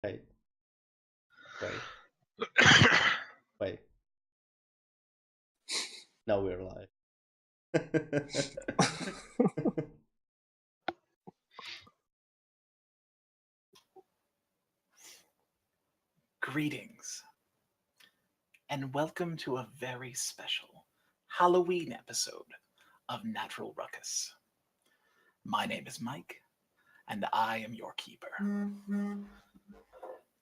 Wait, wait, wait. Now we're live. Greetings, and welcome to a very special Halloween episode of Natural Ruckus. My name is Mike, and I am your keeper.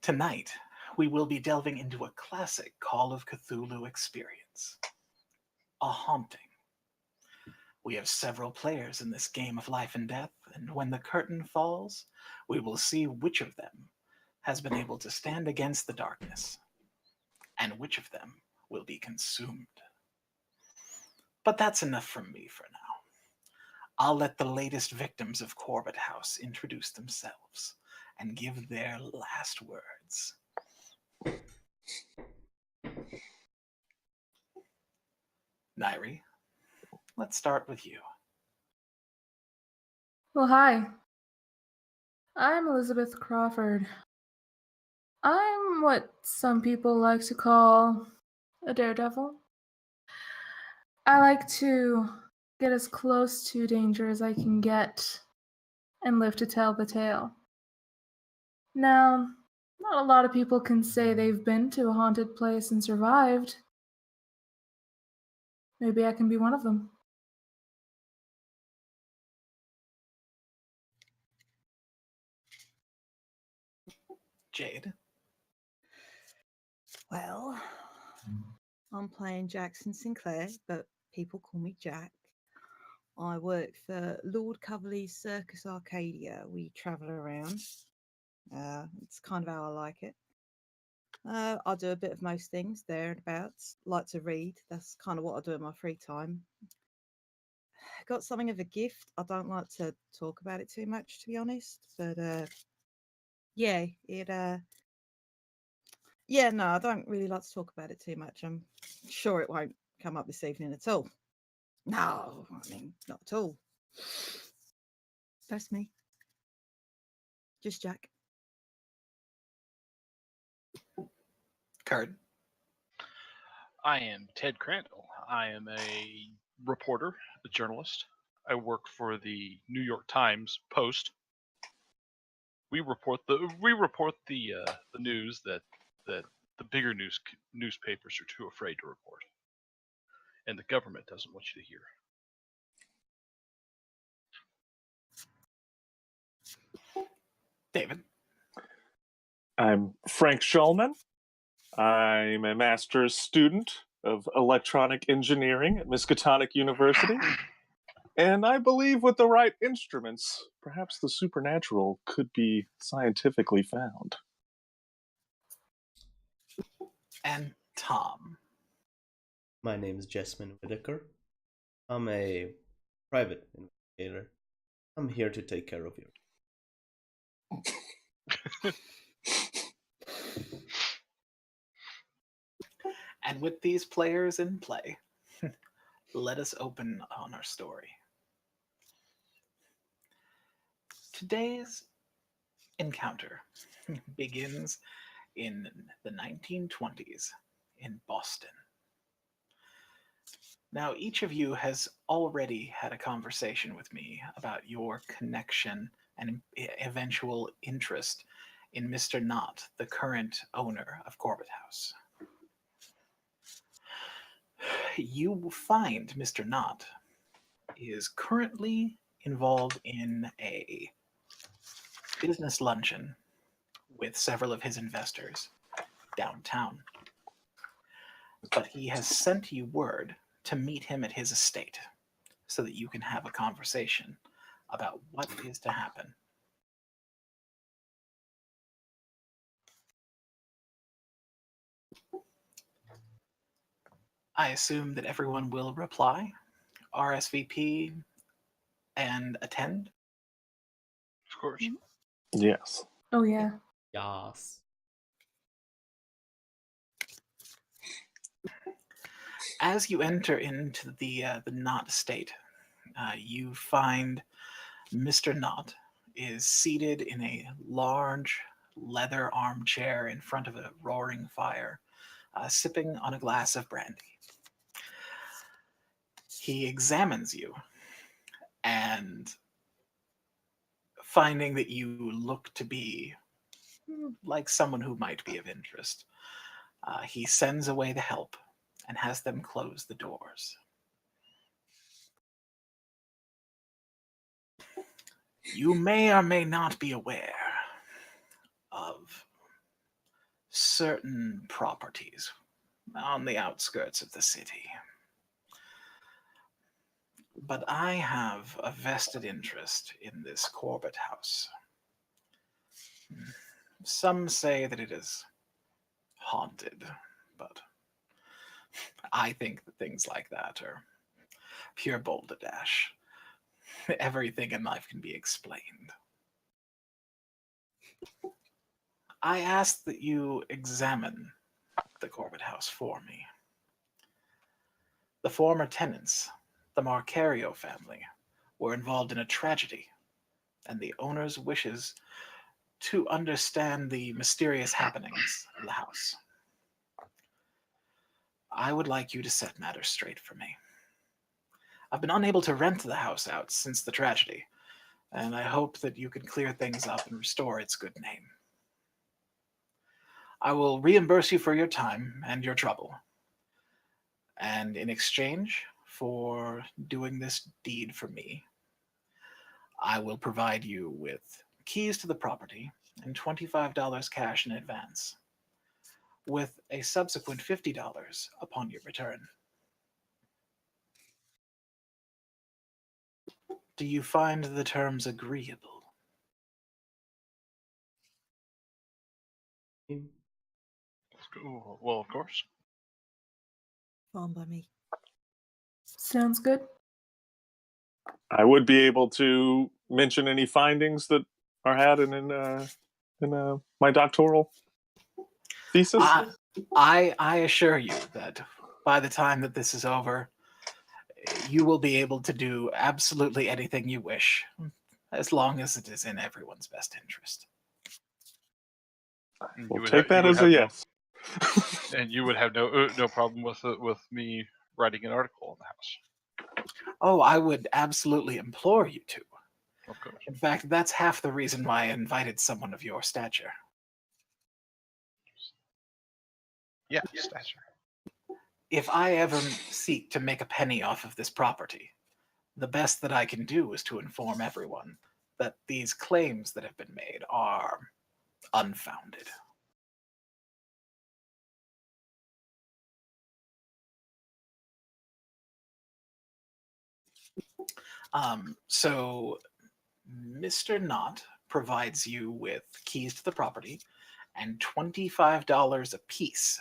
Tonight, we will be delving into a classic Call of Cthulhu experience, a haunting. We have several players in this game of life and death, and when the curtain falls, we will see which of them has been able to stand against the darkness, and which of them will be consumed. But that's enough from me for now. I'll let the latest victims of Corbett House introduce themselves and give their last words. Nairi, let's start with you. Well, hi. I'm Elizabeth Crawford. I'm what some people like to call a daredevil. I like to get as close to danger as I can get and live to tell the tale. Now, not a lot of people can say they've been to a haunted place and survived. Maybe I can be one of them. Jade. Well, I'm playing Jackson Sinclair, but people call me Jack. I work for Lord Coverley's Circus Arcadia. We travel around. It's kind of how I like it. I do a bit of most things there and abouts. Like to read. That's kind of what I do in my free time. Got something of a gift. I don't like to talk about it too much, to be honest. But yeah, no, I don't really like to talk about it too much. I'm sure it won't come up this evening at all. No, I mean, not at all. That's me. Just Jack. Kurt. I am Ted Crandall. I am a reporter, a journalist. I work for the New York Times Post. We report the news that the bigger newspapers are too afraid to report, and the government doesn't want you to hear. David. I'm Frank Shulman. I'm a master's student of electronic engineering at Miskatonic University. And I believe with the right instruments, perhaps the supernatural could be scientifically found. And Tom. My name is Jessamine Whitaker. I'm a private investigator. I'm here to take care of you. And with these players in play, let us open on our story. Today's encounter begins in the 1920s in Boston. Now, each of you has already had a conversation with me about your connection and eventual interest in Mr. Knott, the current owner of Corbett House. You will find Mr. Knott is currently involved in a business luncheon with several of his investors downtown. But he has sent you word to meet him at his estate so that you can have a conversation about what is to happen. I assume that everyone will reply, RSVP, and attend. Of course. Yes. Oh, yeah. Yas. As you enter into the Knott estate, you find Mr. Knott is seated in a large leather armchair in front of a roaring fire, sipping on a glass of brandy. He examines you, and finding that you look to be like someone who might be of interest, he sends away the help and has them close the doors. You may or may not be aware of certain properties on the outskirts of the city, but I have a vested interest in this Corbett house. Some say that it is haunted, but I think that things like that are pure balderdash. Everything in life can be explained. I ask that you examine the Corbett house for me. The former tenants, the Marcario family, were involved in a tragedy, and the owner's wishes to understand the mysterious happenings in the house. I would like you to set matters straight for me. I've been unable to rent the house out since the tragedy, and I hope that you can clear things up and restore its good name. I will reimburse you for your time and your trouble, and in exchange for doing this deed for me, I will provide you with keys to the property and $25 cash in advance, with a subsequent $50 upon your return. Do you find the terms agreeable? Well, of course. Fine by me. Sounds good. I would be able to mention any findings that are had in my doctoral thesis. I assure you that by the time that this is over, you will be able to do absolutely anything you wish, as long as it is in everyone's best interest. We'll take that as a yes. And you would have no problem with me writing an article on the house. Oh, I would absolutely implore you to. Of course. In fact, that's half the reason why I invited someone of your stature. Yeah, stature. If I ever seek to make a penny off of this property, the best that I can do is to inform everyone that these claims that have been made are unfounded. So Mr. Knott provides you with keys to the property and $25 apiece.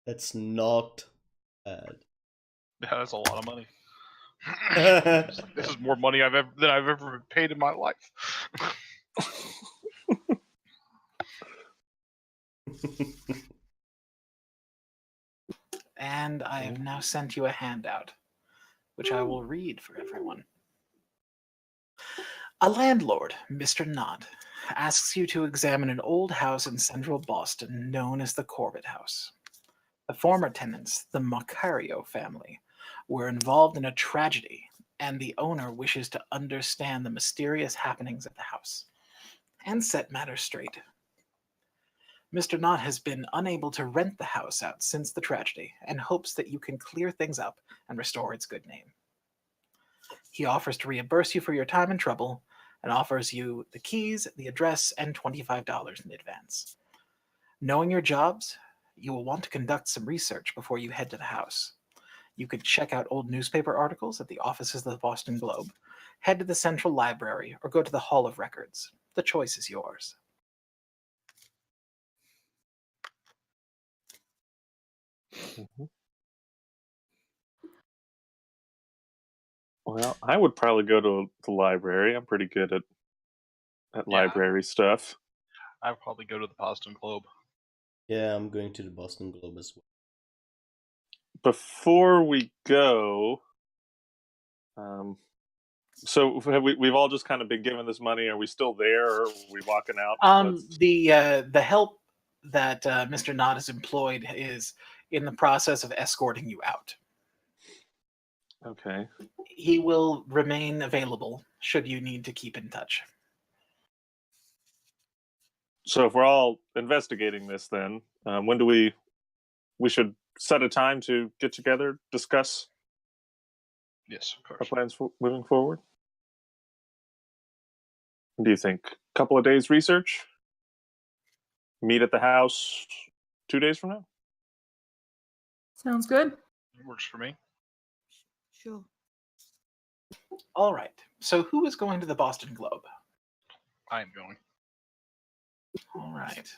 That's not bad. Yeah, that's a lot of money. This is more money than I've ever paid in my life. And I have now sent you a handout, which I will read for everyone. A landlord, Mr. Knott, asks you to examine an old house in central Boston known as the Corbett House. The former tenants, the Macario family, were involved in a tragedy, and the owner wishes to understand the mysterious happenings at the house and set matters straight. Mr. Knott has been unable to rent the house out since the tragedy and hopes that you can clear things up and restore its good name. He offers to reimburse you for your time and trouble and offers you the keys, the address, and $25 in advance. Knowing your jobs, you will want to conduct some research before you head to the house. You could check out old newspaper articles at the offices of the Boston Globe, head to the Central Library, or go to the Hall of Records. The choice is yours. Mm-hmm. Well, I would probably go to the library. I'm pretty good at library stuff. I'd probably go to the Boston Globe. Yeah, I'm going to the Boston Globe as well. Before we go, So we've all just kind of been given this money. Are we still there, or are we walking out? The help that Mr. Knott has employed is in the process of escorting you out. Okay. He will remain available should you need to keep in touch. So if we're all investigating this, then when do we should set a time to get together, discuss Yes, of our course. plans for moving forward? What do you think? A couple of days research? Meet at the house 2 days from now? Sounds good. Works for me. Sure. All right. So who is going to the Boston Globe? I am going. All right.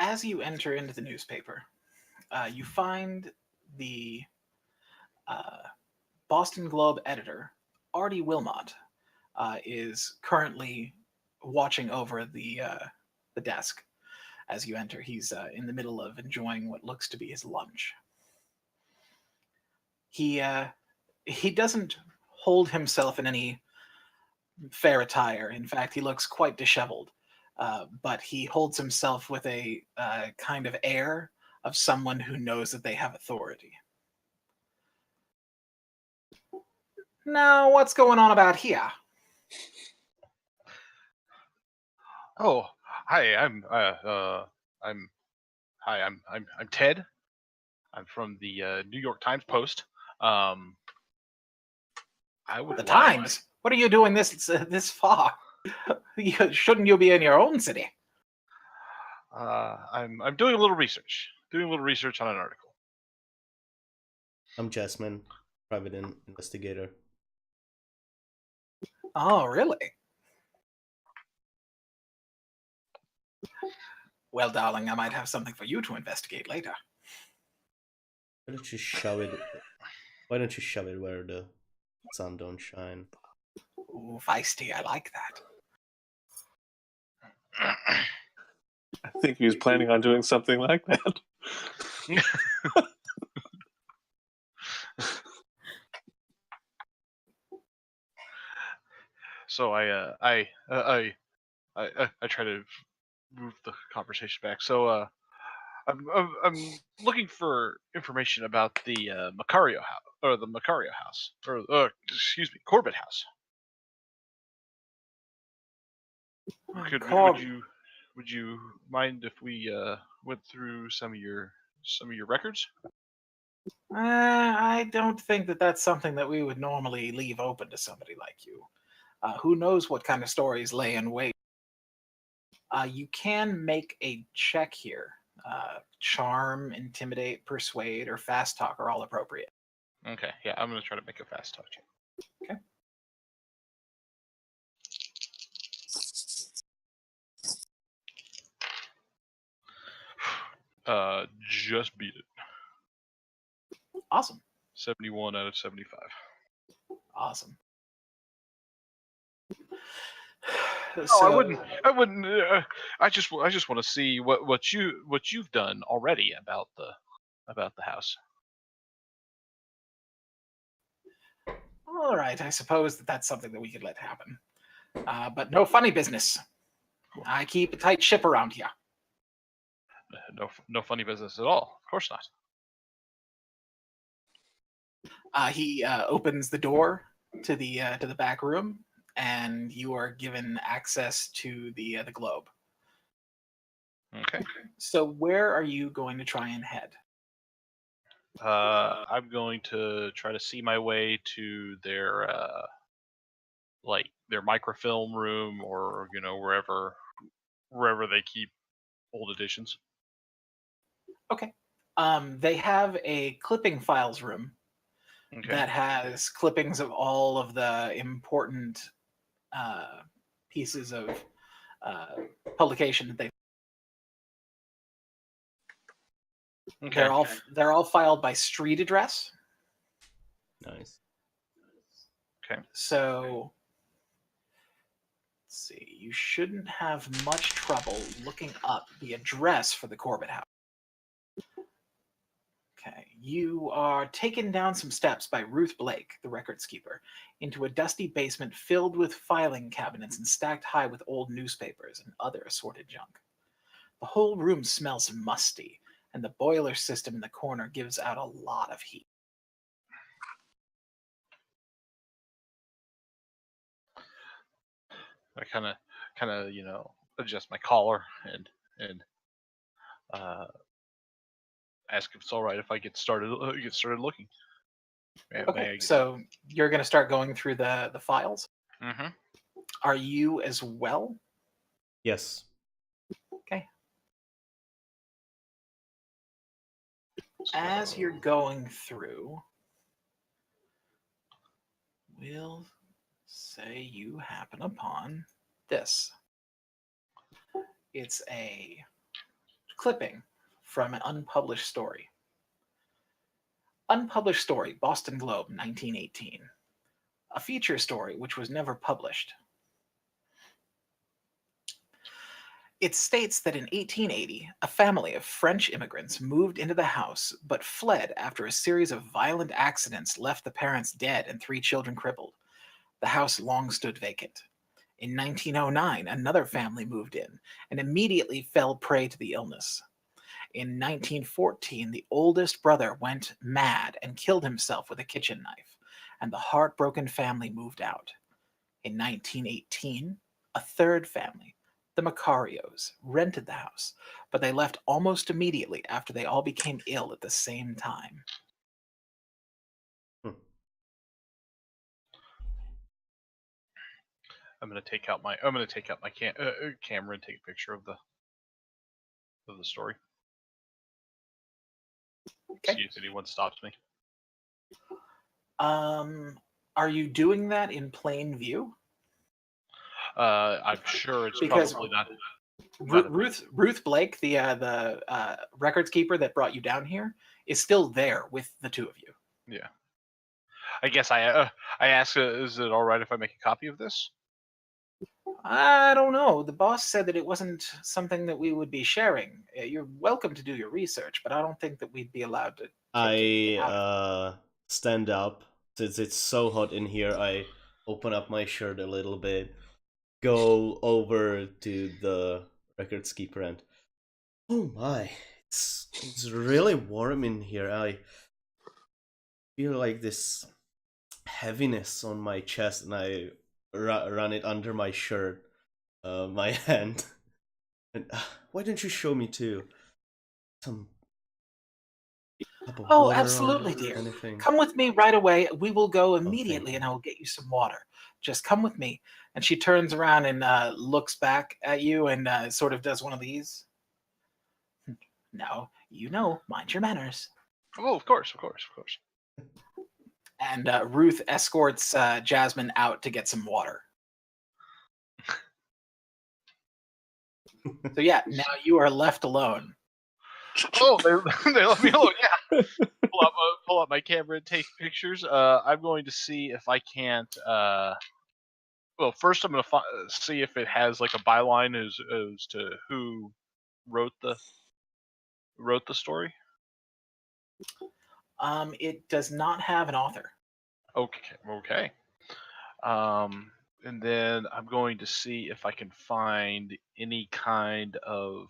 As you enter into the newspaper, you find the Boston Globe editor, Artie Wilmot, is currently watching over the desk. As you enter, he's in the middle of enjoying what looks to be his lunch. He doesn't hold himself in any fair attire. In fact, he looks quite disheveled. But he holds himself with a kind of air of someone who knows that they have authority. Now, what's going on about here? Oh, hi. I'm Ted. I'm from the New York Times Post. I would The like- Times? What are you doing this far? Shouldn't you be in your own city? I'm doing a little research. Doing a little research on an article. I'm Jasmine, private investigator. Oh, really? Well, darling, I might have something for you to investigate later. Why don't you shove it? Why don't you shove it where the sun don't shine? Ooh, feisty, I like that. I think he was planning on doing something like that. So I try to move the conversation back. So I'm looking for information about the Macario house, or the Macario house, or excuse me, Corbett house. Would you mind if we went through some of your records? I don't think that that's something that we would normally leave open to somebody like you. Who knows what kind of stories lay in wait. You can make a check here. Charm, intimidate, persuade, or fast talk are all appropriate. Okay, yeah, I'm gonna try to make a fast talk check. Okay. Just beat it. Awesome. 71 out of 75. Awesome. No, So, I wouldn't. I just want to see what you've done already about the house. all right, I suppose that's something that we could let happen. But no funny business. I keep a tight ship around here. No funny business at all. Of course not. He opens the door to the back room, and you are given access to the globe. Okay. So, where are you going to try and head? I'm going to try to see my way to their their microfilm room, or wherever they keep old editions. Okay. They have a clipping files room Okay. that has clippings of all of the important pieces of publication that they. Okay. They're all filed by street address. Nice. Okay. So let's see. You shouldn't have much trouble looking up the address for the Corbett house. Okay, you are taken down some steps by Ruth Blake, the records keeper, into a dusty basement filled with filing cabinets and stacked high with old newspapers and other assorted junk. The whole room smells musty, and the boiler system in the corner gives out a lot of heat. I kind of adjust my collar and uh, ask if it's all right if I get started looking. Okay, so you're going to start going through the files. Mm-hmm. Are you as well? Yes. Okay. As you're going through, we'll say you happen upon this. It's a clipping from an unpublished story. Unpublished story, Boston Globe, 1918. A feature story which was never published. It states that in 1880, a family of French immigrants moved into the house but fled after a series of violent accidents left the parents dead and 3 children crippled. The house long stood vacant. In 1909, another family moved in and immediately fell prey to the illness. In 1914, the oldest brother went mad and killed himself with a kitchen knife, and the heartbroken family moved out. In 1918, a third family, the Macarios, rented the house, but they left almost immediately after they all became ill at the same time. I'm gonna take out my camera and take a picture of the story. Okay. See if anyone stops me. Are you doing that in plain view? I'm sure it's Because probably not. Ruth Blake, the records keeper that brought you down here, is still there with the two of you. Yeah. I guess I asked, is it all right if I make a copy of this? I don't know. The boss said that it wasn't something that we would be sharing. You're welcome to do your research, but I don't think that we'd be allowed to. I stand up. Since it's so hot in here, I open up my shirt a little bit, go over to the records keeper and, oh my, it's really warm in here. I feel like this heaviness on my chest, and I run it under my shirt, my hand. And why don't you show me too? Some cup of water absolutely, or dear. anything. Come with me right away. We will go thank immediately, you. and I will get you some water. Just come with me. And she turns around and looks back at you and sort of does one of these. Now, mind your manners. Oh, of course. And Ruth escorts Jasmine out to get some water. So yeah, now you are left alone. Oh, they let me alone. Yeah. Pull up my camera and take pictures. I'm going to see if I can't. Well, first I'm going to see if it has like a byline as to who wrote the story. It does not have an author. Okay. And then I'm going to see if I can find any kind of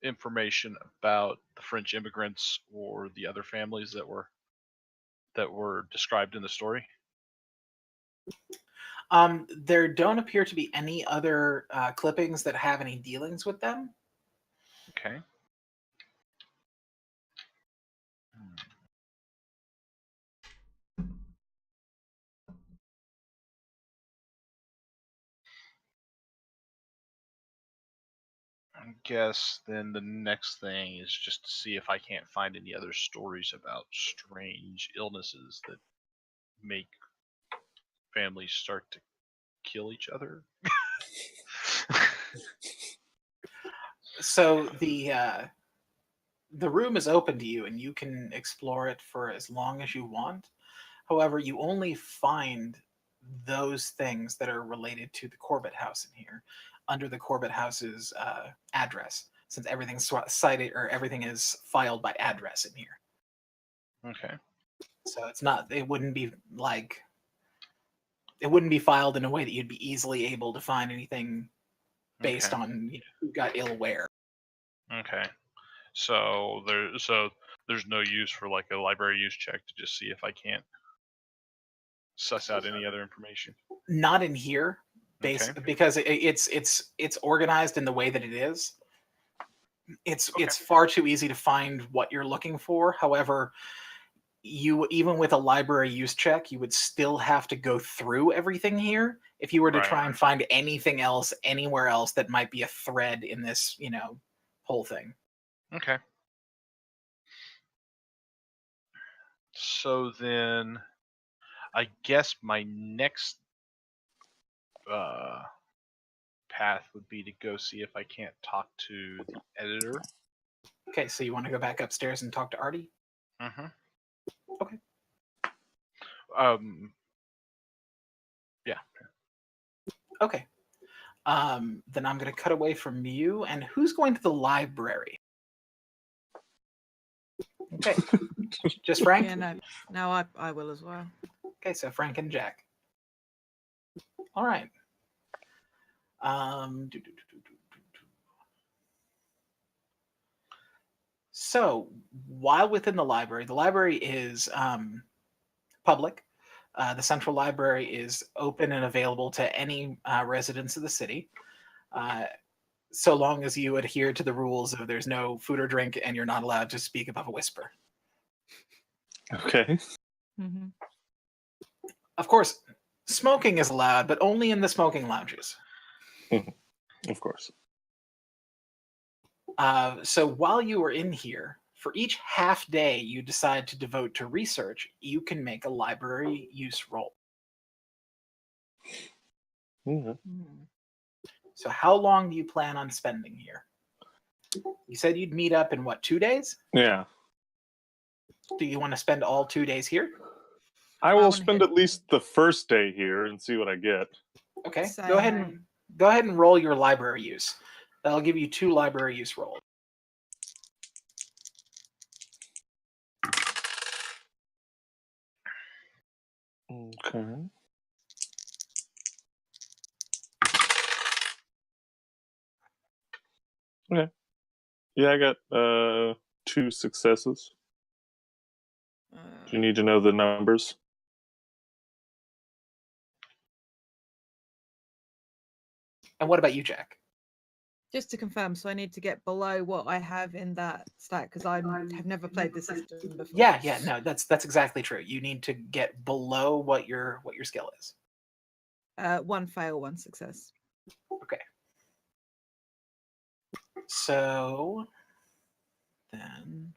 information about the French immigrants or the other families that were described in the story. There don't appear to be any other clippings that have any dealings with them. Okay. I guess then the next thing is just to see if I can't find any other stories about strange illnesses that make families start to kill each other. So the room is open to you, and you can explore it for as long as you want. However, you only find those things that are related to the Corbett House in here under the Corbett House's address. since everything's cited or everything is filed by address in here. Okay. So it's not. It wouldn't be like. It wouldn't be filed in a way that you'd be easily able to find anything based Okay. on who got ill where. Okay. So there's no use for like a library use check to just see if I can't suss out any other information. Not in here, Okay. because it's organized in the way that it is. It's Okay. it's far too easy to find what you're looking for. However, you even with a library use check, you would still have to go through everything here if you were to Right. try and find anything else anywhere else that might be a thread in this, whole thing. Okay. So then, I guess my next path would be to go see if I can't talk to the editor. Okay, so you want to go back upstairs and talk to Artie? Mm-hmm. Okay. Yeah. Okay. Then I'm going to cut away from you. And who's going to the library? Okay. Just Frank? Yeah, no, I will as well. Okay, so Frank and Jack. All right. So while within the library is public. The central library is open and available to any residents of the city, so long as you adhere to the rules of there's no food or drink and you're not allowed to speak above a whisper. Okay. Mm-hmm. Of course, smoking is allowed, but only in the smoking lounges. Of course. So while you are in here, for each half day you decide to devote to research, you can make a library use roll. Mm-hmm. So how long do you plan on spending here? You said you'd meet up in what, 2 days? Yeah. Do you want to spend all 2 days here? I I will wanna spend hit- at least the first day here and see what I get. Okay. Same. Go ahead and roll your library use. That'll give you 2 library use rolls. Okay. Okay. Yeah, I got 2 successes. Do you need to know the numbers? And what about you, Jack? Just to confirm, so I need to get below what I have in that stack because I have never played the system before. Yeah, no, that's exactly true. You need to get below what your skill is. 1 fail, 1 success. Okay. So then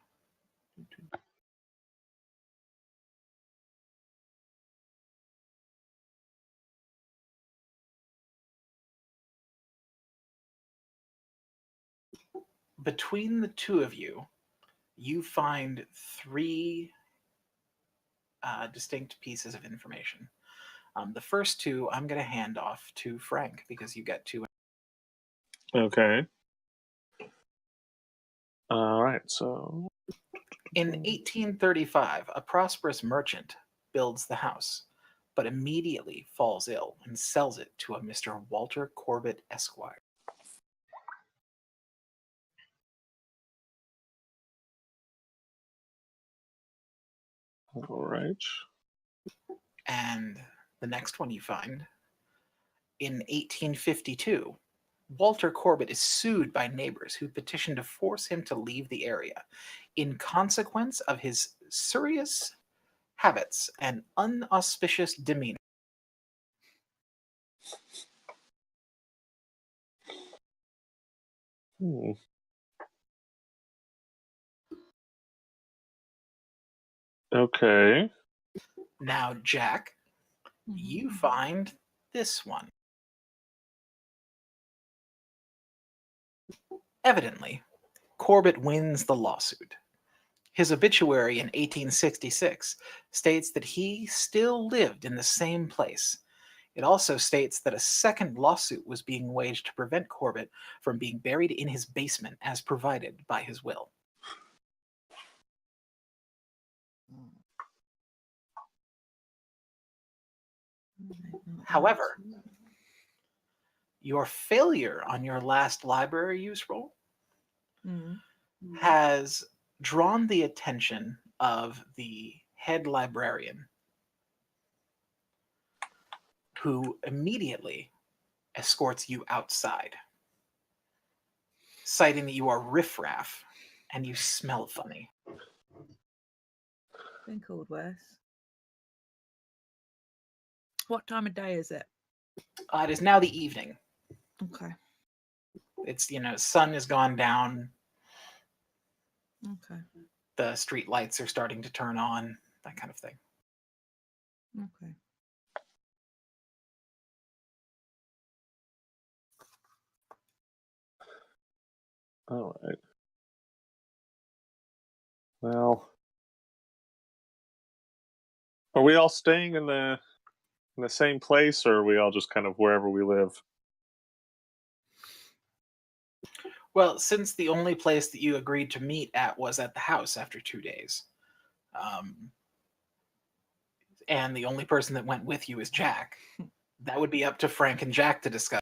between the two of you, you find 3 distinct pieces of information. The first 2 I'm going to hand off to Frank because you get 2. Okay. All right, so In 1835, a prosperous merchant builds the house, but immediately falls ill and sells it to a Mr. Walter Corbett Esquire. all right. And the next one you find, in 1852, Walter Corbett is sued by neighbors who petition to force him to leave the area in consequence of his serious habits and unauspicious demeanor. Hmm. Okay. Now, Jack, you find this one. Evidently, Corbett wins the lawsuit. His obituary in 1866 states that he still lived in the same place. It also states that a second lawsuit was being waged to prevent Corbett from being buried in his basement as provided by his will. However, your failure on your last library use roll has drawn the attention of the head librarian, who immediately escorts you outside, citing that you are riffraff and you smell funny. Been called worse. What time of day is it? It is now the evening. Okay. It's, sun has gone down. Okay. The street lights are starting to turn on, that kind of thing. Okay. All right. Well, are we all staying in the same place, or are we all just kind of wherever we live? Well, since the only place that you agreed to meet at was at the house after 2 days, and the only person that went with you is Jack, that would be up to Frank and Jack to discuss.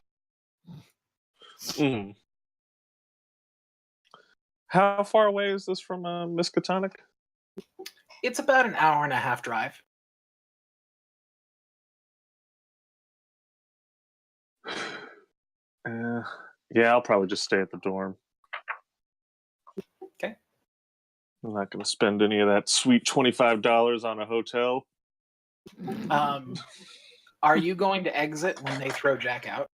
Mm. How far away is this from Miskatonic? It's about an hour and a half drive. Yeah, I'll probably just stay at the dorm. Okay. I'm not going to spend any of that sweet $25 on a hotel. Are you going to exit when they throw Jack out?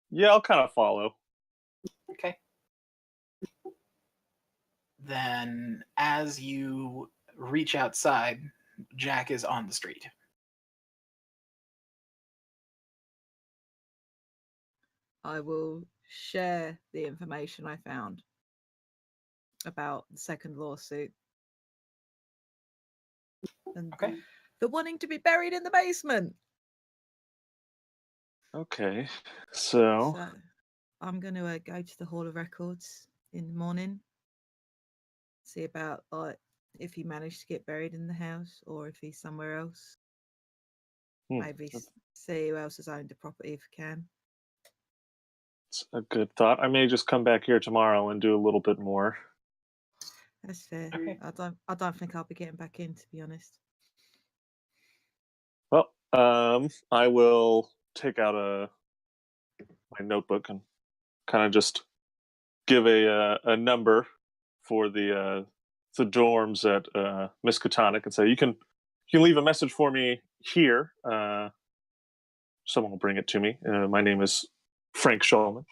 Yeah, I'll kind of follow. Okay. Then, as you reach outside, Jack is on the street. I will share the information I found about the second lawsuit. And Okay. the wanting to be buried in the basement. Okay, so I'm going to go to the Hall of Records in the morning. See about if he managed to get buried in the house or if he's somewhere else. Maybe see who else has owned the property if I can. It's a good thought. I may just come back here tomorrow and do a little bit more. That's fair. Okay. I don't think I'll be getting back in, to be honest. Well, I will take out my notebook and kind of just give a number for the dorms at Miskatonic and say you can leave a message for me here. Someone will bring it to me. My name is Frank Shulman.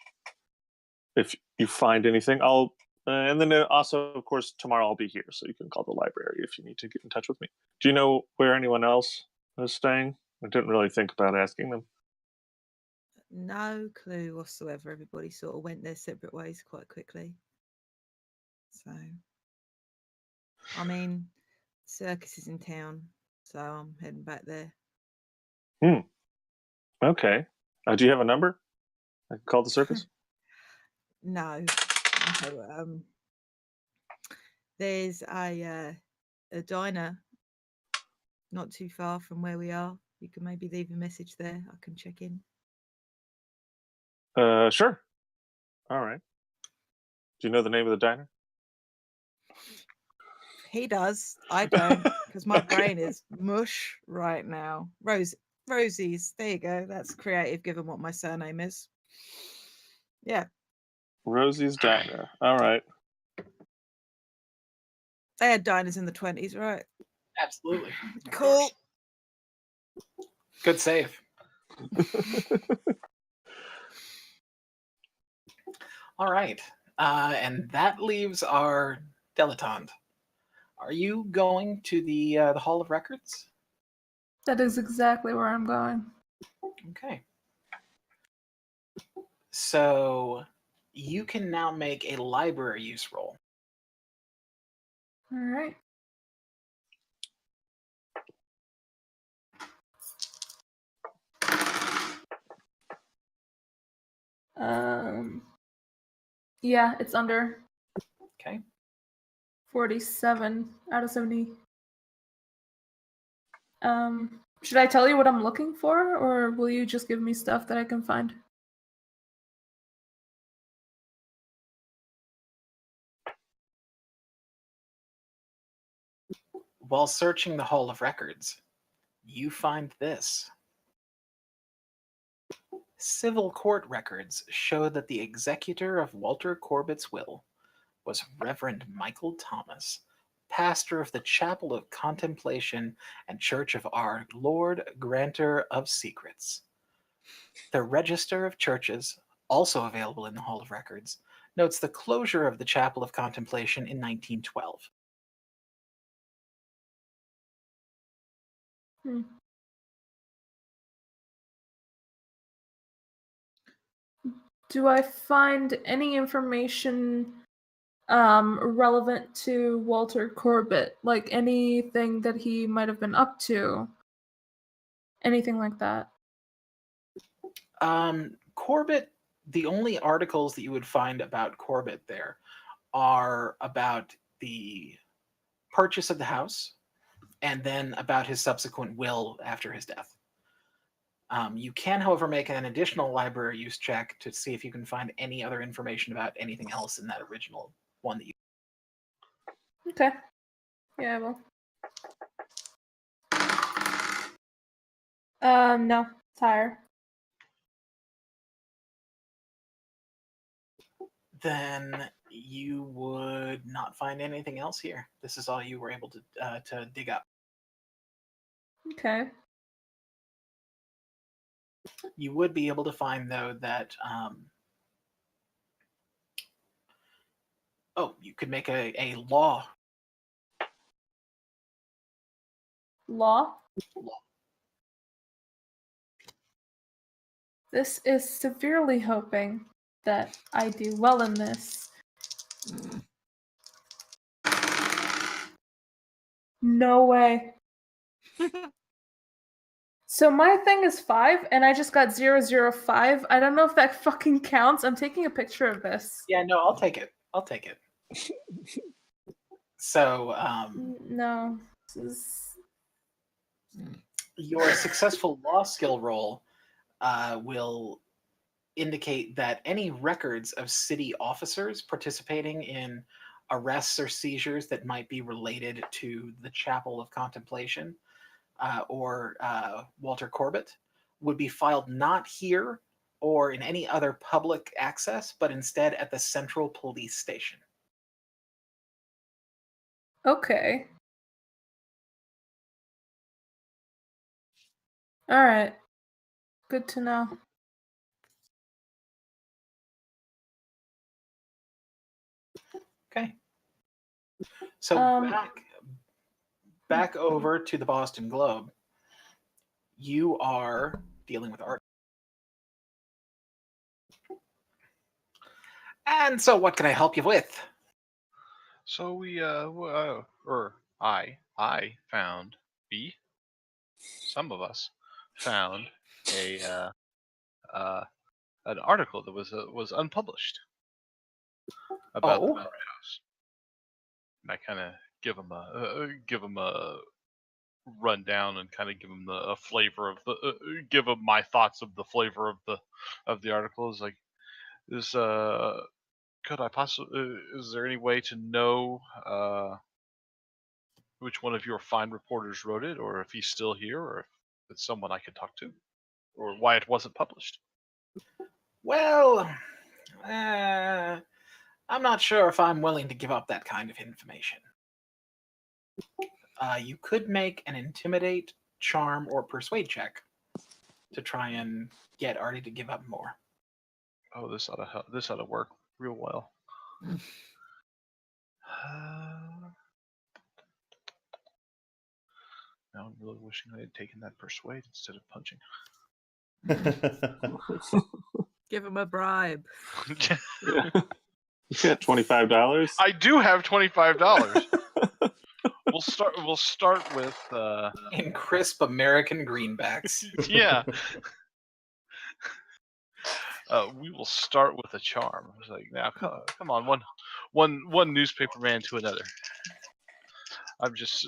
If you find anything, I'll and then also, of course, tomorrow I'll be here, so you can call the library if you need to get in touch with me. Do you know where anyone else is staying? I didn't really think about asking them. No clue whatsoever. Everybody sort of went their separate ways quite quickly. So, I mean, circus is in town, so I'm heading back there. Okay. Do you have a number? I can call the circus? No. There's a diner not too far from where we are. You can maybe leave a message there. I can check in. Sure. All right. Do you know the name of the diner? He does. I don't, because my Okay. brain is mush right now. Rosie's. There you go. That's creative, given what my surname is. Yeah. Rosie's Diner. All right. They had diners in the 20s, right? Absolutely. Cool. Good save. All right. And that leaves our dilettante. Are you going to the Hall of Records? That is exactly where I'm going. Okay. So you can now make a library use roll. All right. Yeah, it's under Okay. 47 out of 70. Should I tell you what I'm looking for, or will you just give me stuff that I can find? While searching the Hall of Records, you find this. Civil court records show that the executor of Walter Corbett's will was Reverend Michael Thomas, pastor of the Chapel of Contemplation and Church of Our Lord Granter of Secrets. The Register of Churches, also available in the Hall of Records, notes the closure of the Chapel of Contemplation in 1912. Do I find any information relevant to Walter Corbett? Like anything that he might have been up to? Anything like that? Corbett, the only articles that you would find about Corbett there are about the purchase of the house and then about his subsequent will after his death. You can, however, make an additional library use check to see if you can find any other information about anything else in that original one that you. Okay. Yeah, I will. No. It's higher. Then you would not find anything else here. This is all you were able to dig up. Okay. You would be able to find, though, that you could make a law. Law? Law. This is severely hoping that I do well in this. No way. So my thing is 5, and I just got 005. I don't know if that fucking counts. I'm taking a picture of this. Yeah, no, I'll take it. I'll take it. So, No. This is... Your successful law skill roll will indicate that any records of city officers participating in arrests or seizures that might be related to the Chapel of Contemplation or Walter Corbett would be filed not here or in any other public access, but instead at the Central Police Station. Okay. All right. Good to know. Okay. So back over to the Boston Globe. You are dealing with art. And so what can I help you with? So I found, some of us found an article that was unpublished about the Monroe House, and I kind of give them a rundown and kind of give them a flavor of the give them my thoughts of the flavor of the article. Is like, could I possibly? Is there any way to know which one of your fine reporters wrote it, or if he's still here, or if it's someone I could talk to, or why it wasn't published? Well, I'm not sure if I'm willing to give up that kind of information. You could make an intimidate, charm, or persuade check to try and get Artie to give up more. Oh, this ought to work real well. Now I'm really wishing I had taken that persuade instead of punching. Give him a bribe. Yeah. You got $25. I do have $25. We'll start with In crisp American greenbacks. yeah. We will start with a charm. I was like, now come on, one newspaper man to another. I'm just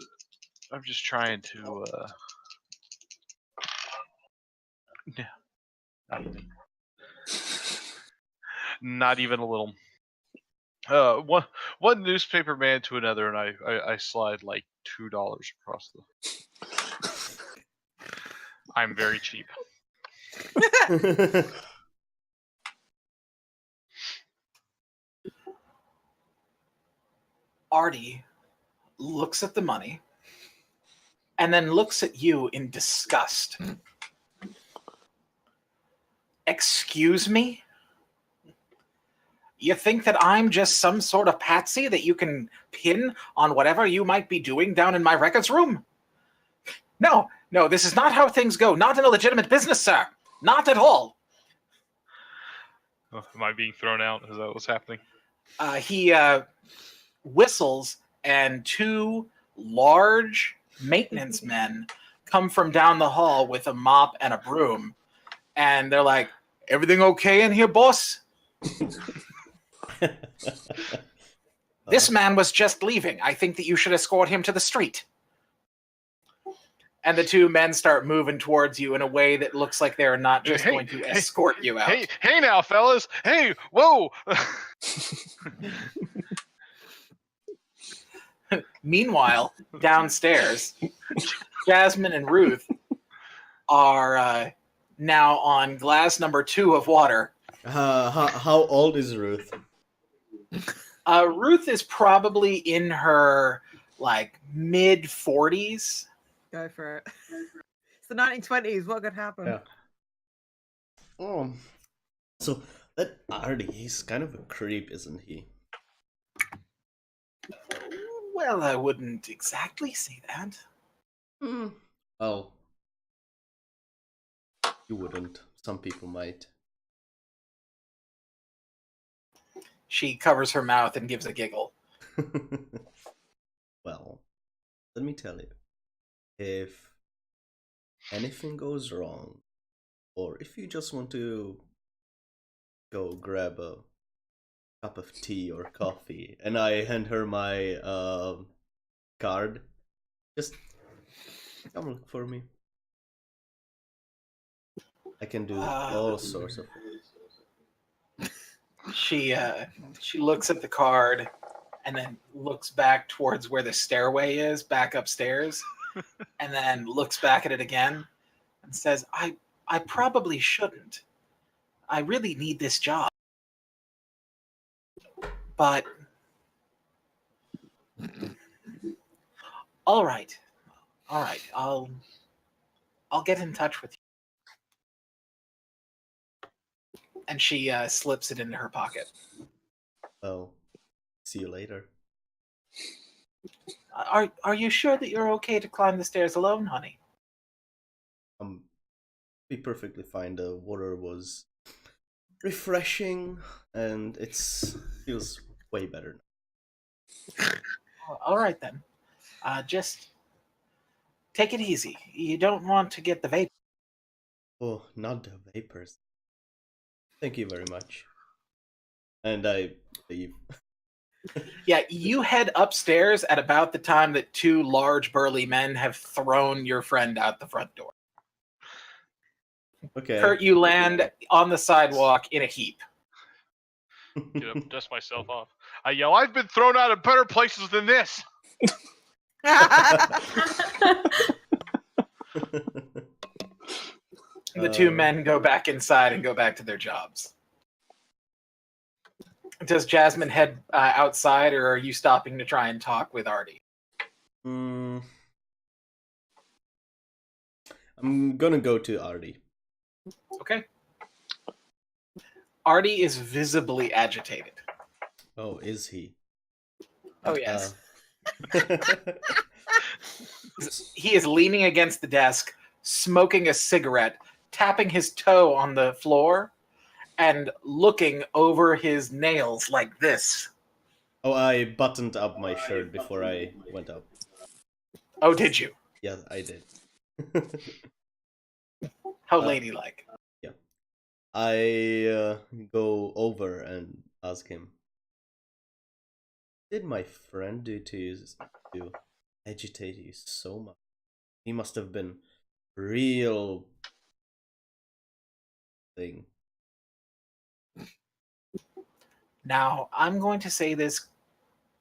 trying to. Yeah, not even a little. One newspaper man to another, and I slide like $2 across the. I'm very cheap. Artie looks at the money and then looks at you in disgust. Excuse me? You think that I'm just some sort of patsy that you can pin on whatever you might be doing down in my records room? No, this is not how things go. Not in a legitimate business, sir. Not at all. Oh, am I being thrown out? Is that what's happening? He whistles, and two large maintenance men come from down the hall with a mop and a broom. And they're like, everything okay in here, boss? This man was just leaving. I think that you should escort him to the street. And the two men start moving towards you in a way that looks like they're not just going to escort you out. Hey now, fellas! Hey, whoa! Meanwhile, downstairs, Jasmine and Ruth are now on glass number 2 of water. How old is Ruth? Ruth is probably in her mid 40s. Go for it. It's the 1920s. What could happen? Yeah. Oh, so that Artie, he's kind of a creep, isn't he? Well, I wouldn't exactly say that. Oh, you wouldn't. Some people might. She covers her mouth and gives a giggle. Well, let me tell you. If anything goes wrong, or if you just want to go grab a cup of tea or coffee, and I hand her my card, just come look for me. I can do all sorts of things. She looks at the card and then looks back towards where the stairway is, back upstairs, and then looks back at it again and says, I probably shouldn't. I really need this job. But all right. I'll get in touch with you. And she slips it into her pocket. Oh, see you later. Are you sure that you're okay to climb the stairs alone, honey? Be perfectly fine. The water was refreshing, and it feels way better now. All right then. Just take it easy. You don't want to get the vapor. Oh, not the vapors. Thank you very much. And I leave. Yeah, you head upstairs at about the time that two large burly men have thrown your friend out the front door. Okay. Kurt, you land on the sidewalk in a heap. Get up, dust myself off. I yell, I've been thrown out of better places than this! The two men go back inside and go back to their jobs. Does Jasmine head outside, or are you stopping to try and talk with Artie? I'm gonna go to Artie. Okay. Artie is visibly agitated. Oh, is he? Oh, yes. He is leaning against the desk, smoking a cigarette, tapping his toe on the floor, and looking over his nails like this. Oh, I buttoned up my shirt before I went up. Oh, did you? Yeah, I did. How ladylike. Yeah. I go over and ask him, "Did my friend do to agitate you so much? He must have been real thing." Now, I'm going to say this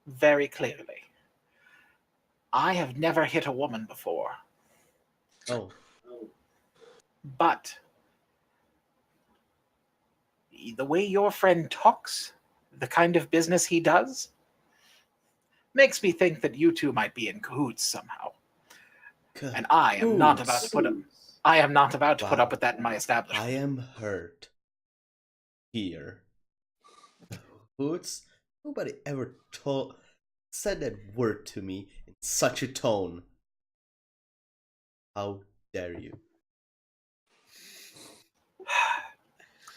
very clearly. I have never hit a woman before, Oh, but the way your friend talks, the kind of business he does, makes me think that you two might be in cahoots somehow. And I am not about to put up. I am not about to put up with that in my establishment. I am hurt here. Hoots? Nobody ever said that word to me in such a tone. How dare you?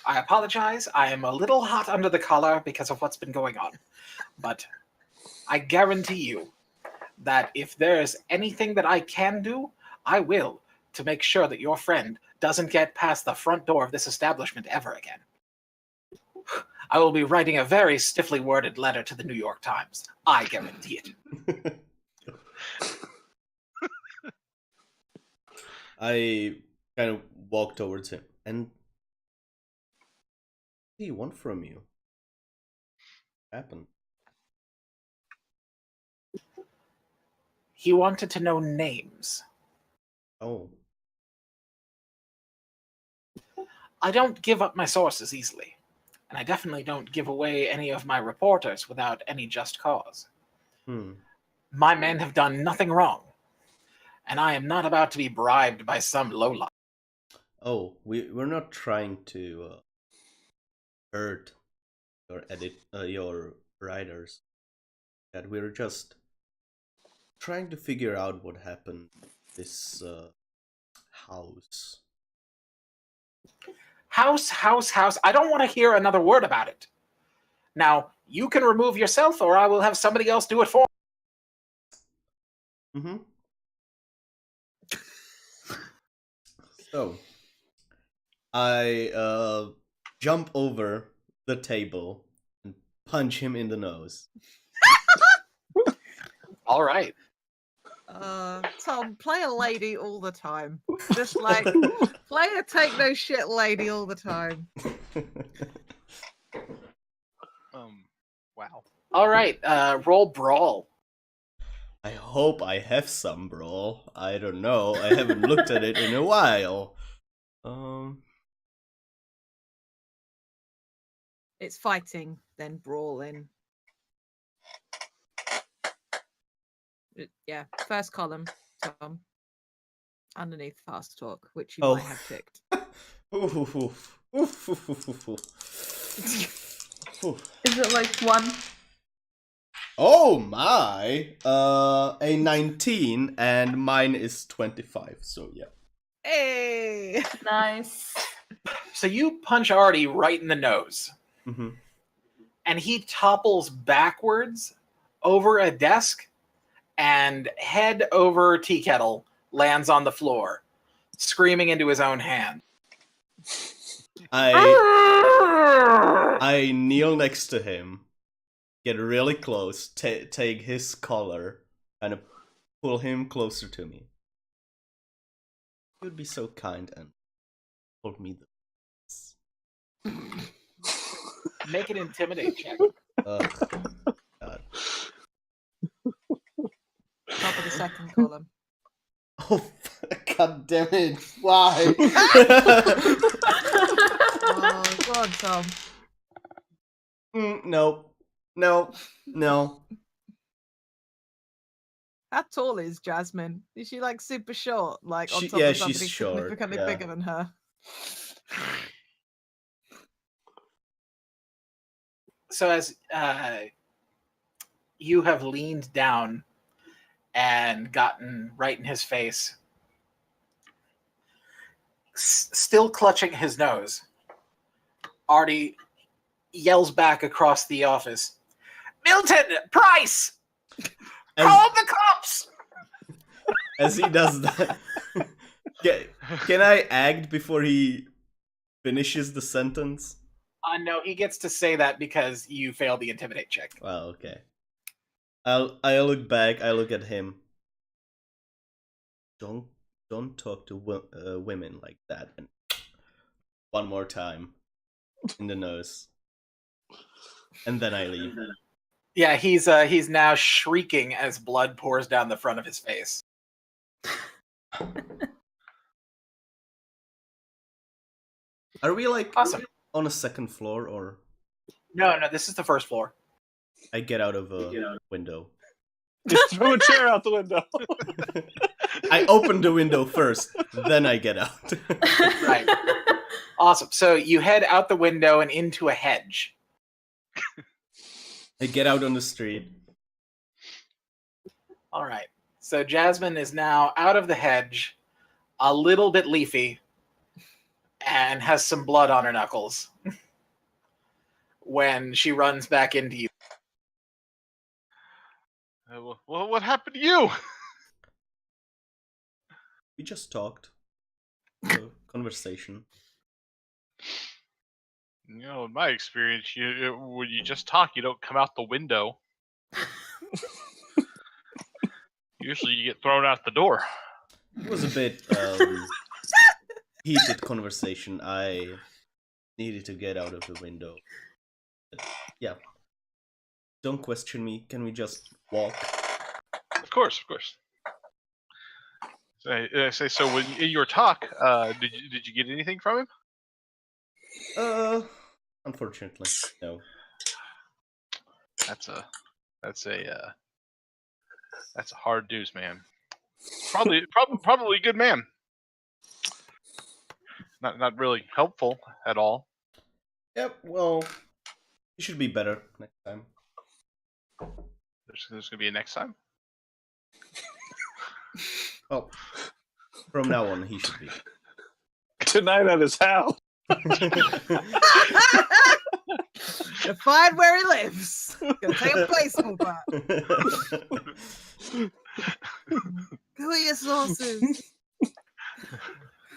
I apologize. I am a little hot under the collar because of what's been going on. But I guarantee you that if there's anything that I can do, I will, to make sure that your friend doesn't get past the front door of this establishment ever again. I will be writing a very stiffly worded letter to the New York Times. I guarantee it. I kind of walk towards him. And what do you want from you? What happened? He wanted to know names. Oh, I don't give up my sources easily, and I definitely don't give away any of my reporters without any just cause. My men have done nothing wrong, and I am not about to be bribed by some lowlife. Oh, we're not trying to hurt your writers. That we're just trying to figure out what happened this house. House. I don't want to hear another word about it. Now, you can remove yourself, or I will have somebody else do it for me. Mm-hmm. So, I jump over the table and punch him in the nose. All right. Tom, play a lady all the time. Just like play a take no shit lady all the time. Wow. All right. Roll brawl. I hope I have some brawl. I don't know. I haven't looked at it in a while. It's fighting, then brawling. Yeah, first column, Tom. Underneath fast talk, which you might have ticked. Is it like 1? Oh my! A 19 and mine is 25. So yeah. Hey! Nice. So you punch Artie right in the nose. Mm-hmm. And he topples backwards over a desk and head over tea kettle lands on the floor, screaming into his own hand. I kneel next to him, get really close, take his collar, and pull him closer to me. You'd be so kind and hold me this. Make an intimidate check. God. Top of the second column. Oh, god damn it. Why? Oh, go on, Tom. No. How tall is Jasmine? Is she like super short? Like on top Yeah, of somebody she's short, significantly yeah. bigger than her? So as you have leaned down and gotten right in his face, still clutching his nose, Artie yells back across the office, "Milton! Price! Call the cops!" As he does that, can I act before he finishes the sentence? No, he gets to say that because you failed the intimidate check. Oh, okay. I look back. I look at him. Don't talk to women like that. And one more time in the nose, and then I leave. Yeah, he's now shrieking as blood pours down the front of his face. Are we like Awesome. on a second floor, or No, this is the first floor. I get out of a window? Just throw a chair out the window. I open the window first, then I get out. Right. Awesome. So you head out the window and into a hedge. I get out on the street. All right. So Jasmine is now out of the hedge, a little bit leafy, and has some blood on her knuckles when she runs back into you. Well, what happened to you? We just talked. A conversation. You know, in my experience, when you just talk, you don't come out the window. Usually, you get thrown out the door. It was a bit heated conversation. I needed to get out of the window. Yeah. Don't question me. Can we just walk? Of course. So when in your talk, did you get anything from him? Unfortunately, no. That's a hard news, man. Probably a good man. Not really helpful at all. Yep. Well, you should be better next time. There's gonna be a next time. Well, from now on, he should be. Tonight at his house. To find where he lives. Go take a placeholder. Who are your sources?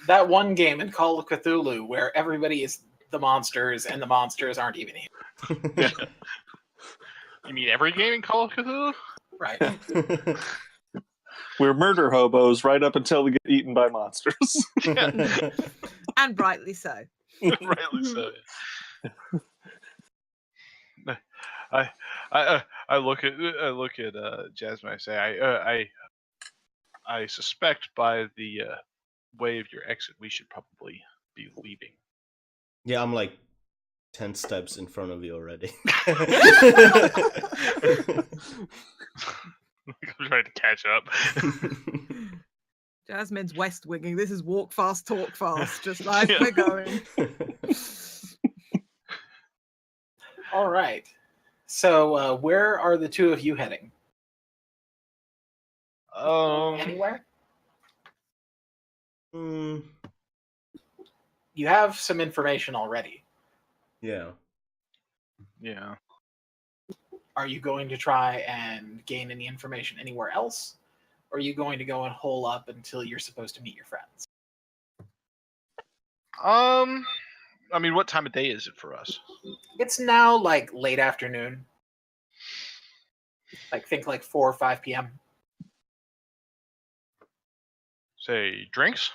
That one game in Call of Cthulhu where everybody is the monsters and the monsters aren't even here. Yeah. You mean every game in Call of Cthulhu? Right. We're murder hobos right up until we get eaten by monsters. Yeah. And rightly so. Rightly so. I look at Jasmine. I say I suspect by the way of your exit, we should probably be leaving. Yeah, I'm like 10 steps in front of you already. I'm trying to catch up. Jasmine's west winging. This is walk fast, talk fast. Just like Yeah. we're going. All right. So where are the two of you heading? Anywhere? Mm, You have some information already. yeah. Yeah. Are you going to try and gain any information anywhere else? Or are you going to go and hole up until you're supposed to meet your friends? I mean, what time of day is it for us? It's now like late afternoon. Think like 4 or 5 p.m. Say drinks.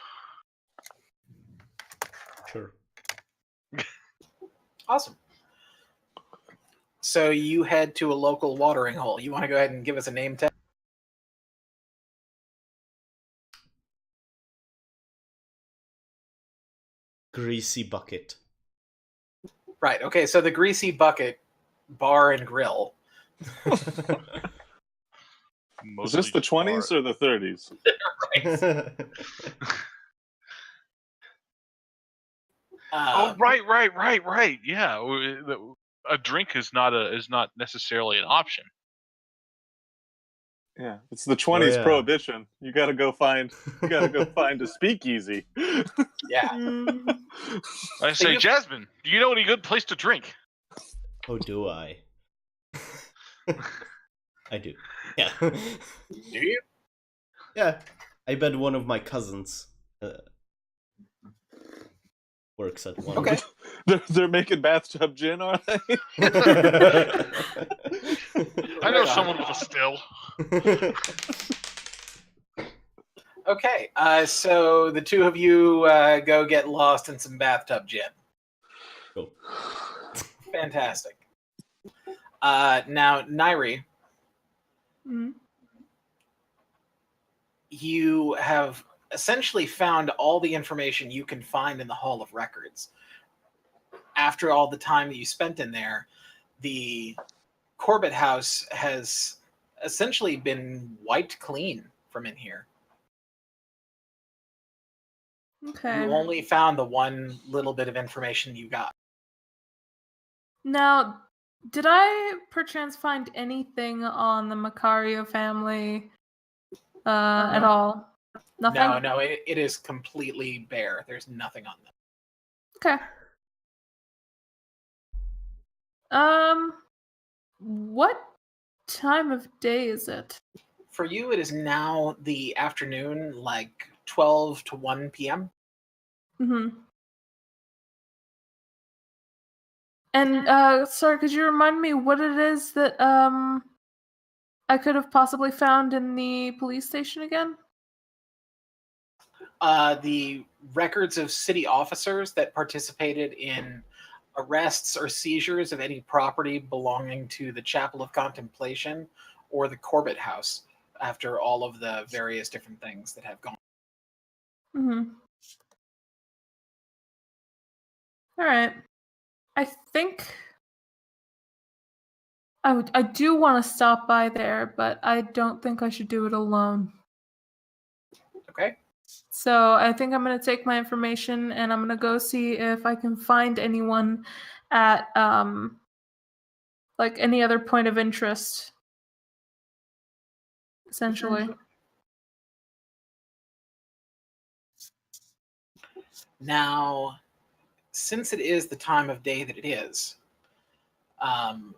Sure. Awesome. So you head to a local watering hole. You want to go ahead and give us a name tag? Greasy bucket. Right. Okay. So the Greasy Bucket Bar and Grill. Is this the 20s or the 30s? Oh, right. Yeah, a drink is not necessarily an option. Yeah, it's the 20s yeah. prohibition. You gotta go find a speakeasy. Yeah. I say, Jasmine, do you know any good place to drink? Oh, do I? I do. Yeah. Do you? Yeah. I bet one of my cousins works at one. Okay. They're making bathtub gin, are they? I know Right on. someone with a still. Okay, so the two of you go get lost in some bathtub gin. Cool. Fantastic. Now, Nairi, Mhm. you have essentially found all the information you can find in the Hall of Records. After all the time that you spent in there, the Corbett house has essentially been wiped clean from in here. Okay. You only found the one little bit of information you got. Now, did I perchance find anything on the Macario family at all? Nothing? No, it is completely bare. There's nothing on them. Okay. What time of day is it? For you, it is now the afternoon, like 12 to 1 p.m. Mm-hmm. And sorry, could you remind me what it is that I could have possibly found in the police station again? The records of city officers that participated in arrests or seizures of any property belonging to the Chapel of Contemplation or the Corbett House after all of the various different things that have gone. Mm-hmm. All right. I think I do want to stop by there, but I don't think I should do it alone. Okay? So I think I'm gonna take my information and I'm gonna go see if I can find anyone at like any other point of interest. Essentially. Now, since it is the time of day that it is,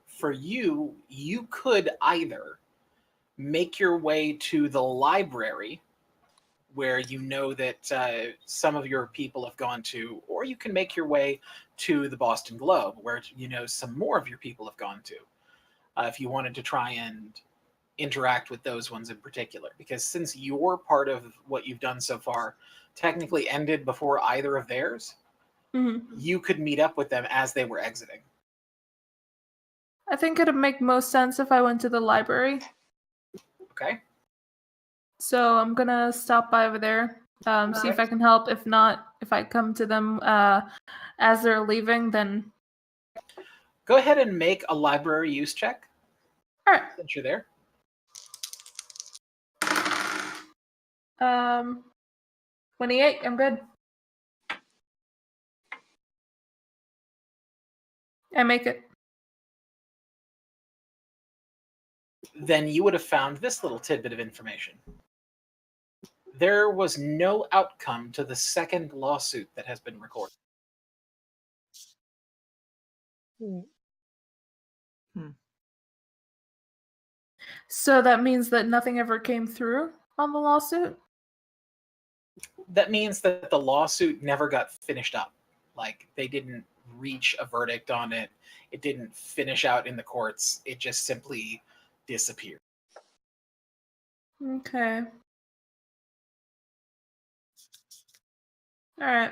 for you, you could either make your way to the library where you know that some of your people have gone to, or you can make your way to the Boston Globe where you know some more of your people have gone to, if you wanted to try and interact with those ones in particular. Because since your part of what you've done so far technically ended before either of theirs, you could meet up with them as they were exiting. I think it'd make most sense if I went to the library. Okay? So I'm gonna stop by over there, see if I can help. If not, if I come to them as they're leaving, then Go ahead and make a library use check. all right. Since you're there. 28. I'm good. I make it. Then you would have found this little tidbit of information. There was no outcome to the second lawsuit that has been recorded. So that means that nothing ever came through on the lawsuit? That means that the lawsuit never got finished up. Like, they didn't reach a verdict on it. It didn't finish out in the courts. It just simply disappeared. Okay. All right.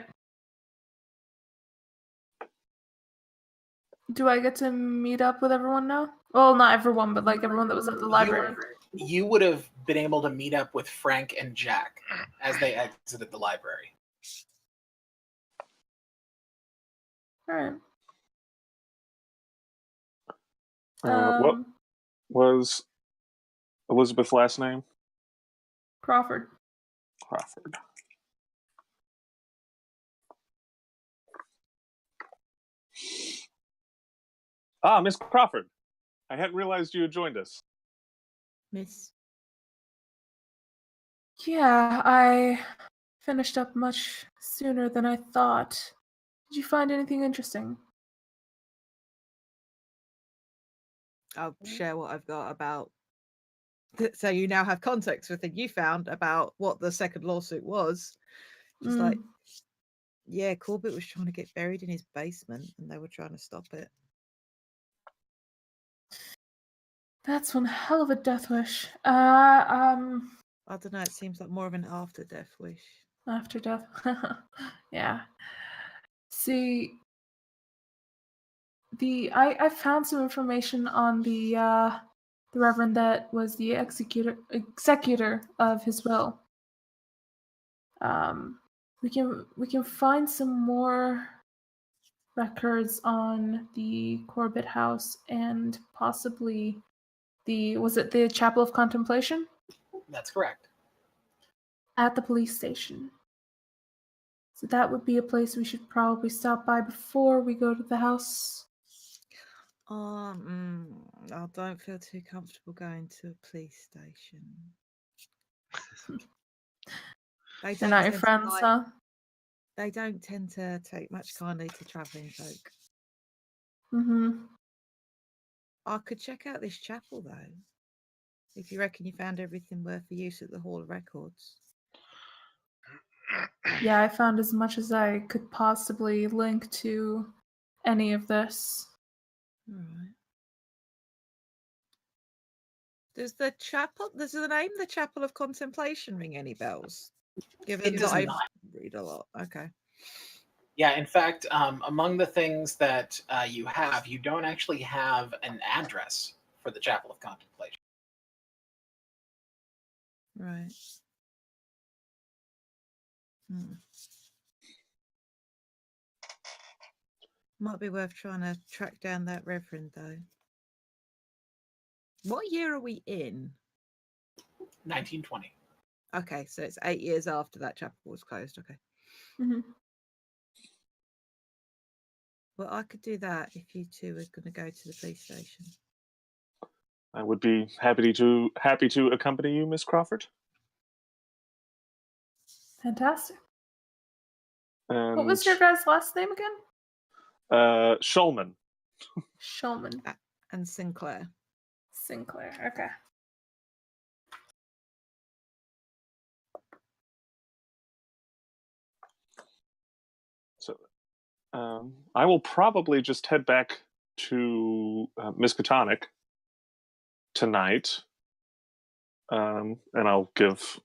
Do I get to meet up with everyone now? Well, not everyone, but like everyone that was at the library. You would have been able to meet up with Frank and Jack as they exited the library. All right. What was Elizabeth's last name? Crawford. Crawford. Ah, Miss Crawford. I hadn't realized you had joined us. Miss. Yeah, I finished up much sooner than I thought. Did you find anything interesting? I'll share what I've got about. So you now have context for the thing you found about what the second lawsuit was. Just like, Yeah, Corbett was trying to get buried in his basement, and they were trying to stop it. That's one hell of a death wish. I don't know. It seems like more of an after-death wish. After death. Yeah. See, I found some information on the Reverend that was the executor of his will. We can find some more records on the Corbett house and possibly was it the Chapel of Contemplation? That's correct. At the police station. So that would be a place we should probably stop by before we go to the house. I don't feel too comfortable going to a police station. They're not your friends, huh? They don't tend to take much kindly to travelling folk. Mm-hmm. I could check out this chapel, though, if you reckon you found everything worth the use at the Hall of Records. Yeah, I found as much as I could possibly link to any of this. All right. Does the name the Chapel of Contemplation ring any bells? Given It does that not. I read a lot. Okay. Yeah, in fact, among the things that you have, you don't actually have an address for the Chapel of Contemplation. Right. Might be worth trying to track down that reverend, though. What year are we in? 1920. Okay, so it's 8 years after that chapel was closed. Okay. Mm-hmm. Well, I could do that if you two are going to go to the police station. I would be happy to accompany you, Miss Crawford. Fantastic. And What was your guys' last name again? Shulman. Shulman. And Sinclair. Sinclair. Okay. So I will probably just head back to Miskatonic tonight, and I'll give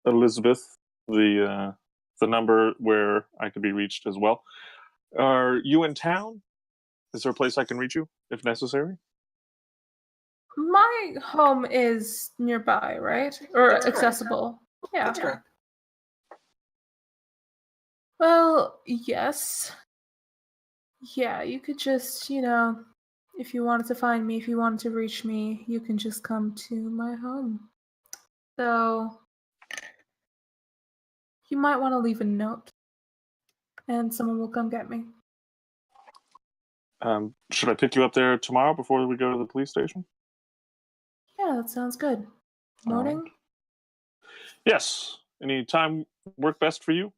Elizabeth the number where I could be reached as well. Are you in town? Is there a place I can reach you if necessary? My home is nearby, right? Or That's correct. accessible. Yeah. That's correct. Well, yes. Yeah, you could just, if you wanted to find me, if you wanted to reach me, you can just come to my home. So, you might want to leave a note, and someone will come get me. Should I pick you up there tomorrow before we go to the police station? Yeah, that sounds good. Morning? Yes. Any time work best for you?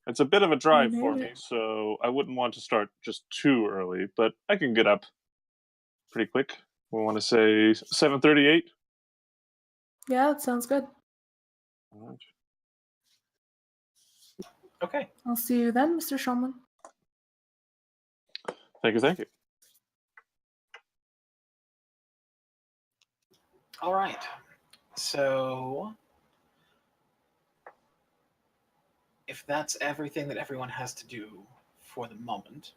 It's a bit of a drive for me, Maybe. so I wouldn't want to start just too early, but I can get up pretty quick. We want to say 7:38. Yeah, that sounds good. All right. Okay. I'll see you then, Mr. Shulman. Thank you, thank you. All right. So, if that's everything that everyone has to do for the moment,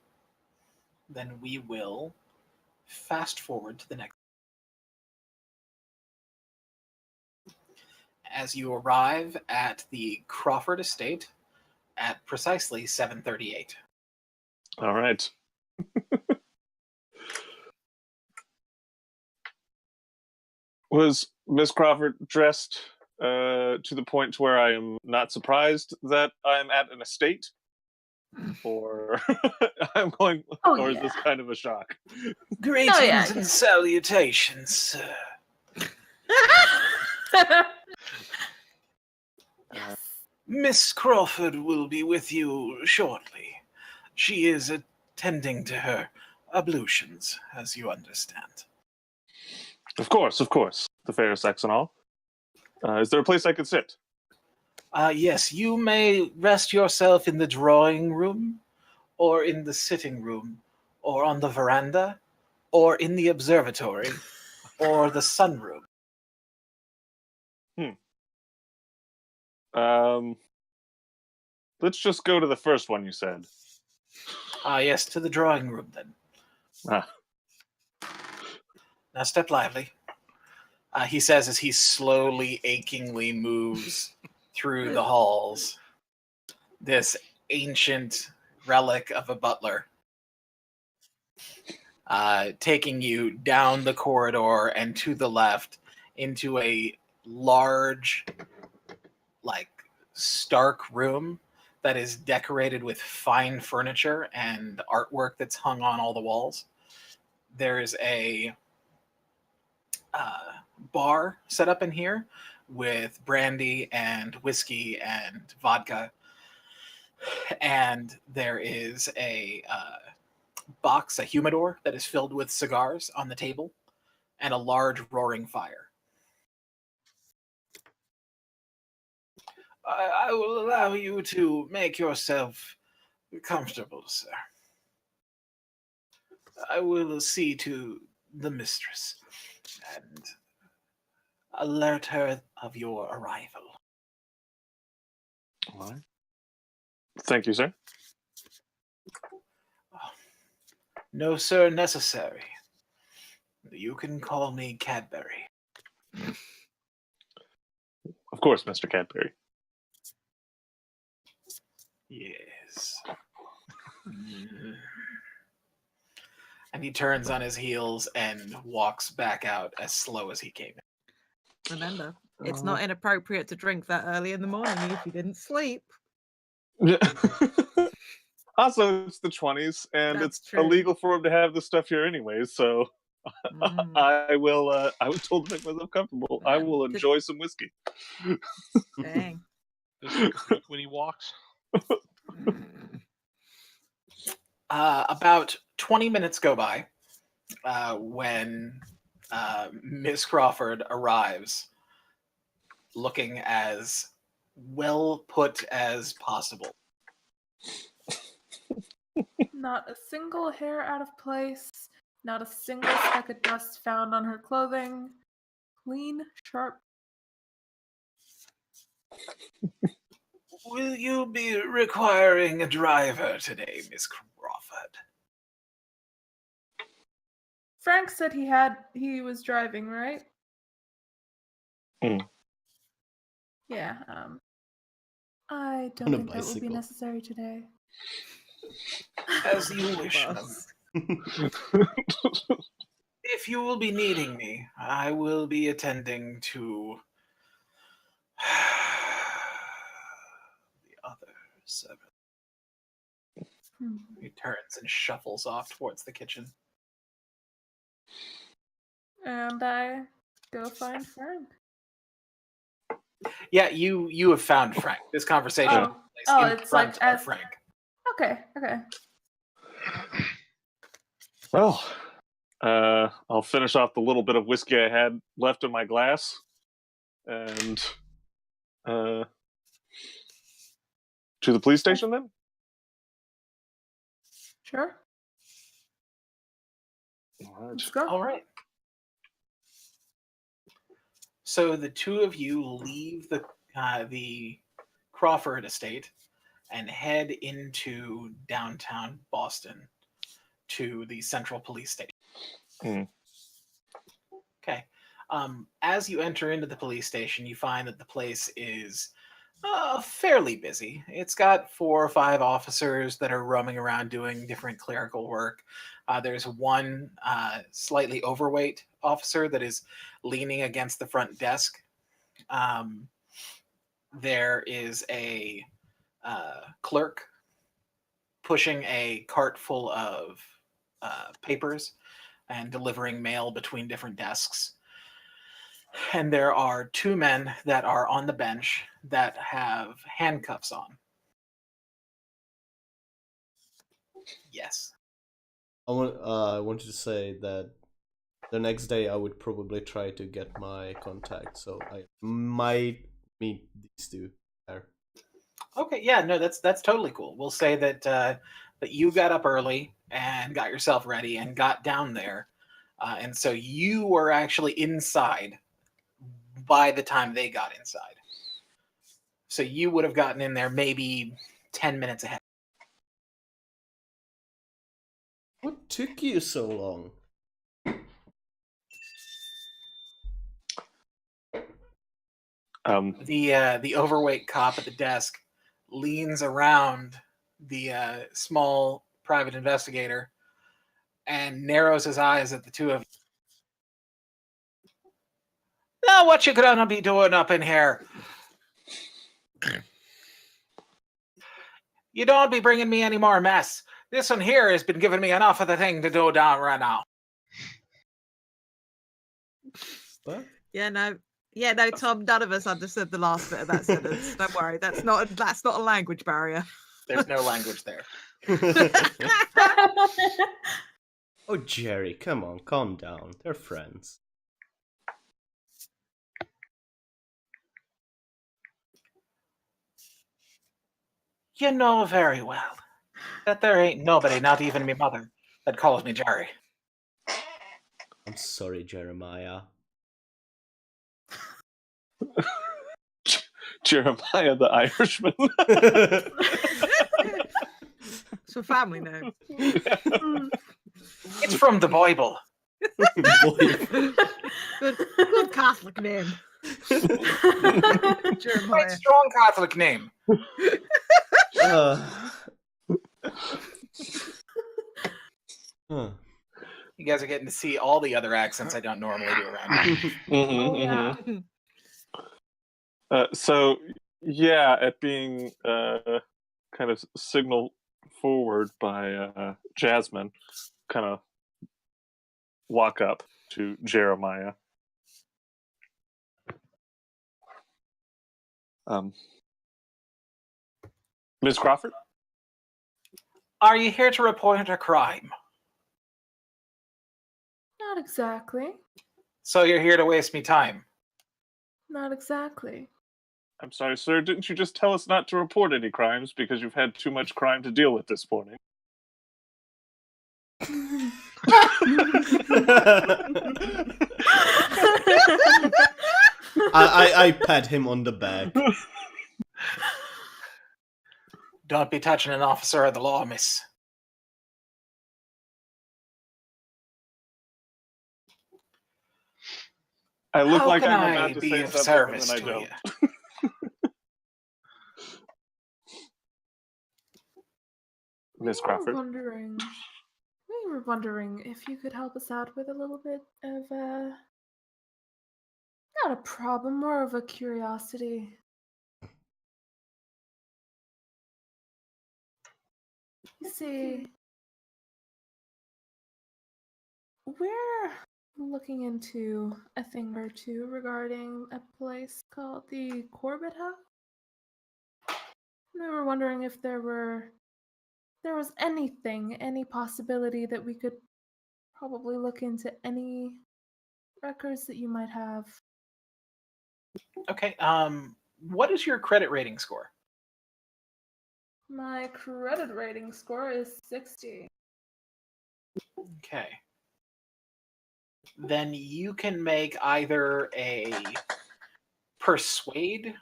then we will fast forward to the next. As you arrive at the Crawford estate at precisely 7:38. All right. Was Miss Crawford dressed to the point to where I am not surprised that I'm at an estate? Or I'm going, Oh, or is yeah. this kind of a shock? Greetings Oh, yeah. and salutations, sir. Yes. Miss Crawford will be with you shortly. She is attending to her ablutions, as you understand. Of course, the fair sex and all. Is there a place I could sit? Yes, you may rest yourself in the drawing room, or in the sitting room, or on the veranda, or in the observatory, or the sunroom. Let's just go to the first one you said. Yes, to the drawing room then. Ah, Now step lively. He says as he slowly, achingly moves through the halls. This ancient relic of a butler. Taking you down the corridor and to the left into a large, like, stark room that is decorated with fine furniture and artwork that's hung on all the walls. There's a bar set up in here with brandy and whiskey and vodka. And there is a box, a humidor, that is filled with cigars on the table, and a large roaring fire. I will allow you to make yourself comfortable, sir. I will see to the mistress and alert her of your arrival. all right. Thank you, sir. No, sir, necessary. You can call me Cadbury. Of course, Mr. Cadbury. Yes. And he turns on his heels and walks back out as slow as he came in. Remember, it's not inappropriate to drink that early in the morning if you didn't sleep. Also, it's the 20s, and That's it's true. illegal for him to have this stuff here anyways. So I will told him I'm comfortable. I will enjoy some whiskey. Dang. Does he creak when he walks? About 20 minutes go by when Miss Crawford arrives, looking as well put as possible. Not a single hair out of place, not a single speck of dust found on her clothing. Clean, sharp. Will you be requiring a driver today, Miss Crawford? Frank said he was driving, right? Hmm. Yeah, I don't On a think that will be bicycle. necessary today. As you wish, Boss. If you will be needing me, I will be attending to the other 7. He turns and shuffles off towards the kitchen. And I go find Frank. Yeah, you have found Frank. This conversation Oh. takes place Oh, in it's front like of as- Frank. Okay. Well, I'll finish off the little bit of whiskey I had left in my glass, and to the police station then. Sure. All Let's right. go. All right. So the two of you leave the Crawford estate and head into downtown Boston to the Central Police Station. Okay. As you enter into the police station, you find that the place is fairly busy. It's got 4 or 5 officers that are roaming around doing different clerical work. There's one slightly overweight officer that is leaning against the front desk. There is a clerk pushing a cart full of papers and delivering mail between different desks. And there are 2 men that are on the bench that have handcuffs on. Yes. I wanted to say that the next day I would probably try to get my contact, so I might meet these two. there. Okay, yeah, no, that's totally cool. We'll say that that you got up early and got yourself ready and got down there, and so you were actually inside by the time they got inside. So you would have gotten in there maybe 10 minutes ahead. What took you so long? The overweight cop at the desk leans around the small private investigator and narrows his eyes at the two of you. Now, what you gonna be doing up in here? You don't be bringing me any more mess. This one here has been giving me enough of the thing to do down right now. What? Yeah, no, Tom. None of us understood the last bit of that sentence. Don't worry, that's not a language barrier. There's no language there. Oh, Jerry, come on, calm down. They're friends. You know very well that there ain't nobody, not even me mother, that calls me Jerry. I'm sorry, Jeremiah. Jeremiah the Irishman. It's a family name. It's from the Bible. Good Catholic name. Quite Jeremiah. strong Catholic name. Huh. You guys are getting to see all the other accents I don't normally do around here. Yeah. So, yeah, at being kind of signaled forward by Jasmine, kind of walk up to Jeremiah. Ms. Crawford? Are you here to report a crime? Not exactly. So you're here to waste me time? Not exactly. I'm sorry, sir. Didn't you just tell us not to report any crimes because you've had too much crime to deal with this morning? I pat him on the back. Don't be touching an officer of the law, miss. I look How like can I'm I about to be say of something, and service then I to don't. you? Miss Crawford? We were wondering if you could help us out with a little bit of not a problem, more of a curiosity. You see, we're looking into a thing or two regarding a place called the Corbett House. We were wondering if there was any possibility that we could probably look into any records that you might have. Okay, what is your credit rating score? My credit rating score is 60. Okay. Then you can make either a persuade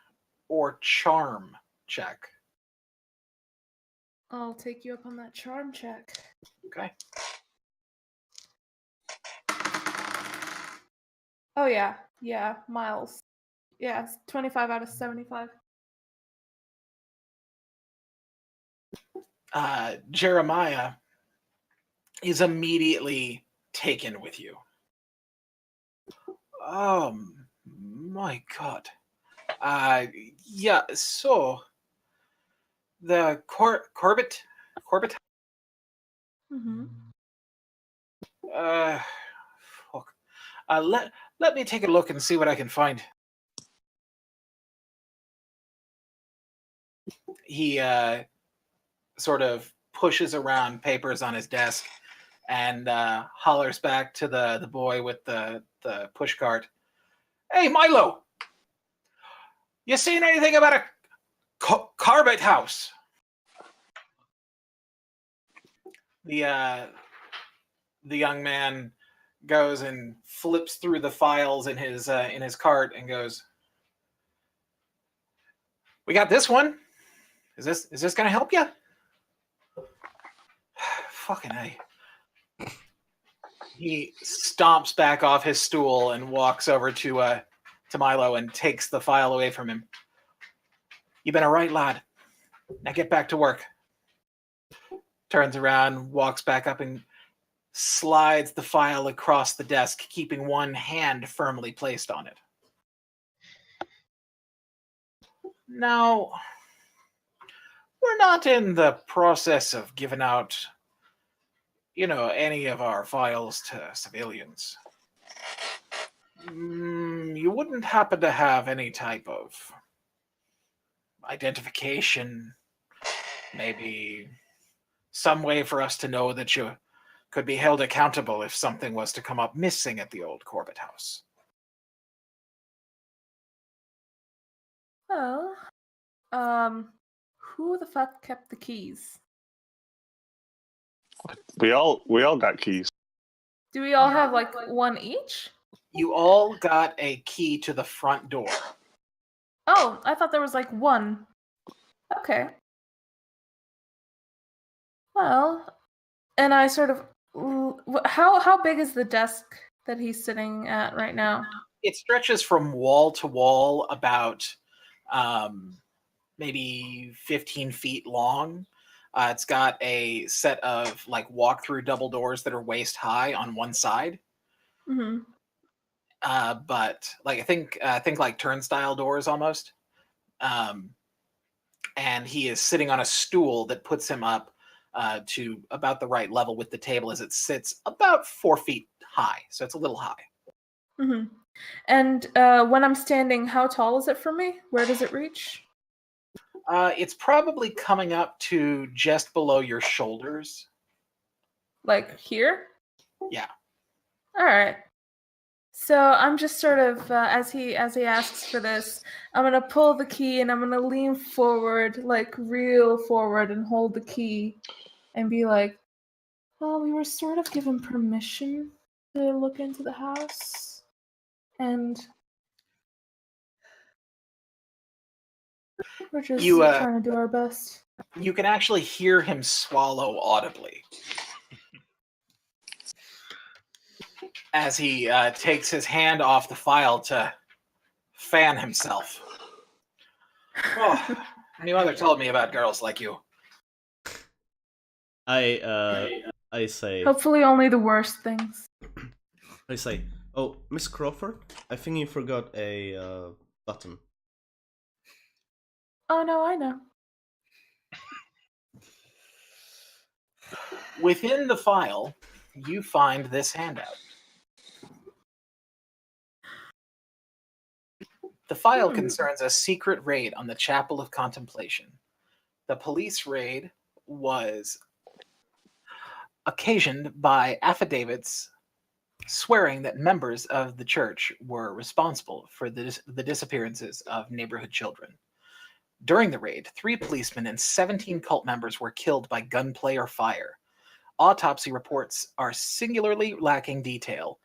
or charm check. I'll take you up on that charm check. Okay. Oh yeah, Miles. Yeah, it's 25 out of 75. Jeremiah is immediately taken with you. Oh my god. Yeah, so the Corbett? Mm-hmm. Fuck. Let me take a look and see what I can find. He sort of pushes around papers on his desk and hollers back to the boy with the push cart. Hey, Milo! You seen anything about Carbide House. The young man goes and flips through the files in his cart and goes, "We got this one. Is this gonna help you?" Fucking A. He stomps back off his stool and walks over to Milo and takes the file away from him. "You've been a right lad. Now get back to work." Turns around, walks back up, and slides the file across the desk, keeping one hand firmly placed on it. Now, we're not in the process of giving out, any of our files to civilians. You wouldn't happen to have any type of identification, maybe some way for us to know that you could be held accountable if something was to come up missing at the old Corbett house? Well, who the fuck kept the keys? We all got keys. Do we all have like one each? You all got a key to the front door. Oh, I thought there was like one. Okay. Well, and I sort of how big is the desk that he's sitting at right now? It stretches from wall to wall about maybe 15 feet long. It's got a set of like walk-through double doors that are waist high on one side. Mm-hmm. But like I think like turnstile doors almost. And he is sitting on a stool that puts him up to about the right level with the table as it sits about 4 feet high. So it's a little high. Mm-hmm. And when I'm standing, how tall is it from me? Where does it reach? It's probably coming up to just below your shoulders. Like here? Yeah. All right. So I'm just sort of as he asks for this, I'm gonna pull the key and I'm gonna lean forward, like real forward, and hold the key, and be like, "Well, we were sort of given permission to look into the house, and we're just trying to do our best." You can actually hear him swallow audibly as he takes his hand off the file to fan himself. Oh, my mother told me about girls like you. I say, Hopefully, only the worst things. "Oh, Miss Crawford, I think you forgot a button." Oh no, I know. Within the file, you find this handout. The file concerns a secret raid on the Chapel of Contemplation. The police raid was occasioned by affidavits swearing that members of the church were responsible for the disappearances of neighborhood children. During the raid, 3 policemen and 17 cult members were killed by gunplay or fire. Autopsy reports are singularly lacking detail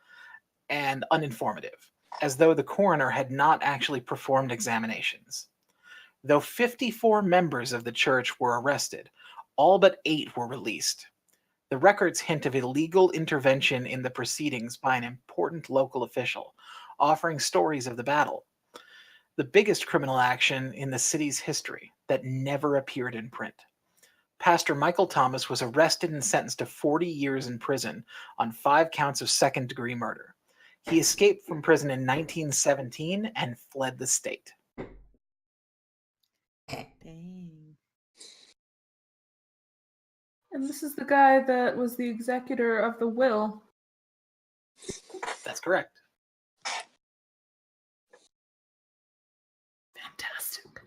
and uninformative, as though the coroner had not actually performed examinations. Though 54 members of the church were arrested, all but 8 were released. The records hint of illegal intervention in the proceedings by an important local official, offering stories of the battle. The biggest criminal action in the city's history that never appeared in print. Pastor Michael Thomas was arrested and sentenced to 40 years in prison on 5 counts of second-degree murder. He escaped from prison in 1917 and fled the state. Dang. And this is the guy that was the executor of the will. That's correct. Fantastic.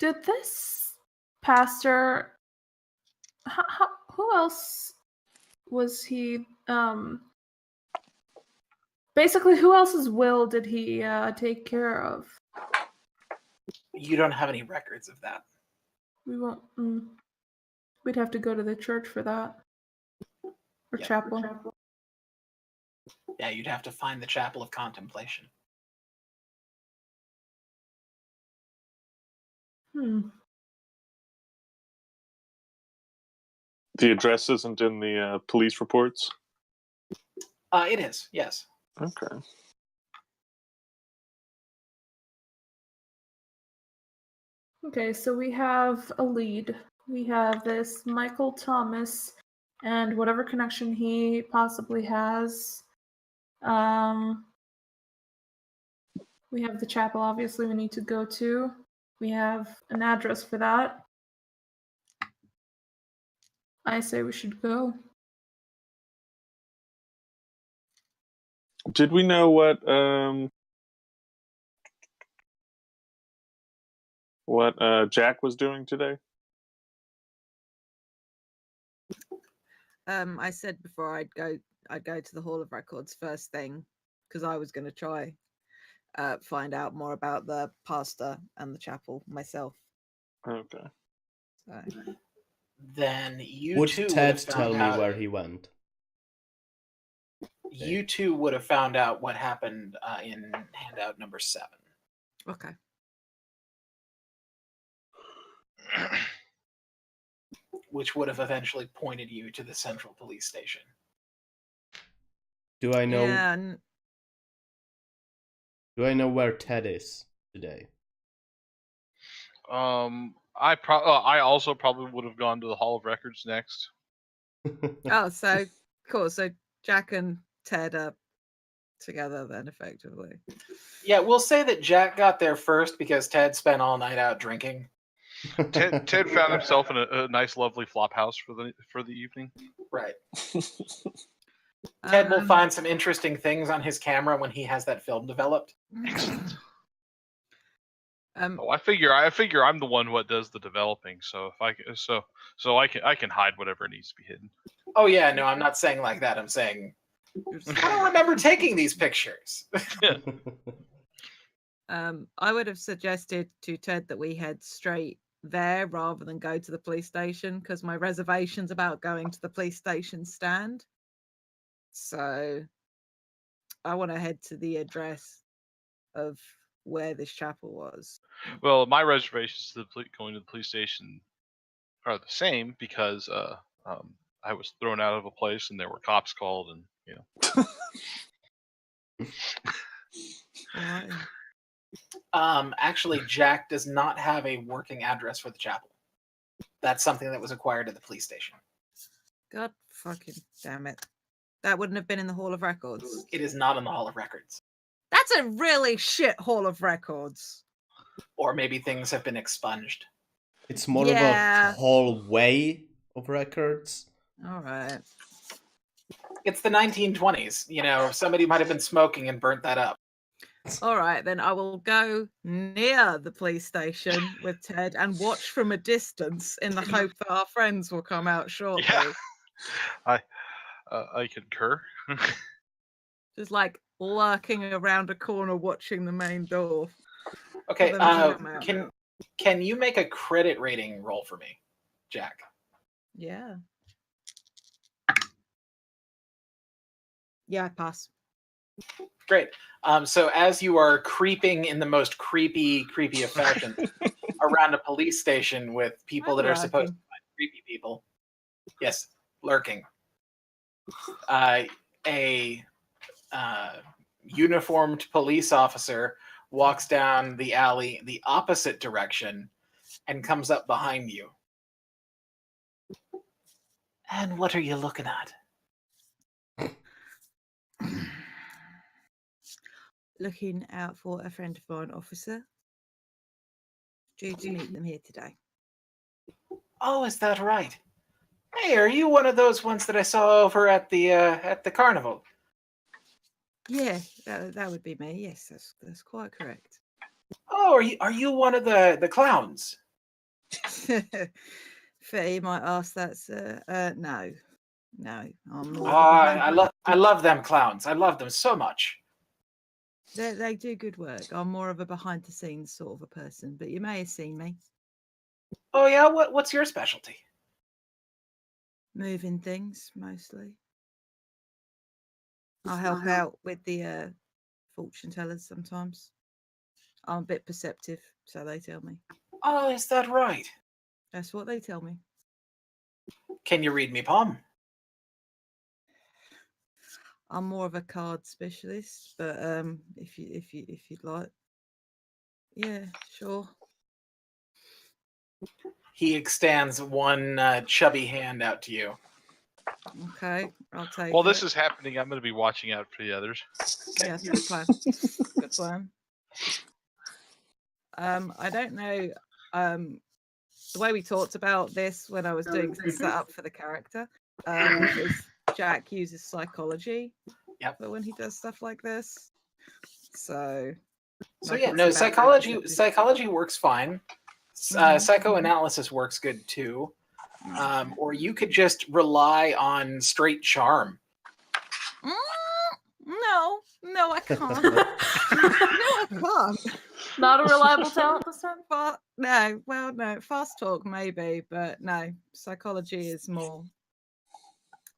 Did this pastor? Who else was he? Basically, who else's will did he take care of? You don't have any records of that. We won't. We'd have to go to the church for that, or Yep. chapel. Yeah, you'd have to find the Chapel of Contemplation. The address isn't in the police reports? It is, yes. Okay. Okay, so we have a lead. We have this Michael Thomas and whatever connection he possibly has. We have the chapel, obviously, we need to go to. We have an address for that. I say we should go. Did we know what Jack was doing today? I said before I'd go to the Hall of Records first thing because I was going to try find out more about the pastor and the chapel myself. Okay. So. Then you Would two Ted would have tell found me out, where he went? You two would have found out what happened in handout number 7. Okay. Which would have eventually pointed you to the central police station. Do I know? Yeah. Do I know where Ted is today? I also probably would have gone to the Hall of Records next. Oh, so cool. So Jack and Ted are together then, effectively. Yeah, we'll say that Jack got there first because Ted spent all night out drinking. Ted found himself in a nice, lovely flop house for the evening. Right. Ted will find some interesting things on his camera when he has that film developed. Excellent. I figure I'm the one what does the developing. So if I can hide whatever needs to be hidden. Oh yeah, no, I'm not saying like that. I'm saying I don't remember taking these pictures. I would have suggested to Ted that we head straight there rather than go to the police station because my reservations about going to the police station stand. So I want to head to the address of where this chapel was. Well, my reservations to going to the police station are the same because I was thrown out of a place and there were cops called and All right. Actually, Jack does not have a working address for the chapel. That's something that was acquired at the police station. God fucking damn it. That wouldn't have been in the Hall of Records. It is not in the Hall of Records. That's a really shit Hall of Records. Or maybe things have been expunged. It's more of a hallway of records. All right. It's the 1920s. You know, somebody might have been smoking and burnt that up. All right, then I will go near the police station with Ted and watch from a distance in the hope that our friends will come out shortly. Yeah. I concur. Just like lurking around a corner watching the main door. Okay, can you make a credit rating roll for me, Jack? Yeah. Yeah, I pass. Great. So as you are creeping in the most creepy of fashion around a police station with people that are supposed to find creepy people. Yes, lurking. A uniformed police officer walks down the alley the opposite direction and comes up behind you. And what are you looking at? Looking out for a friend of mine, officer. Due to meet them here today. Oh, is that right? Hey, are you one of those ones that I saw over at the carnival? Yeah, that would be me. Yes, that's quite correct. Oh, are you one of the clowns? Fair, you might ask that, sir. No. I'm more I love them clowns. I love them so much. They do good work. I'm more of a behind the scenes sort of a person, but you may have seen me Oh yeah, what's your specialty? moving things mostly. I'll help out with the fortune tellers sometimes. I'm a bit perceptive, so they tell me. Oh, is that right? That's what they tell me. Can you read me palm? I'm more of a card specialist, but if you'd like, yeah, sure. He extends one chubby hand out to you. Okay, I'll take While it. this is happening, I'm going to be watching out for the others. Yeah, good plan. Good plan. I don't know. The way we talked about this when I was doing the setup for the character is Jack uses psychology. Yep. But when he does stuff like this, so yeah, no, psychology works fine. Psychoanalysis works good too. Or you could just rely on straight charm. No, I can't. No, I can't. Not a reliable talent this time? No. Fast talk maybe, but no. Psychology is more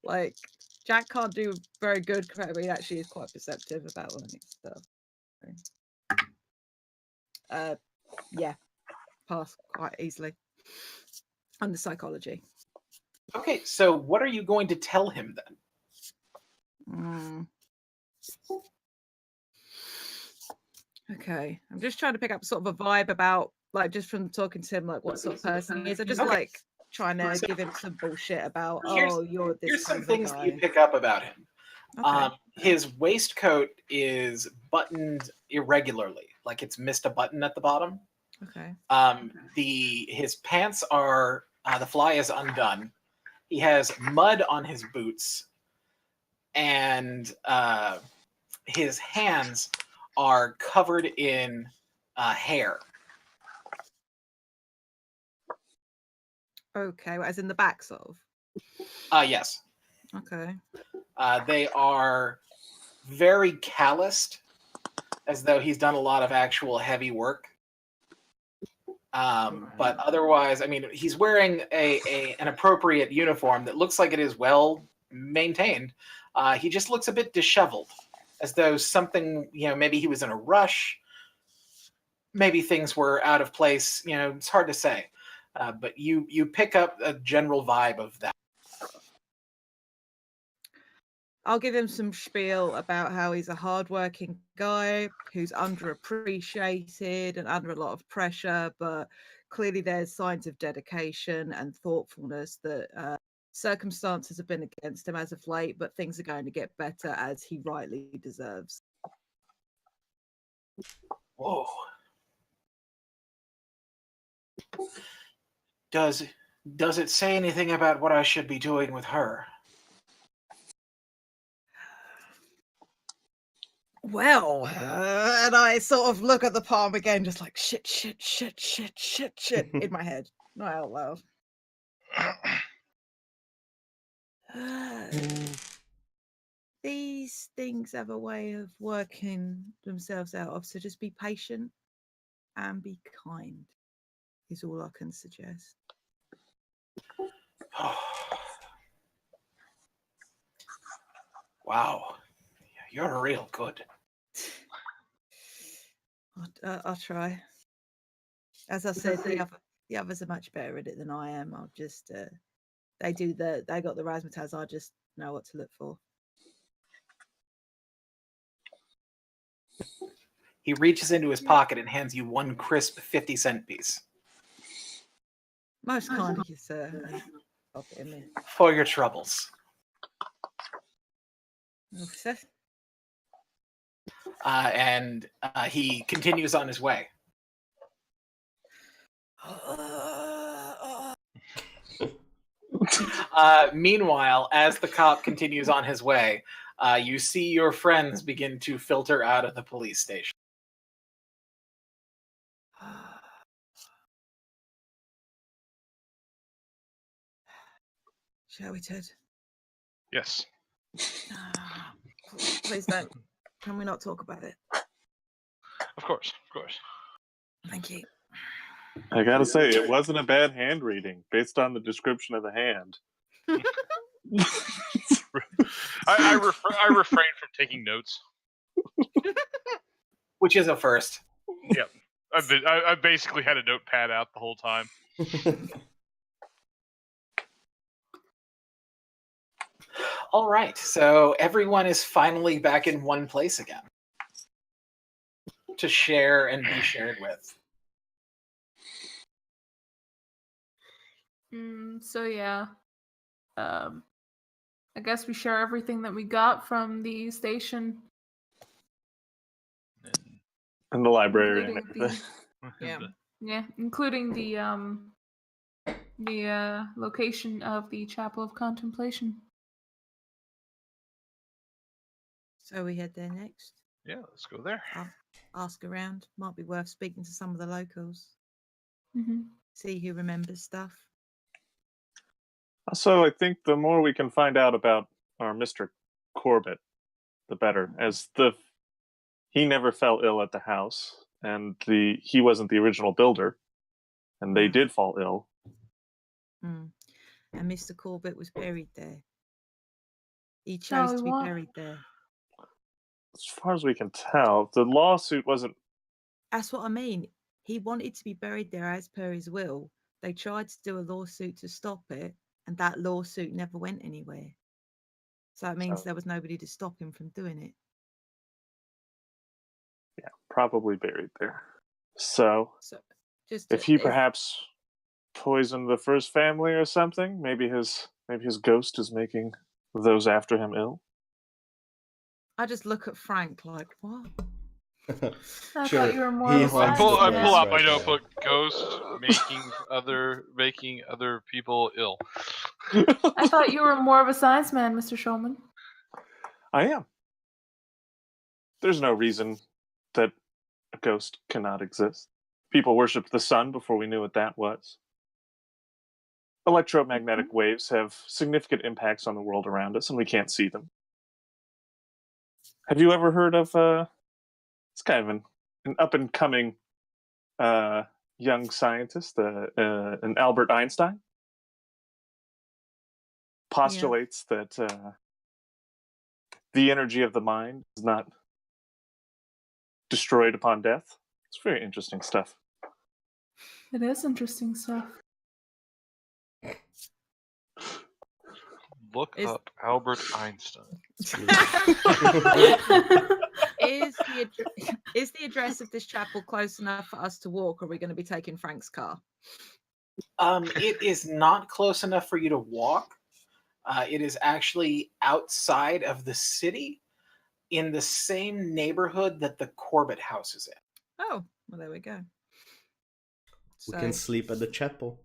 like Jack can't do very good, but he actually is quite perceptive about learning stuff. Yeah, pass quite easily on the psychology. Okay, so what are you going to tell him then? Okay, I'm just trying to pick up sort of a vibe about, like, just from talking to him, like what sort of person he is. I just like trying to give him some bullshit about, you're this. Here's kind some of things guy. that you pick up about him. Okay. His waistcoat is buttoned irregularly, like it's missed a button at the bottom. Okay. His pants are the fly is undone. He has mud on his boots, and his hands are covered in hair. Okay, as in the backs of. Yes. Okay. They are very calloused, as though he's done a lot of actual heavy work. But otherwise, I mean, he's wearing an appropriate uniform that looks like it is well maintained. He just looks a bit disheveled, as though something, maybe he was in a rush. Maybe things were out of place. It's hard to say. But you pick up a general vibe of that. I'll give him some spiel about how he's a hardworking guy who's underappreciated and under a lot of pressure, but clearly there's signs of dedication and thoughtfulness that circumstances have been against him as of late, but things are going to get better as he rightly deserves. Whoa. Does it say anything about what I should be doing with her? Well, and I sort of look at the palm again, just like shit in my head, not out loud. These things have a way of working themselves out of, so just be patient and be kind is all I can suggest. Wow, you're real good. I'll try. As I said, the others are much better at it than I am. I'll just they got the razzmatazz. I just know what to look for. He reaches into his pocket and hands you one crisp 50-cent piece. Most kind of you, sir. Pop it in there. For your troubles. And he continues on his way. Meanwhile, as the cop continues on his way, you see your friends begin to filter out of the police station. Shall we, Ted? Yes. Please don't. Can we not talk about it? Of course. Of course. Thank you. I gotta say, it wasn't a bad hand reading based on the description of the hand. I refrain from taking notes. Which is a first. Yep. I basically had a notepad out the whole time. All right, so everyone is finally back in one place again to share and be shared with. So yeah, I guess we share everything that we got from the station, In the library and including everything. including the location of the Chapel of Contemplation. So we head there next. Yeah, let's go there. Ask around. Might be worth speaking to some of the locals. Mm-hmm. See who remembers stuff. Also, I think the more we can find out about our Mr. Corbett, the better. As he never fell ill at the house, and he wasn't the original builder, and they did fall ill. And Mr. Corbett was buried there. He chose to be buried there. As far as we can tell, the lawsuit wasn't... That's what I mean. He wanted to be buried there as per his will. They tried to do a lawsuit to stop it, and that lawsuit never went anywhere. So that means there was nobody to stop him from doing it. Yeah, probably buried there. So just if he perhaps poisoned the first family or something, maybe his ghost is making those after him ill. I just look at Frank like, what? I thought you were more He of a I haunts pull the place out my right now. notebook. Ghost making other people ill. I thought you were more of a science man, Mr. Shulman. I am. There's no reason that a ghost cannot exist. People worshipped the sun before we knew what that was. Electromagnetic waves have significant impacts on the world around us, and we can't see them. Have you ever heard of it's kind of an up-and-coming young scientist, an Albert Einstein? Postulates that the energy of the mind is not destroyed upon death. It's very interesting stuff. It is interesting stuff. Look up Albert Einstein. Is the address of this chapel close enough for us to walk, or are we going to be taking Frank's car? It is not close enough for you to walk. It is actually outside of the city, in the same neighborhood that the Corbett house is in. Oh, well, there we go. We can sleep at the chapel.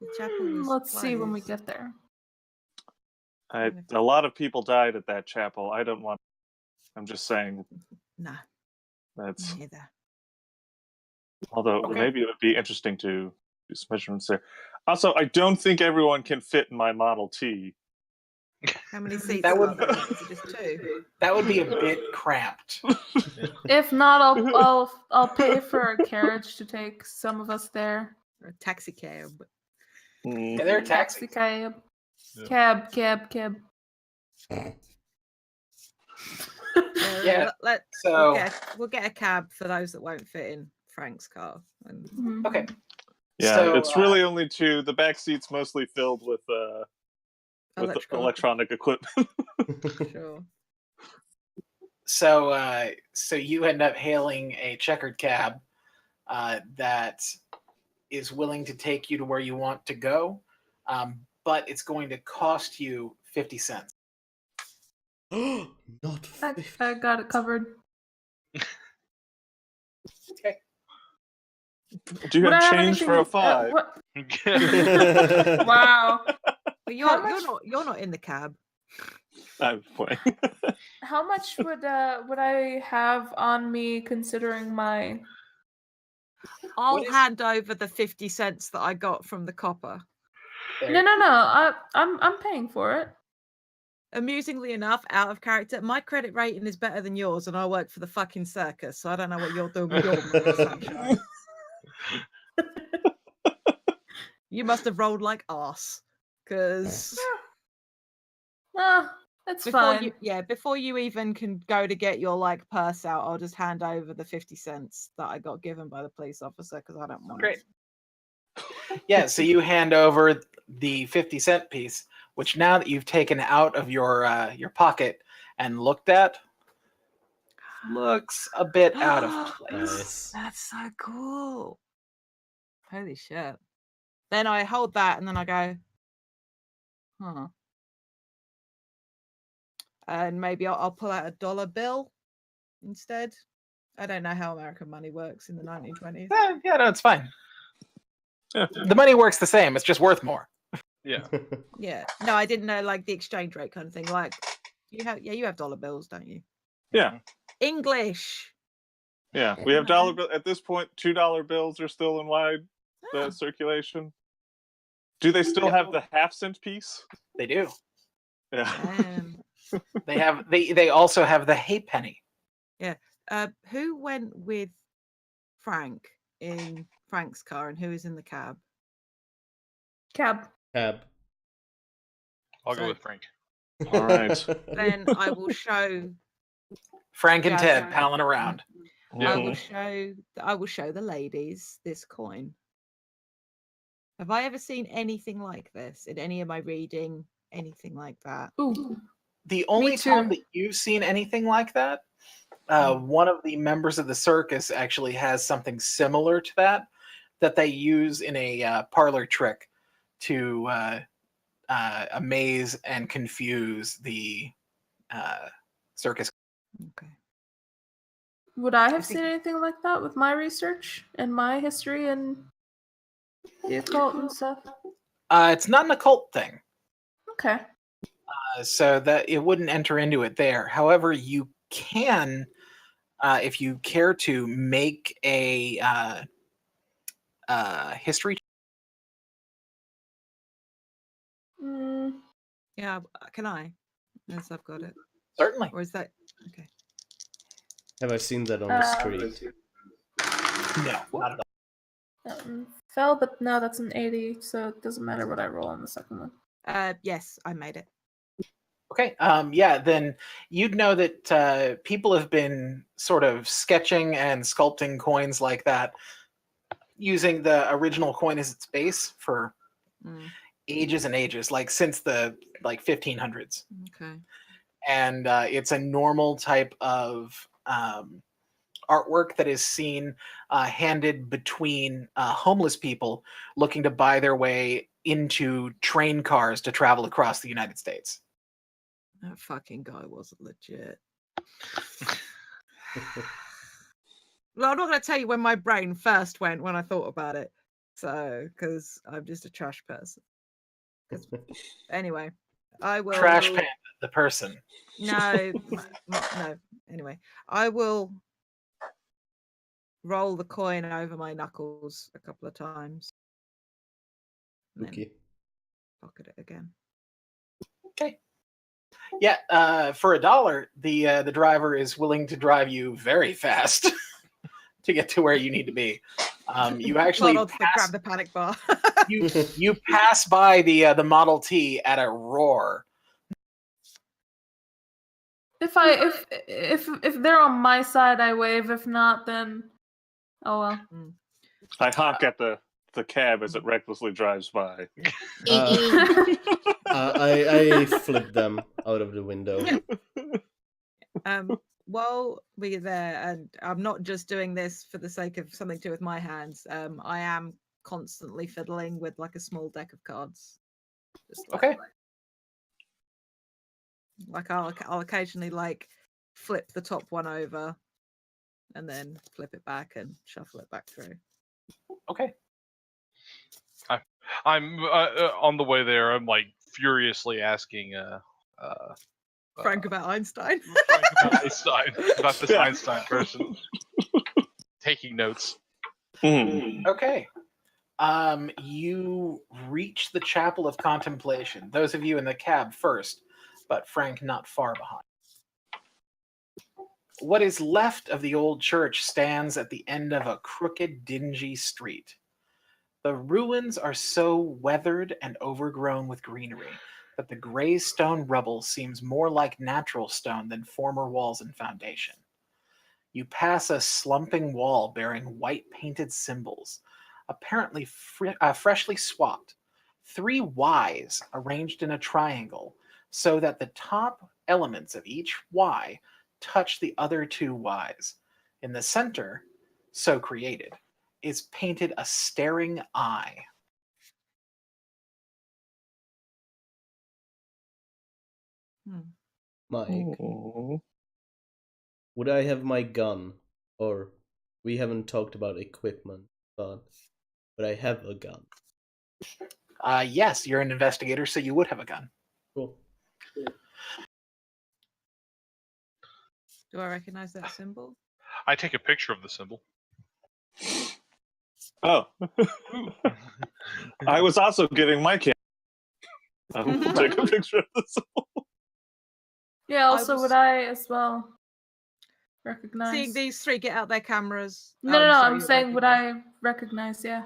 The chapel was Let's see when we get there. A lot of people died at that chapel. I don't want... I'm just saying. Nah. That's... Neither. Although maybe it would be interesting to do some measurements there. Also, I don't think everyone can fit in my Model T. How many seats That would are there? Is it just 2? That would be a bit cramped. If not, I'll pay for a carriage to take some of us there. Or a taxi cab. Yeah, they're taxis. Cab. Yeah. Cab. Yeah. We'll get a cab for those that won't fit in Frank's car. Okay. Yeah, So, it's really only 2. The back seat's mostly filled with electronic equipment. Sure. So you end up hailing a checkered cab that is willing to take you to where you want to go, but it's going to cost you 50 cents. Not 50. I got it covered. Okay. Do you have change for a 5? Wow. But you're not in the cab. I'm playing. How much would I have on me considering my... I'll hand over the 50 cents that I got from the copper. No. I'm paying for it. Amusingly enough, out of character, my credit rating is better than yours, and I work for the fucking circus, so I don't know what you're doing with your money, sunshine. You must have rolled like arse, because That's before fine. before you even can go to get your like purse out, I'll just hand over the 50 cents that I got given by the police officer because I don't want Great. it. Yeah, so you hand over the 50-cent piece, which now that you've taken out of your pocket and looked at, looks a bit out of place. Nice. That's so cool. Holy shit. Then I hold that and then I go, huh. And maybe I'll pull out a dollar bill instead. I don't know how American money works in the 1920s. Yeah, no, it's fine. Yeah. The money works the same. It's just worth more. Yeah. Yeah. No, I didn't know like the exchange rate kind of thing. Like you have dollar bills, don't you? Yeah. English. Yeah. We have dollar bill at this point. $2 bills are still in wide Ah. circulation. Do they still have the half-cent piece? They do. Yeah. They also have the halfpenny. Who went with Frank in Frank's car and who is in the cab? Cab. Cab. I'll So- go with Frank. All right. Then I will show Frank and Yeah, Ted sorry. palling around. Yeah. I will show the ladies this coin. Have I ever seen anything like this in any of my reading? Anything like that? Ooh. The only too. time that you've seen anything like that, one of the members of the circus actually has something similar to that they use in a parlor trick to amaze and confuse the circus. Okay. Would I I have think- seen anything like that with my research and my history and the occult and stuff? It's not an occult thing, Okay. so that it wouldn't enter into it there. However, you can, if you care to, make a history. Mm, Yeah, can I? Yes, I've got it. Certainly. Or is that okay? Have I seen that on the street? No, not at all. that one fell, but no, that's an 80, so it doesn't matter what I roll on the second one. Yes, I made it. Okay. Yeah, then you'd know that people have been sort of sketching and sculpting coins like that using the original coin as its base for Mm, ages and ages, like since the 1500s. okay. And it's a normal type of artwork that is seen handed between homeless people looking to buy their way into train cars to travel across the United States. That fucking guy wasn't legit. Well, I'm not going to tell you when my brain first went when I thought about it. So, because I'm just a trash person. 'Cause- anyway, I will. Trash Panda, the person. No, no. Anyway, I will roll the coin over my knuckles a couple of times. And then Okay. pocket it again. Okay. Yeah, for $1, the driver is willing to drive you very fast to get to where you need to be. You actually Hold on to pass, grab the panic bar. you pass by the Model T at a roar. If they're on my side, I wave. If not, then oh well. I honk at the cab as it recklessly drives by. I flip them out of the window. While we're there, and I'm not just doing this for the sake of something to do with my hands, I am constantly fiddling with like a small deck of cards. Just Okay. Like I'll occasionally like flip the top one over and then flip it back and shuffle it back through. Okay. I'm on the way there. I'm like furiously asking Frank about Einstein. Frank about Einstein, about this Yeah. Einstein person, taking notes. Mm. Okay. You reach the Chapel of Contemplation. Those of you in the cab first, but Frank not far behind. What is left of the old church stands at the end of a crooked, dingy street. The ruins are so weathered and overgrown with greenery that the gray stone rubble seems more like natural stone than former walls and foundation. You pass a slumping wall bearing white painted symbols, apparently freshly swapped. 3 Ys arranged in a triangle so that the top elements of each Y touch the other 2 Ys. In the center, so created, is painted a staring eye. Mike, Oh. would I have my gun? Or, we haven't talked about equipment, but would I have a gun? Yes, you're an investigator, so you would have a gun. Cool. Do I recognize that symbol? I take a picture of the symbol. Oh. Ooh. I was also getting my camera. I will take a picture of this. Yeah, also would I as well recognize? Seeing these 3 get out their cameras. No, I'm sorry, saying would I recognize, yeah.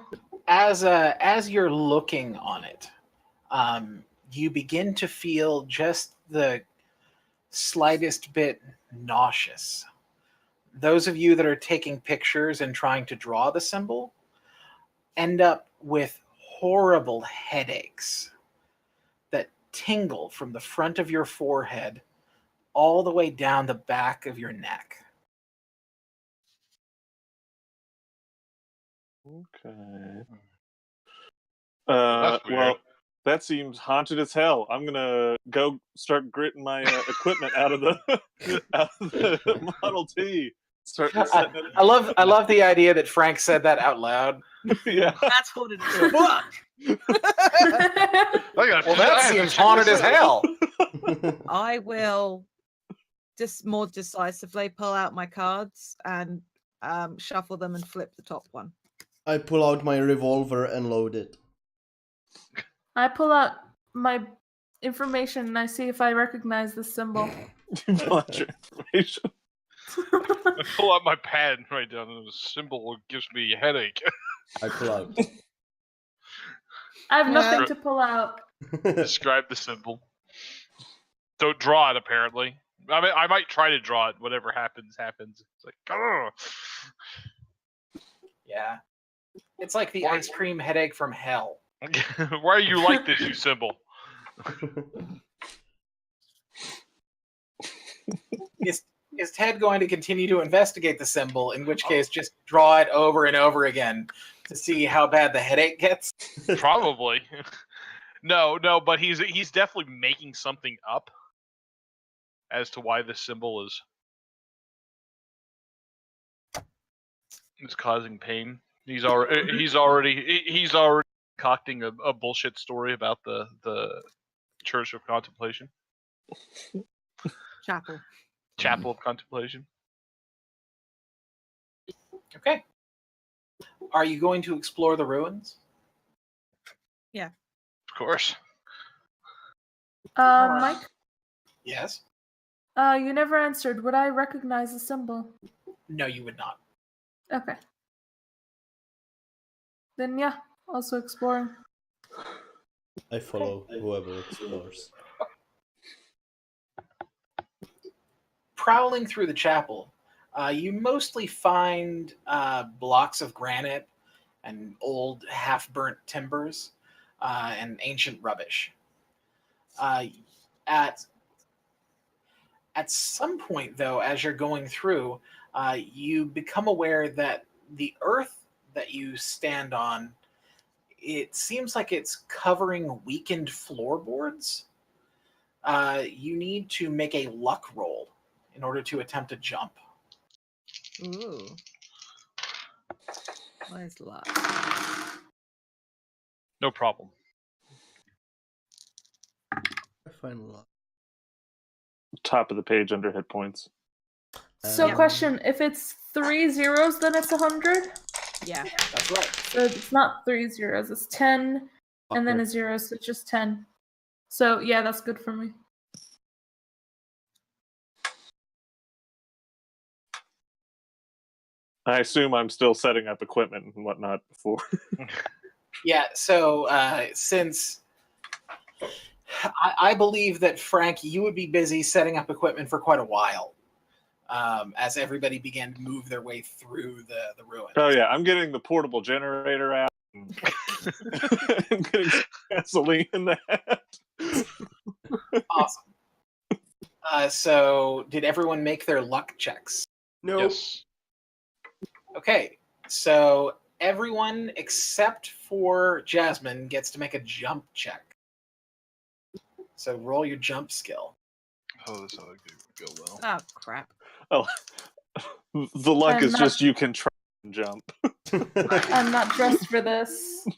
As you're looking on it, you begin to feel just the slightest bit nauseous. Those of you that are taking pictures and trying to draw the symbol end up with horrible headaches that tingle from the front of your forehead all the way down the back of your neck. Okay. That's weird. Well, that seems haunted as hell. I'm gonna go start gritting my equipment out of the Model T. Start setting it. I love the idea that Frank said that out loud. Yeah. That's haunted as fuck. Well, that seems haunted as hell. I will just more decisively pull out my cards and shuffle them and flip the top one. I pull out my revolver and load it. I pull out my information and I see if I recognize the symbol. You pull out your information. I pull out my pad and write down the symbol. It gives me a headache. I pull out. I have nothing to pull out. Describe the symbol. Don't draw it, apparently. I mean, I might try to draw it. Whatever happens, happens. It's like, oh. Yeah. It's like the ice cream headache from hell. Why are you like this, you symbol? Is Ted going to continue to investigate the symbol, in which case just draw it over and over again to see how bad the headache gets? Probably. No, but he's definitely making something up as to why this symbol is causing pain. He's already concocting a bullshit story about the Church of Contemplation. Chapel of Contemplation. Okay. Are you going to explore the ruins? Of course. Mike? Yes. You never answered. Would I recognize the symbol? No, you would not. Okay. Then yeah, also exploring. I follow whoever explores. Prowling through the chapel, you mostly find blocks of granite and old half-burnt timbers and ancient rubbish. At some point, though, as you're going through, you become aware that the earth that you stand on, it seems like it's covering weakened floorboards. You need to make a luck roll in order to attempt a jump. Ooh. Where's luck? No problem. I find a lot. Top of the page under hit points. So question, if it's 3 zeros, then it's 100? Yeah. That's right. So it's not 3 zeros, it's 10, and then Fucker. a 0, so it's just 10. So yeah, that's good for me. I assume I'm still setting up equipment and whatnot before. Yeah, so since I believe that, Frank, you would be busy setting up equipment for quite a while as everybody began to move their way through the ruins. Oh yeah, I'm getting the portable generator out. And I'm getting some gasoline in that. Awesome. So did everyone make their luck checks? No. Yes. Okay, so everyone except for Jasmine gets to make a jump check. So roll your jump skill. Oh, this ought to go well. Oh crap. Oh, the luck I'm is not- just you can try and jump. I'm not dressed for this.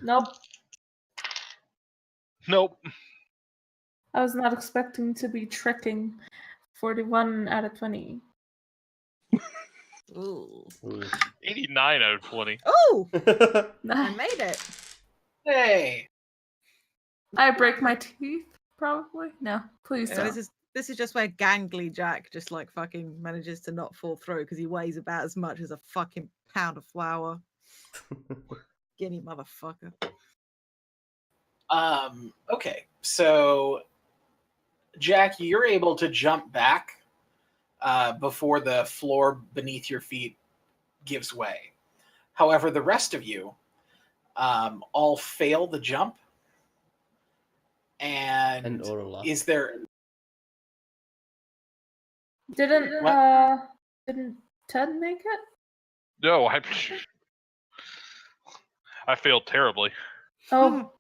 Nope. Nope. I was not expecting to be tricking 41 out of 20. Ooh. 89 out of 20. Oh! I I made it. Hey, break my teeth, probably? No, please Yeah, don't. this is just where gangly Jack just like fucking manages to not fall through because he weighs about as much as a fucking pound of flour. Guinea motherfucker. Okay, so Jack, you're able to jump back before the floor beneath your feet gives way. However, the rest of you all fail the jump. And or luck. is there... Didn't Ted make it? No, I failed terribly. Oh,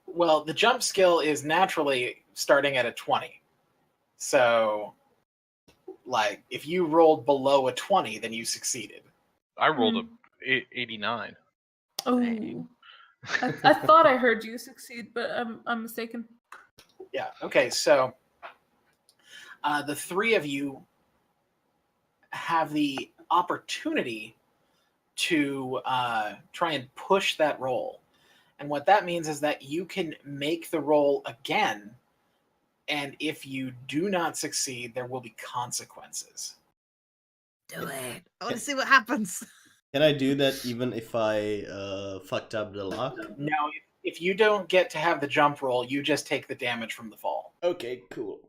Well, the jump skill is naturally starting at a 20. So, like, if you rolled below a 20, then you succeeded. I rolled a 89. oh. I thought I heard you succeed, but I'm mistaken. Yeah, okay, so the three of you have the opportunity to try and push that roll. And what that means is that you can make the roll again, and if you do not succeed, there will be consequences. Do it. I want to see what happens. Can I do that even if I fucked up the luck? Now, if you don't get to have the jump roll, you just take the damage from the fall. Okay, cool.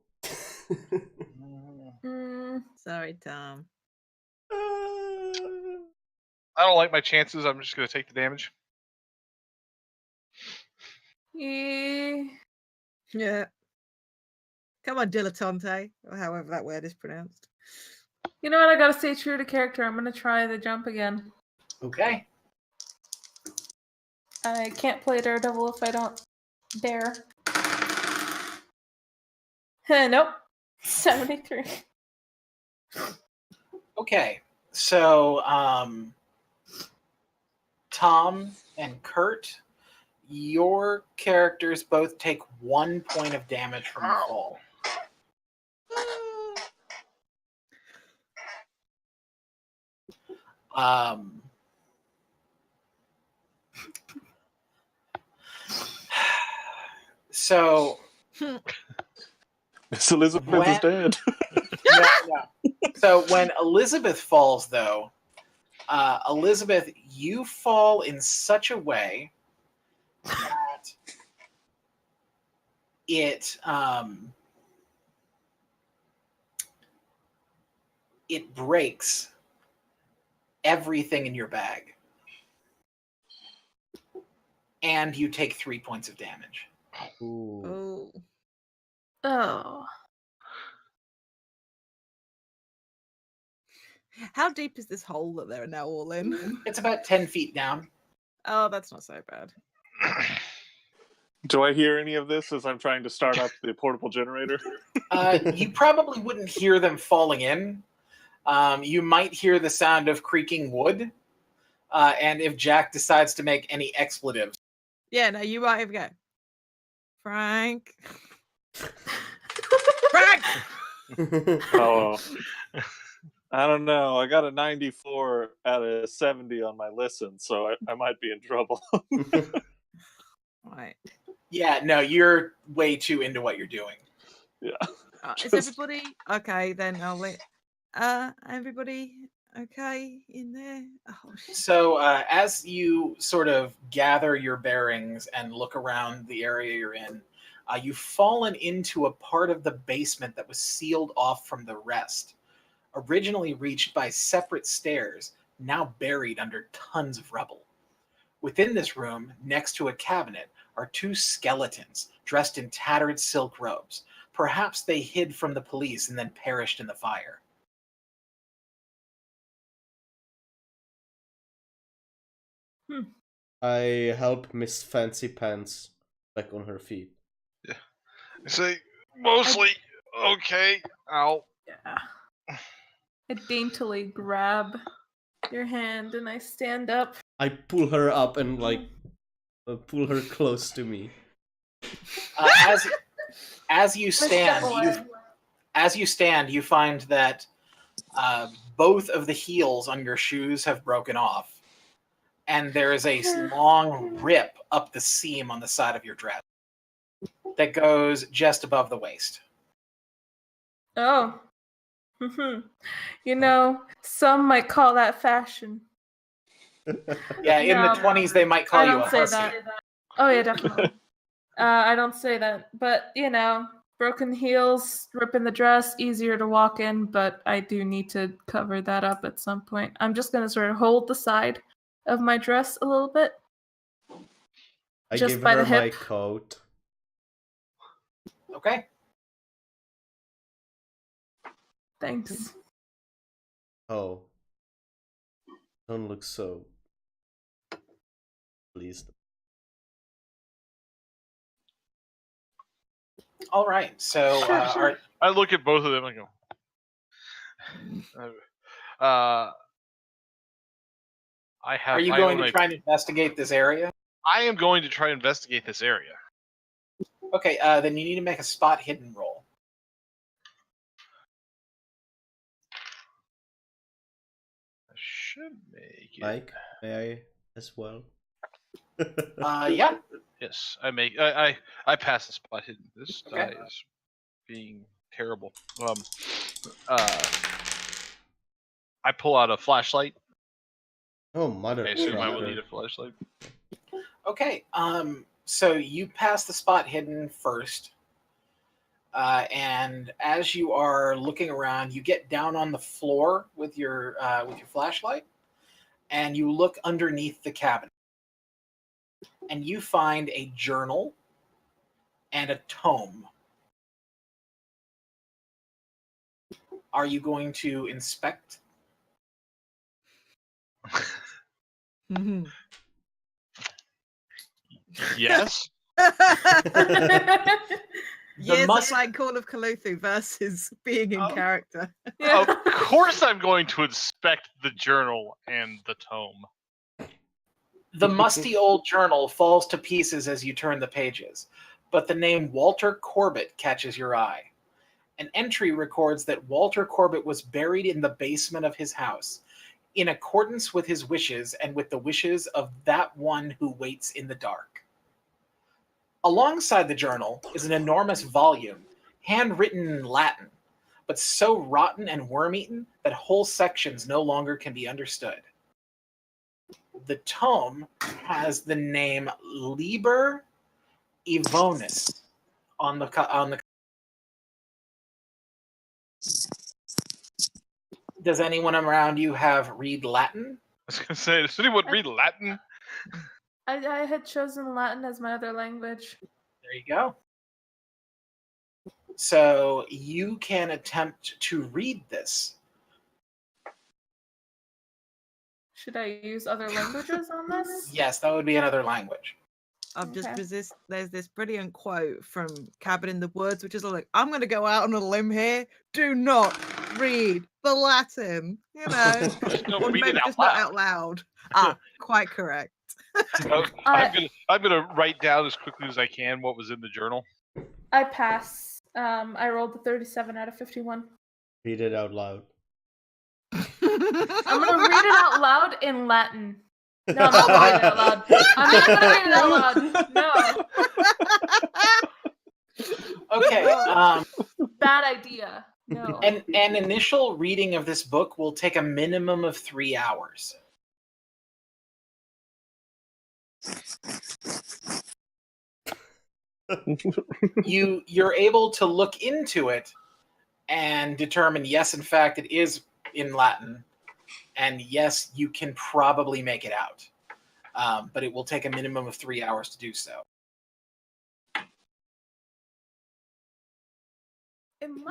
Sorry, Tom. I don't like my chances. I'm just going to take the damage. Yeah. Yeah. Come on, dilettante, or however that word is pronounced. You know what? I gotta stay true to character. I'm gonna try the jump again. Okay. I can't play Daredevil if I don't dare. Nope. 73. Okay. So, Tom and Kurt, your characters both take 1 point of damage from the fall. So Miss Elizabeth is dead. no. So when Elizabeth falls, though, Elizabeth, you fall in such a way that it breaks everything in your bag, and you take 3 points of damage. Ooh. Oh. Oh. How deep is this hole that they're now all in? It's about 10 feet down. Oh, that's not so bad. Do I hear any of this as I'm trying to start up the portable generator? You probably wouldn't hear them falling in. You might hear the sound of creaking wood, and if Jack decides to make any expletives. Yeah, no, you might even go. Frank. Frank! Oh, I don't know. I got a 94 out of 70 on my listen, so I might be in trouble. Right. Yeah, no, you're way too into what you're doing. Yeah. Is Just- everybody okay? Then I'll let. Everybody okay in there? Oh, shit. So as you sort of gather your bearings and look around the area you're in, you've fallen into a part of the basement that was sealed off from the rest. Originally reached by separate stairs, now buried under tons of rubble. Within this room, next to a cabinet, are two skeletons dressed in tattered silk robes. Perhaps they hid from the police and then perished in the fire. I help Miss Fancy Pants back on her feet. I say, mostly okay. Ow. Yeah. I daintily grab your hand and I stand up. I pull her up and pull her close to me. As you stand, you find that both of the heels on your shoes have broken off, and there is a long rip up the seam on the side of your dress that goes just above the waist. Oh. You know, some might call that fashion. Yeah, in the No, 20s they might call I you don't a say hussy. that. Oh yeah, definitely. I don't say that, but you know, broken heels, ripping the dress, easier to walk in, but I do need to cover that up at some point. I'm just gonna sort of hold the side of my dress a little bit. I Just give by her the my hip. coat. Okay. Thanks. Oh. Don't look so pleased. All right. So, I look at both of them and go, I have. are you going to try and investigate this area? I am going to try and investigate this area. Okay. Then you need to make a spot hidden roll. I should make it. Mike, may I as well? Yeah. Yes, I make. I pass the spot hidden. This Okay. die is being terrible. I pull out a flashlight. Oh, mother I assume I will trucker. need a flashlight. Okay. So you pass the spot hidden first. And as you are looking around, you get down on the floor with your flashlight, and you look underneath the cabinet, and you find a journal and a tome. Are you going to inspect? Mhm. Yes. Years must- of playing Call of Cthulhu versus being in character. Of course, I'm going to inspect the journal and the tome. The musty old journal falls to pieces as you turn the pages, but the name Walter Corbett catches your eye. An entry records that Walter Corbett was buried in the basement of his house, in accordance with his wishes and with the wishes of that one who waits in the dark. Alongside the journal is an enormous volume, handwritten in Latin, but so rotten and worm-eaten that whole sections no longer can be understood. The tome has the name Liber Evonis on the. Does anyone around you read Latin? I was gonna say, does anyone read Latin? I had chosen Latin as my other language. There you go. So you can attempt to read this. Should I use other languages on this? Yes, that would be another language. I've just Okay. there's this brilliant quote from Cabin in the Woods, which is like, I'm gonna go out on a limb here. Do not read the Latin. You know. Don't Or read maybe it out just not loud. out loud. Ah, quite correct. I'm gonna write down as quickly as I can what was in the journal. I pass. I rolled a 37 out of 51. Read it out loud. I'm gonna read it out loud in Latin. No, I'm not gonna read it out loud. I'm not gonna read it out loud. No. Okay. Bad idea. No. An initial reading of this book will take a minimum of 3 hours. You're able to look into it and determine, yes, in fact, it is in Latin, and yes, you can probably make it out. But it will take a minimum of 3 hours to do so.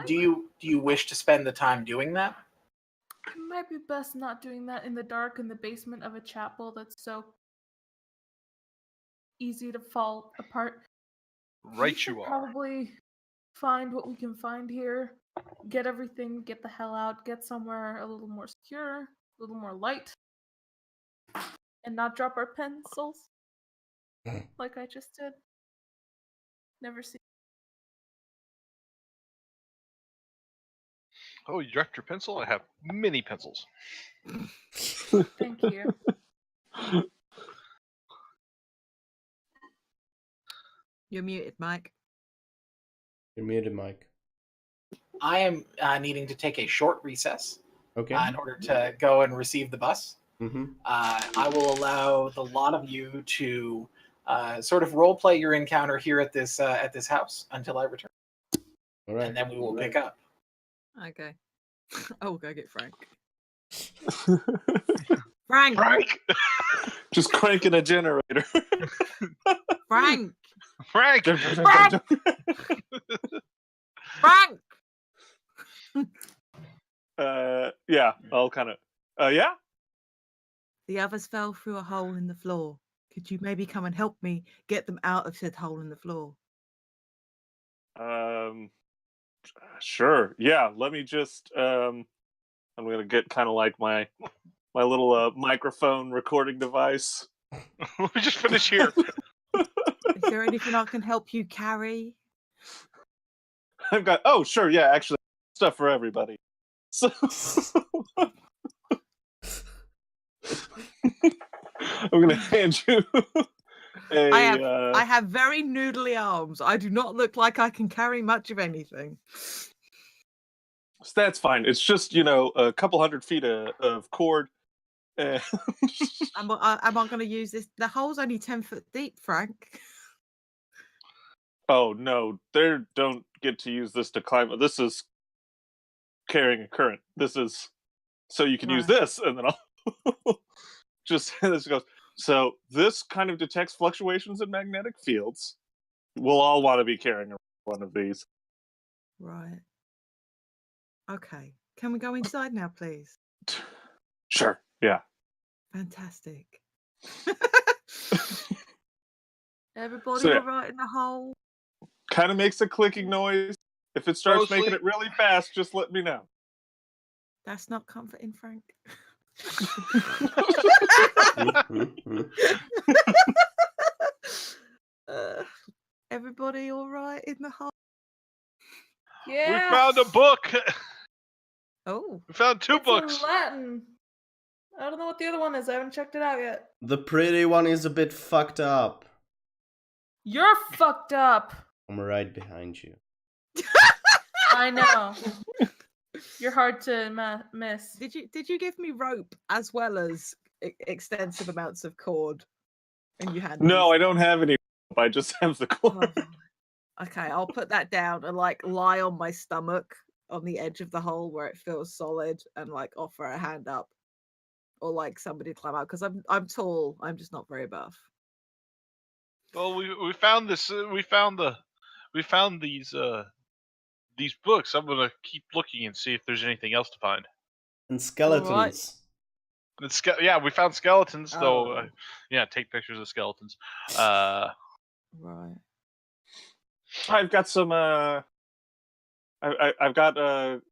Do you wish to spend the time doing that? It might be best not doing that in the dark in the basement of a chapel that's so easy to fall apart. Right, We should you are. probably find what we can find here, get everything, get the hell out, get somewhere a little more secure, a little more light, and not drop our pencils like I just did. Never see. Oh, you dropped your pencil? I have many pencils. Thank you. You're muted, Mike. You're muted, Mike. I am needing to take a short recess Okay. in order to go and receive the bus. Mm-hmm. I will allow the lot of you to sort of role play your encounter here at this house until I return, All right. and then we will pick up. Okay. Oh, go get Frank. Frank! Frank! Just cranking a generator. Frank! Frank! Frank! Frank! Yeah, I'll kind of. Yeah. The others fell through a hole in the floor. Could you maybe come and help me get them out of said hole in the floor? Sure. Yeah. Let me just. I'm gonna get kind of like my little microphone recording device. Let me just finish here. Is there anything I can help you carry? I've got. Oh, sure. Yeah. Actually, stuff for everybody. So. I'm gonna hand you. I have very noodly arms. I do not look like I can carry much of anything. So that's fine. It's just a couple hundred feet of cord. And Am I going to use this? The hole's only 10 foot deep, Frank. Oh no, they don't get to use this to climb. This is carrying a current. This is so you can use this, and then I'll just this goes. So this kind of detects fluctuations in magnetic fields. We'll all want to be carrying one of these. Right. Okay. Can we go inside now, please? Sure. Yeah. Fantastic. Everybody So, yeah. all right in the hole? Kind of makes a clicking noise. If it starts Mostly. making it really fast, just let me know. That's not comforting, Frank. Everybody all right in the hole? Yeah. We found a book. Oh. We found two It's books. in Latin. I don't know what the other one is. I haven't checked it out yet. The pretty one is a bit fucked up. You're fucked up. I'm right behind you. I know. You're hard to miss. Did you give me rope as well as extensive amounts of cord? And you had No, I don't have any. I just have the cord. Okay, I'll put that down and lie on my stomach on the edge of the hole where it feels solid and offer a hand up, or somebody climb out because I'm tall. I'm just not very buff. Well, we found this. We found these books. I'm gonna keep looking and see if there's anything else to find. And skeletons. Yeah, we found skeletons. Though, Oh. yeah, take pictures of skeletons. Right. I've got some. I've got a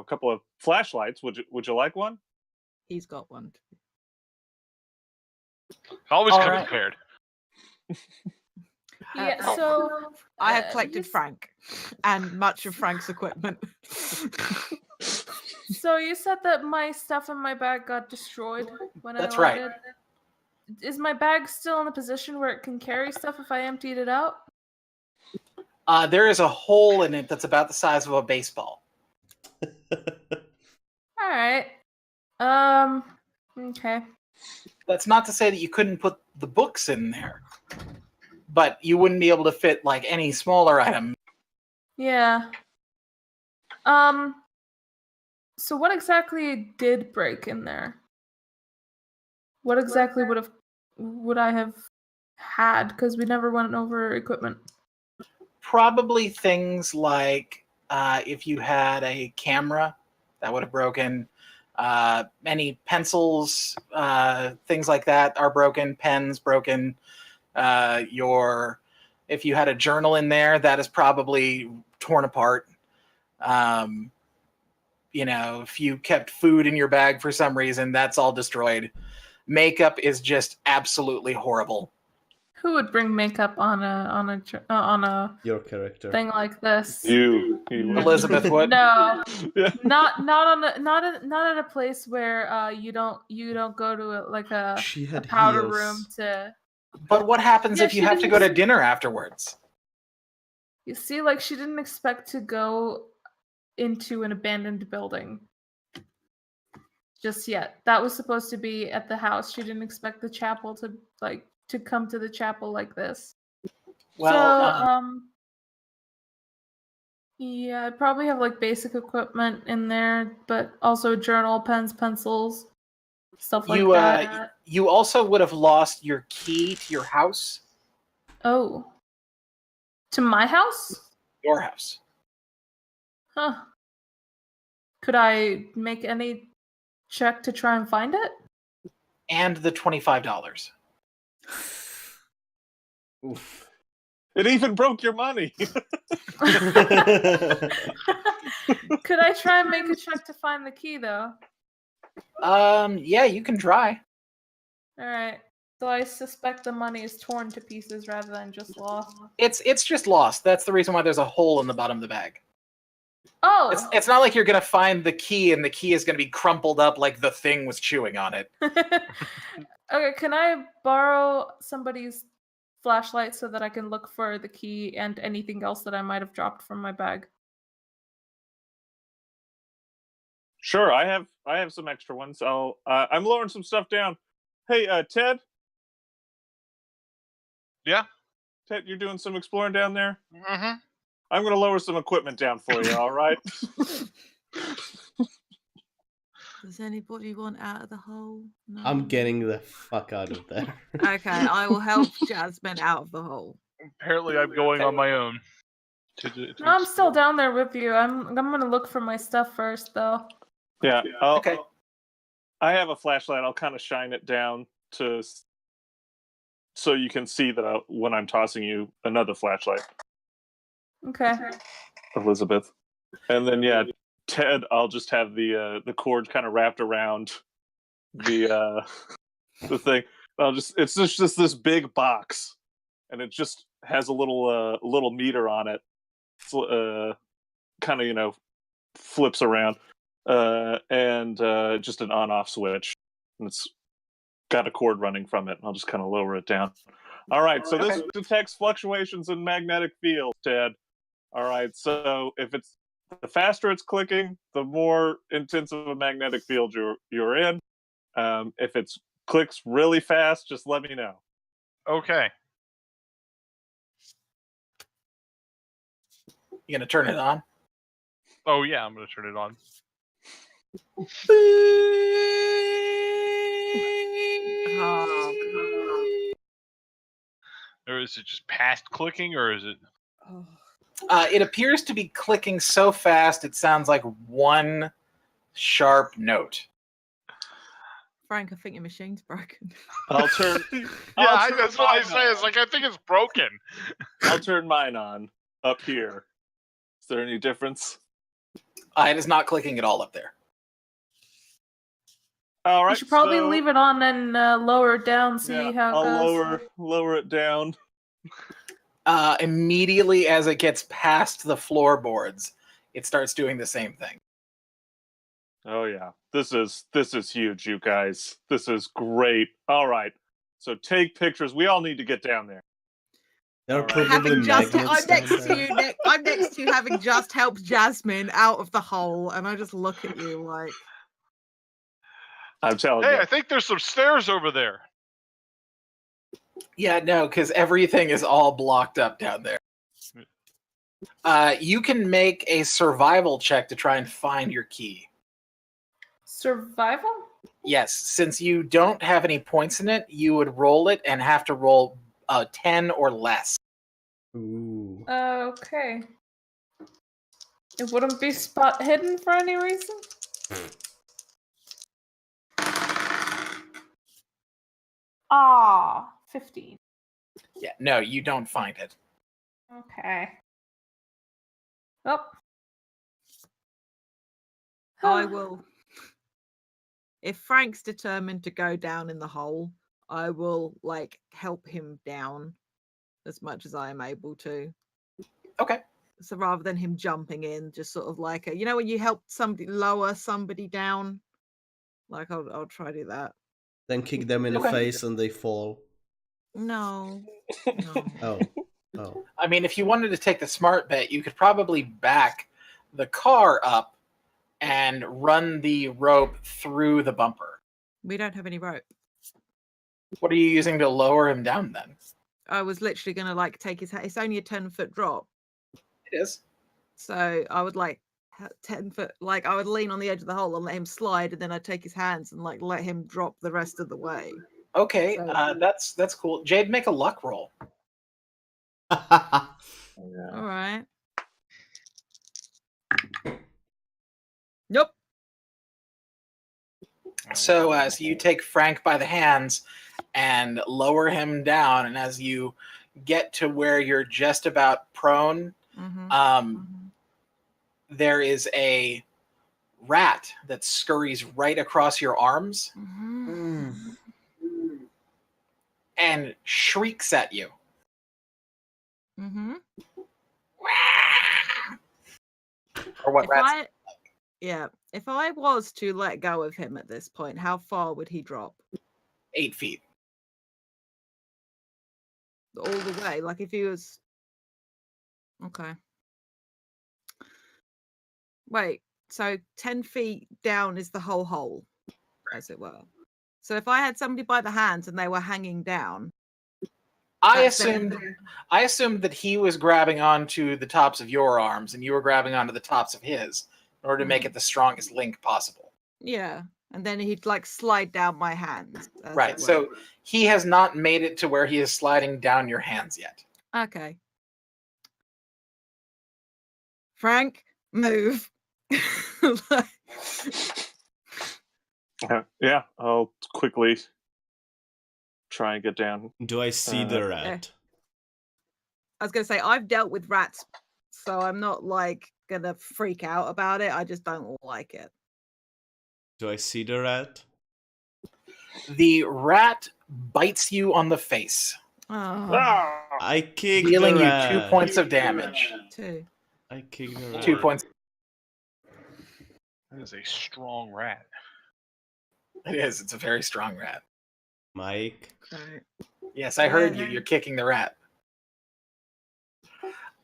couple of flashlights. Would you like one? He's got one. Always All come right. prepared. Yeah, so I have collected yes. Frank and much of Frank's equipment. So you said that my stuff in my bag got destroyed when That's I right. landed. Is my bag still in a position where it can carry stuff if I emptied it out? There is a hole in it that's about the size of a baseball. All right. Okay. That's not to say that you couldn't put the books in there, but you wouldn't be able to fit like any smaller item. Yeah. So what exactly did break in there? What exactly would I have had? Because we never went over equipment. Probably things like if you had a camera, that would have broken. Any pencils, things like that are broken. Pens broken. If you had a journal in there, that is probably torn apart. If you kept food in your bag for some reason, that's all destroyed. Makeup is just absolutely horrible. Who would bring makeup on a Your character. thing like this? You Elizabeth would. No, Yeah. not in a place where you don't go to a She had powder heels. room to. But what happens Yeah, if you she have to didn't go to s- dinner afterwards? You see, like she didn't expect to go into an abandoned building just yet. That was supposed to be at the house. She didn't expect the chapel to come to the chapel like this. Well, Yeah, I probably have like basic equipment in there, but also journal, pens, pencils, stuff like that. you also would have lost your key to your house, Oh. To my house? your house. Huh. Could I make any check to try and find it? And the $25. Oof. It even broke your money. Could I try and make a check to find the key, though? Yeah, you can try. Alright. So I suspect the money is torn to pieces rather than just lost. It's just lost. That's the reason why there's a hole in the bottom of the bag. Oh! It's not like you're gonna find the key and the key is gonna be crumpled up like the thing was chewing on it. Okay, can I borrow somebody's flashlight so that I can look for the key and anything else that I might have dropped from my bag? Sure, I have some extra ones. I'm lowering some stuff down. Hey, Ted. Yeah. Ted, you're doing some exploring down there. Mm-hmm. I'm gonna lower some equipment down for you. All right. Does anybody want out of the hole? No. I'm getting the fuck out of there. Okay, I will help Jasmine out of the hole. Apparently, I'm going on my own. To No, I'm still explore. down there with you. I'm gonna look for my stuff first, though. Yeah. Okay. I have a flashlight. I'll kind of shine it down so you can see that when I'm tossing you another flashlight, Okay. Elizabeth. And then Ted, I'll just have the cord kind of wrapped around the thing. It's just this big box, and it just has a little meter on it. Kind of flips around, and just an on-off switch, and it's got a cord running from it. I'll just kind of lower it down. All right, so this detects fluctuations in magnetic field, Ted. All right, so the faster it's clicking, the more intense of a magnetic field you're in. If it clicks really fast, just let me know. Okay. You gonna turn it on? Oh yeah, I'm gonna turn it on. Or is it just past clicking, or is it? Oh. It appears to be clicking so fast it sounds like one sharp note. Frank, I think your machine's broken. I'll turn. That's what I say. It's like I think it's broken. I'll turn mine on up here. Is there any difference? It is not clicking at all up there. All right. You should probably leave it on and lower it down, see how it I'll goes. lower it down. Immediately as it gets past the floorboards, it starts doing the same thing. Oh yeah, this is huge, you guys. This is great. All right, so take pictures. We all need to get down there. There are All right. probably Having just, magnets I'm down next to there. you. I'm next to you, having just helped Jasmine out of the hole, and I just look at you like, I'm telling Hey, you. I think there's some stairs over there. Yeah, no, because everything is all blocked up down there. You can make a survival check to try and find your key. Survival? Yes, since you don't have any points in it, you would roll it and have to roll 10 or less. Ooh. Okay. It wouldn't be spot hidden for any reason? Ah, 15. Yeah, no, you don't find it. Okay. Oh. I will. If Frank's determined to go down in the hole, I will like help him down as much as I am able to. Okay. So rather than him jumping in, just sort of like you know when you help somebody lower somebody down, like I'll try to do that. Then kick them in the Okay. face and they fall. No. Oh. Oh. I mean, if you wanted to take the smart bet, you could probably back the car up and run the rope through the bumper. We don't have any rope. What are you using to lower him down then? I was literally gonna like take his. It's only a 10-foot drop, It is. so I would like 10-foot. Like I would lean on the edge of the hole and let him slide, and then I'd take his hands and like let him drop the rest of the way. Okay, So- that's cool. Jade, make a luck roll. Yeah. All right. Nope. So you take Frank by the hands and lower him down, and as you get to where you're just about prone, there is a rat that scurries right across your arms and shrieks at you. Or what rats? If I was to let go of him at this point, how far would he drop? 8 feet. All the way? Like if he was... Okay. Wait, so 10 feet down is the whole hole, as it were. So if I had somebody by the hands and they were hanging down... I assumed that he was grabbing onto the tops of your arms and you were grabbing onto the tops of his in order to make it the strongest link possible. Yeah, and then he'd like slide down my hands. Right, so he has not made it to where he is sliding down your hands yet. Okay. Frank, move. Yeah, I'll quickly try and get down. Do I see the rat? I was going to say, I've dealt with rats, so I'm not like going to freak out about it. I just don't like it. Do I see the rat? The rat bites you on the face. Ah! I kick dealing the you rat. 2 points of damage. 2. I kick the rat. 2 points. That is a strong rat. It is. It's a very strong rat. Mike. Okay. Yes, I heard you. You're kicking the rat.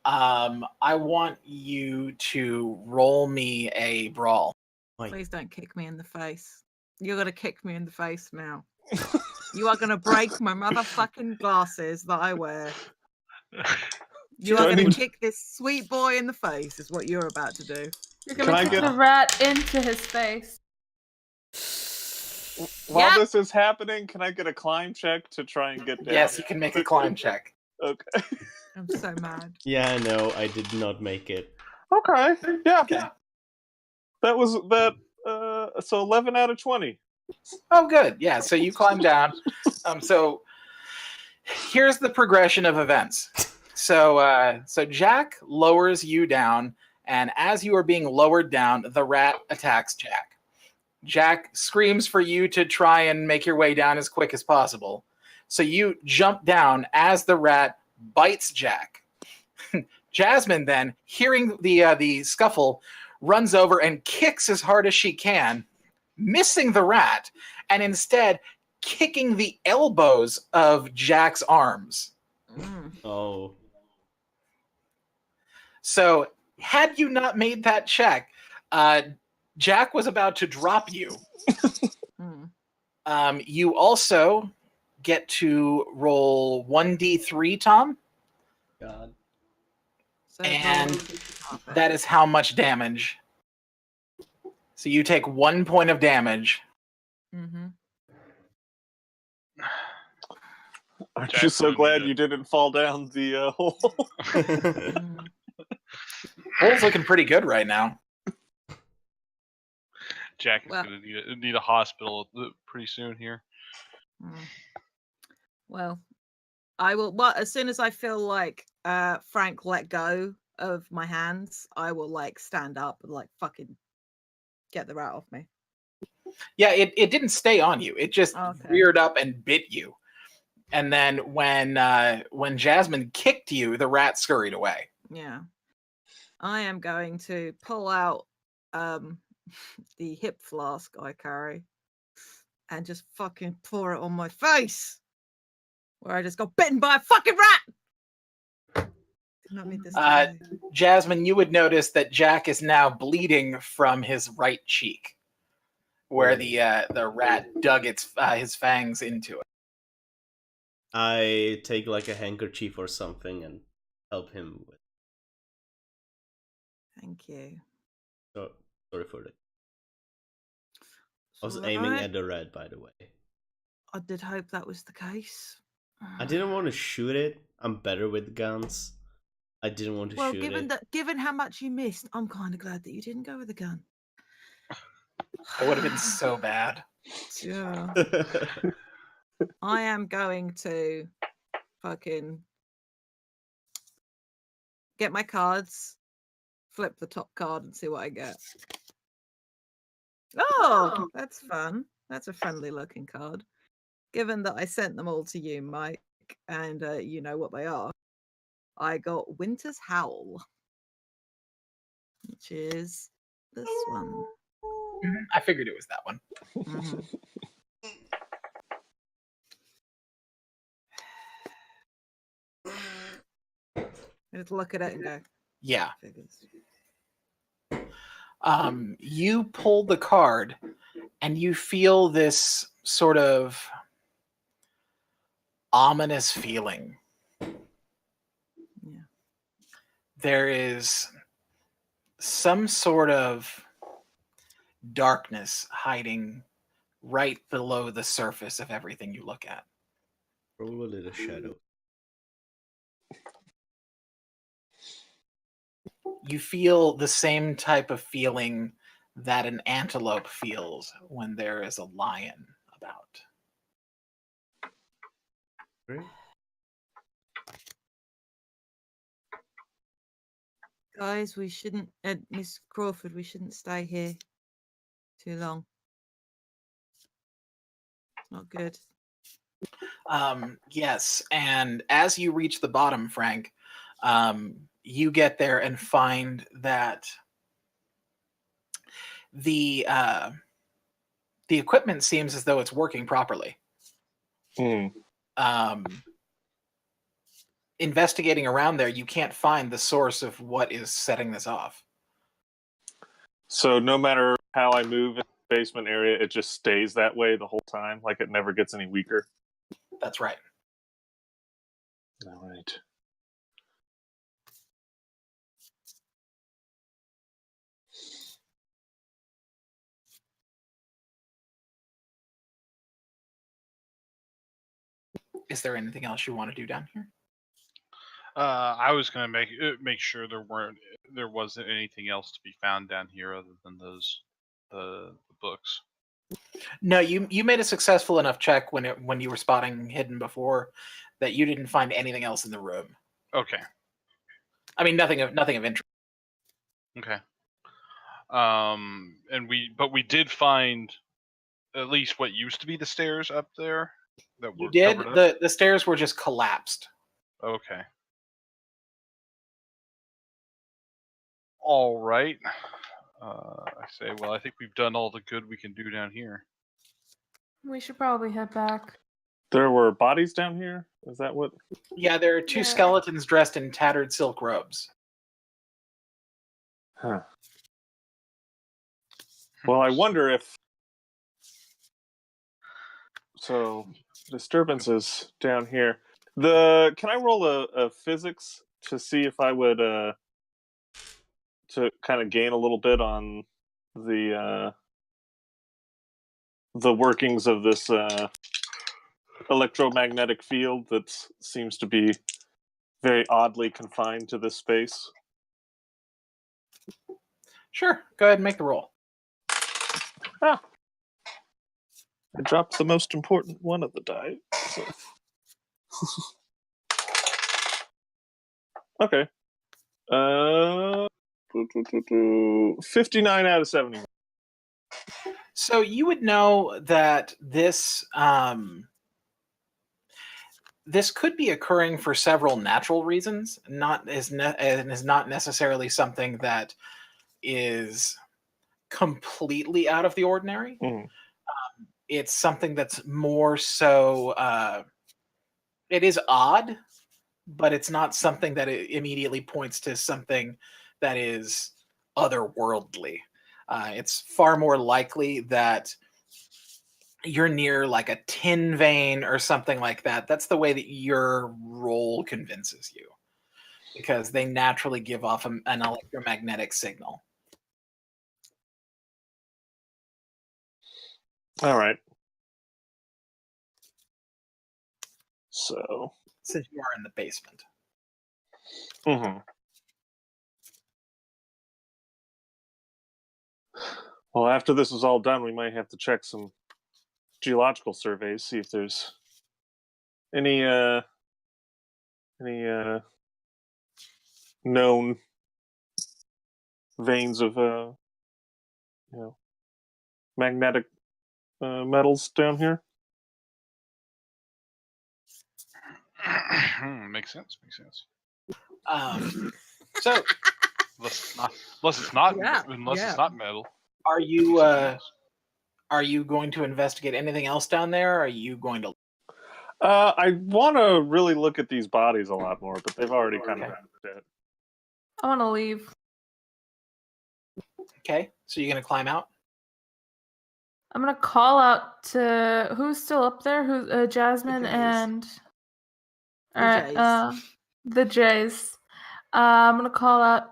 I want you to roll me a brawl. Please don't kick me in the face. You're going to kick me in the face now. You are going to break my motherfucking glasses that I wear. You are going to kick this sweet boy in the face, is what you're about to do. You're going to kick the rat into his face. While this is happening, can I get a climb check to try and get down? Yes, you can make a climb check. Okay. I'm so mad. Yeah, no, I did not make it. Okay. Yeah. Okay. That was that. So 11 out of 20. Oh, good. Yeah. So you climb down. So here's the progression of events. So Jack lowers you down, and as you are being lowered down, the rat attacks Jack. Jack screams for you to try and make your way down as quick as possible. So you jump down as the rat bites Jack. Jasmine then, hearing the scuffle, runs over and kicks as hard as she can, missing the rat, and instead kicking the elbows of Jack's arms. Oh. So, had you not made that check, Jack was about to drop you. You also get to roll 1d3, Tom. God. So And roll that is how much damage. So you take 1 point of damage. Aren't Jack's you so gonna glad need you didn't fall down the hole? Hole's looking pretty good right now. Jack is Well- going to need a hospital pretty soon here. Well, I will. Well, as soon as I feel like Frank let go of my hands, I will like stand up and like fucking get the rat off me. Yeah, it didn't stay on you. It just Okay. reared up and bit you. And then when Jasmine kicked you, the rat scurried away. Yeah. I am going to pull out the hip flask I carry and just fucking pour it on my face. Where I just got bitten by a fucking rat. Did not mean this. Jasmine, you would notice that Jack is now bleeding from his right cheek, where the rat dug his fangs into it. I take like a handkerchief or something and help him with. Thank you. Oh, sorry for that. I was It's aiming alright. at the red, by the way. I did hope that was the case. I didn't want to shoot it. I'm better with guns. I didn't want to Well, shoot it. given how much you missed, I'm kind of glad that you didn't go with a gun. That would have been so bad. Yeah. I am going to fucking get my cards, flip the top card, and see what I get. Oh, that's fun. That's a friendly looking card. Given that I sent them all to you, Mike, and you know what they are, I got Winter's Howl, which is this one. I figured it was that one. Mhm. I just look at it and go, Yeah. figures. You pull the card, and you feel this sort of ominous feeling. Yeah. There is some sort of darkness hiding right below the surface of everything you look at. Probably the shadow. You feel the same type of feeling that an antelope feels when there is a lion about. Right? Guys, we shouldn't, Miss Crawford, we shouldn't stay here too long. It's not good. Yes, and as you reach the bottom, Frank, you get there and find that the equipment seems as though it's working properly. Investigating around there, you can't find the source of what is setting this off. So no matter how I move in the basement area, it just stays that way the whole time? Like it never gets any weaker? That's right. All right. Is there anything else you want to do down here? I was going to make sure there wasn't anything else to be found down here other than the books. No, you made a successful enough check when you were spotting hidden before that you didn't find anything else in the room. Okay. I mean, nothing of interest. Okay. But we did find at least what used to be the stairs up there that were You did. covered up. The stairs were just collapsed. Okay. All right. I say, well, I think we've done all the good we can do down here. We should probably head back. There were bodies down here? Is that what? Yeah, there are two Yeah. skeletons dressed in tattered silk robes. Huh. Well, I wonder if... So, disturbances down here. Can I roll a physics to see if I would to kind of gain a little bit on the workings of this electromagnetic field that seems to be very oddly confined to this space? Sure, go ahead and make the roll. Ah, I dropped the most important one of the die. So. Okay. 59 out of 70. So you would know that this this could be occurring for several natural reasons, and is not necessarily something that is completely out of the ordinary. Mm. It's something that's more so. It is odd, but it's not something that it immediately points to something that is otherworldly. It's far more likely that you're near like a tin vein or something like that. That's the way that your role convinces you, because they naturally give off an electromagnetic signal. All right. So. Since you are in the basement. Mm-hmm. Well, after this is all done, we might have to check some geological surveys, see if there's any known veins of magnetic metals down here. Makes sense. Makes sense. So, Unless it's not Yeah, it's not metal. are Could be you something else. are you going to investigate anything else down there? Or are you going to? I want to really look at these bodies a lot more, but they've already kind of been dead. I want to leave. Okay, so you're going to climb out. I'm gonna call out to who's still up there. Who's Jasmine Jays. and The all right, Jays. the Jays. I'm gonna call out.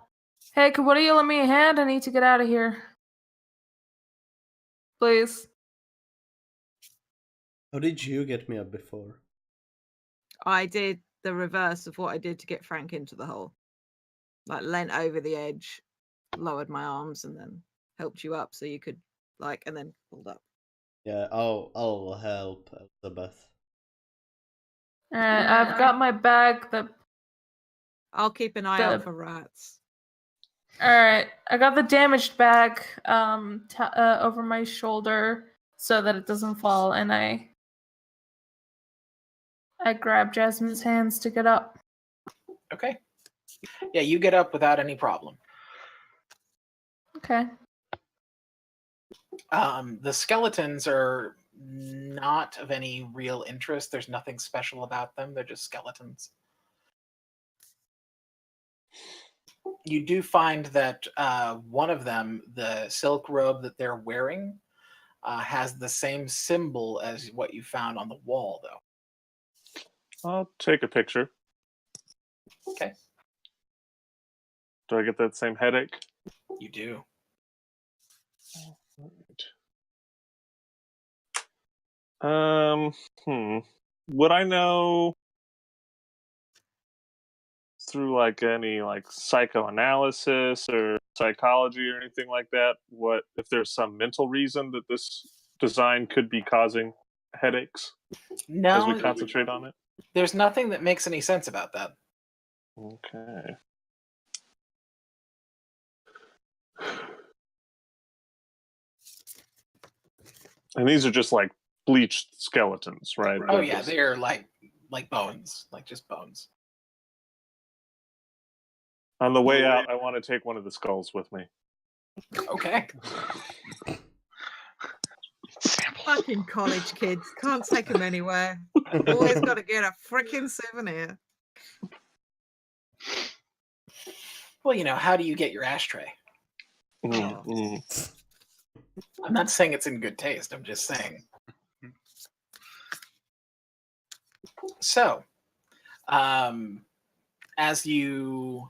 Hey, could one of you lend me a hand? I need to get out of here, please. How did you get me up before? I did the reverse of what I did to get Frank into the hole. Like leant over the edge, lowered my arms, and then helped you up so you could and then pulled up. Yeah, I'll help Elizabeth. All right, I've got my bag. I'll keep an eye out for rats. All right, I got the damaged bag over my shoulder so that it doesn't fall, and I grab Jasmine's hands to get up. Okay. Yeah, you get up without any problem. Okay. The skeletons are not of any real interest. There's nothing special about them. They're just skeletons. You do find that one of them, the silk robe that they're wearing, has the same symbol as what you found on the wall, though. I'll take a picture. Okay. Do I get that same headache? You do. Would I know through any psychoanalysis or psychology or anything like that, what if there's some mental reason that this design could be causing headaches as we No, concentrate on it? there's nothing that makes any sense about that. Okay. And these are just bleached skeletons, right? Oh yeah, they're like bones, like just bones. On the way out, I want to take one of the skulls with me. Okay. Sample. Fucking college kids. Can't take them anywhere. Always got to get a freaking souvenir. Well, how do you get your ashtray? I'm not saying it's in good taste. I'm just saying. So, as you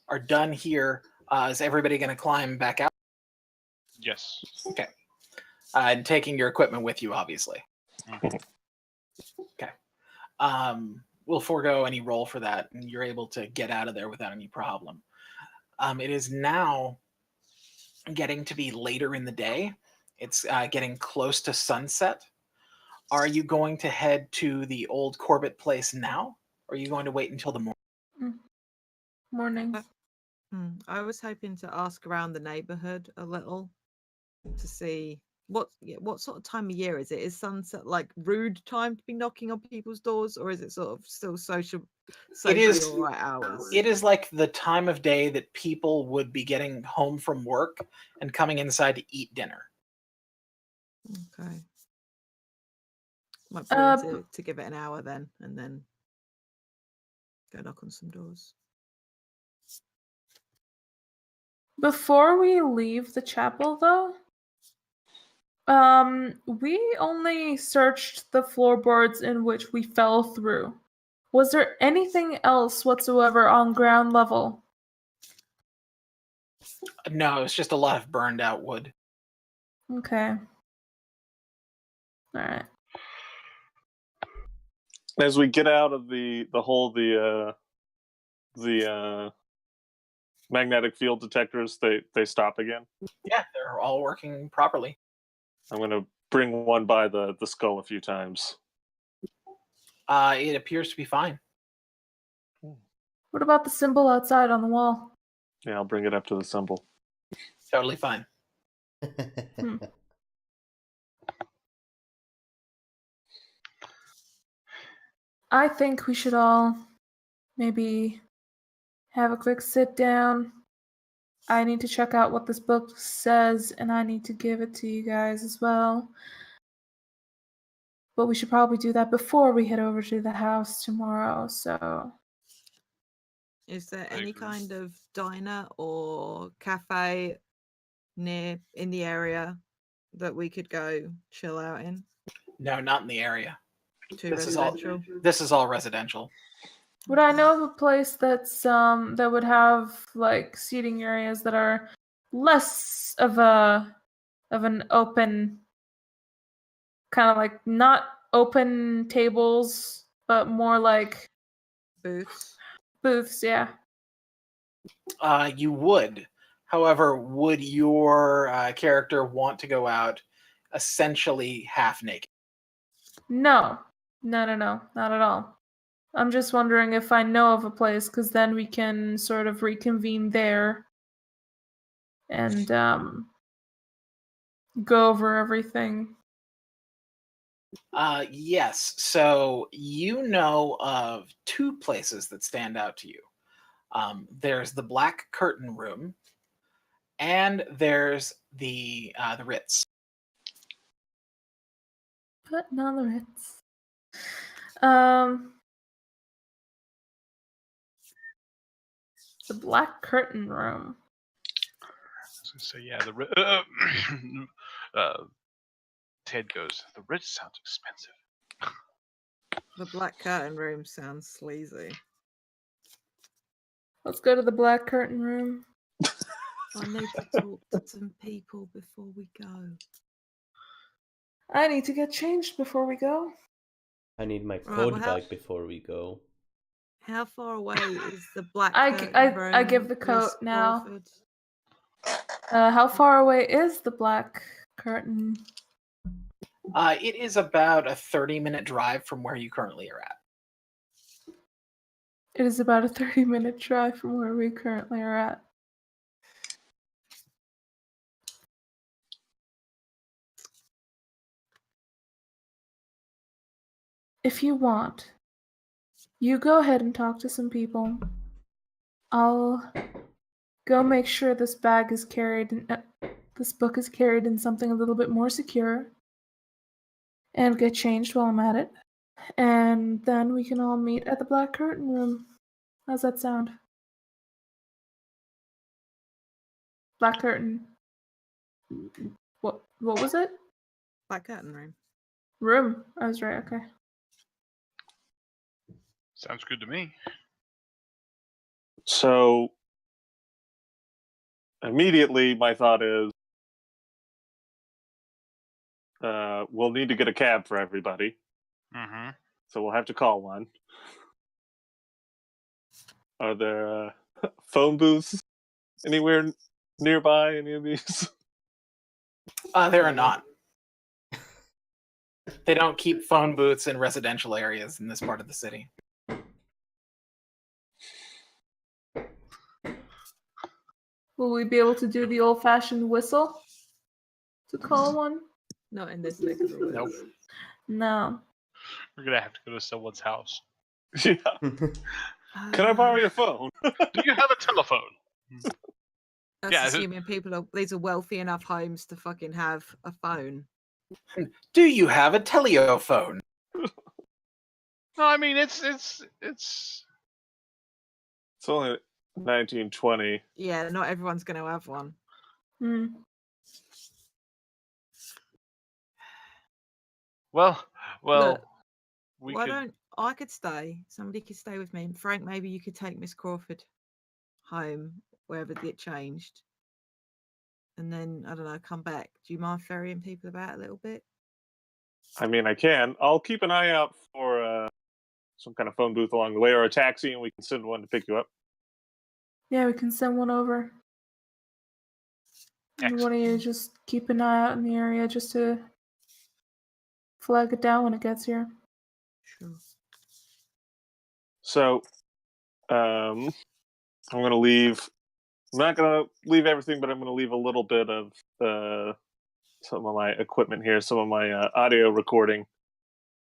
are done here, is everybody going to climb back out? Yes. Okay. And taking your equipment with you, obviously. Okay. We'll forego any roll for that, and you're able to get out of there without any problem. It is now getting to be later in the day. It's getting close to sunset. Are you going to head to the old Corbett place now? Or are you going to wait until the morning? Morning. I was hoping to ask around the neighborhood a little to see what sort of time of year is it? Is sunset like rude time to be knocking on people's doors, or is it sort of still socially all right hours? It is like the time of day that people would be getting home from work and coming inside to eat dinner. Okay. Might probably need to give it an hour then, and then go knock on some doors. Before we leave the chapel, though, we only searched the floorboards in which we fell through. Was there anything else whatsoever on ground level? No, it's just a lot of burned out wood. Okay. All right. As we get out of the magnetic field detectors, they stop again. Yeah, they're all working properly. I'm gonna bring one by the skull a few times. It appears to be fine. What about the symbol outside on the wall? Yeah, I'll bring it up to the symbol. Totally fine. I think we should all maybe have a quick sit down. I need to check out what this book says, and I need to give it to you guys as well. But we should probably do that before we head over to the house tomorrow, so... Is there any kind of diner or cafe in the area that we could go chill out in? No, not in the area. This is all residential. Would I know of a place that's that would have like seating areas that are less of an open, kind of like not open tables, but more like booths? Booths, yeah. You would. However, would your character want to go out essentially half naked? No, not at all. I'm just wondering if I know of a place, because then we can sort of reconvene there and go over everything. Yes. So you know of two places that stand out to you. There's the Black Curtain Room, and there's the Ritz. But not the Ritz. The Black Curtain Room. So yeah, Ted goes, the Ritz sounds expensive. The Black Curtain Room sounds sleazy. Let's go to the Black Curtain Room. I need to talk to some people before we go. I need to get changed before we go. I need my code back before we go. How far away is the Black Curtain Room? I give the coat Miss now. Crawford? How far away is the Black Curtain? It is about a 30-minute drive from where you currently are at. It is about a 30-minute drive from where we currently are at. If you want, you go ahead and talk to some people. I'll go make sure this bag is carried, this book is carried in something a little bit more secure, and get changed while I'm at it. And then we can all meet at the Black Curtain Room. How's that sound? Black Curtain. What was it? Black curtain room. Room. I was right, okay. Sounds good to me. So immediately my thought is we'll need to get a cab for everybody. Mm-hmm. So we'll have to call one. Are there phone booths anywhere nearby? Any of these? There are not. They don't keep phone booths in residential areas in this part of the city. Will we be able to do the old-fashioned whistle to call one? Not in this neck of the woods. Nope. No. We're gonna have to go to someone's house. Yeah. Can I borrow your phone? Do you have a telephone? That's Yeah, assuming these are wealthy enough homes to fucking have a phone. Do you have a telephone? No, I mean it's It's only 1920. Yeah, not everyone's going to have one. Hmm. well. Look, We why could. don't I could stay? Somebody could stay with me. Frank, maybe you could take Miss Crawford home wherever it changed, and then I don't know, come back. Do you mind ferrying people about a little bit? I mean, I can. I'll keep an eye out for some kind of phone booth along the way, or a taxi, and we can send one to pick you up. Yeah, we can send one over. And one of you just keep an eye out in the area just to flag it down when it gets here. Sure. So, I'm going to leave. I'm not going to leave everything, but I'm going to leave a little bit of some of my equipment here, some of my audio recording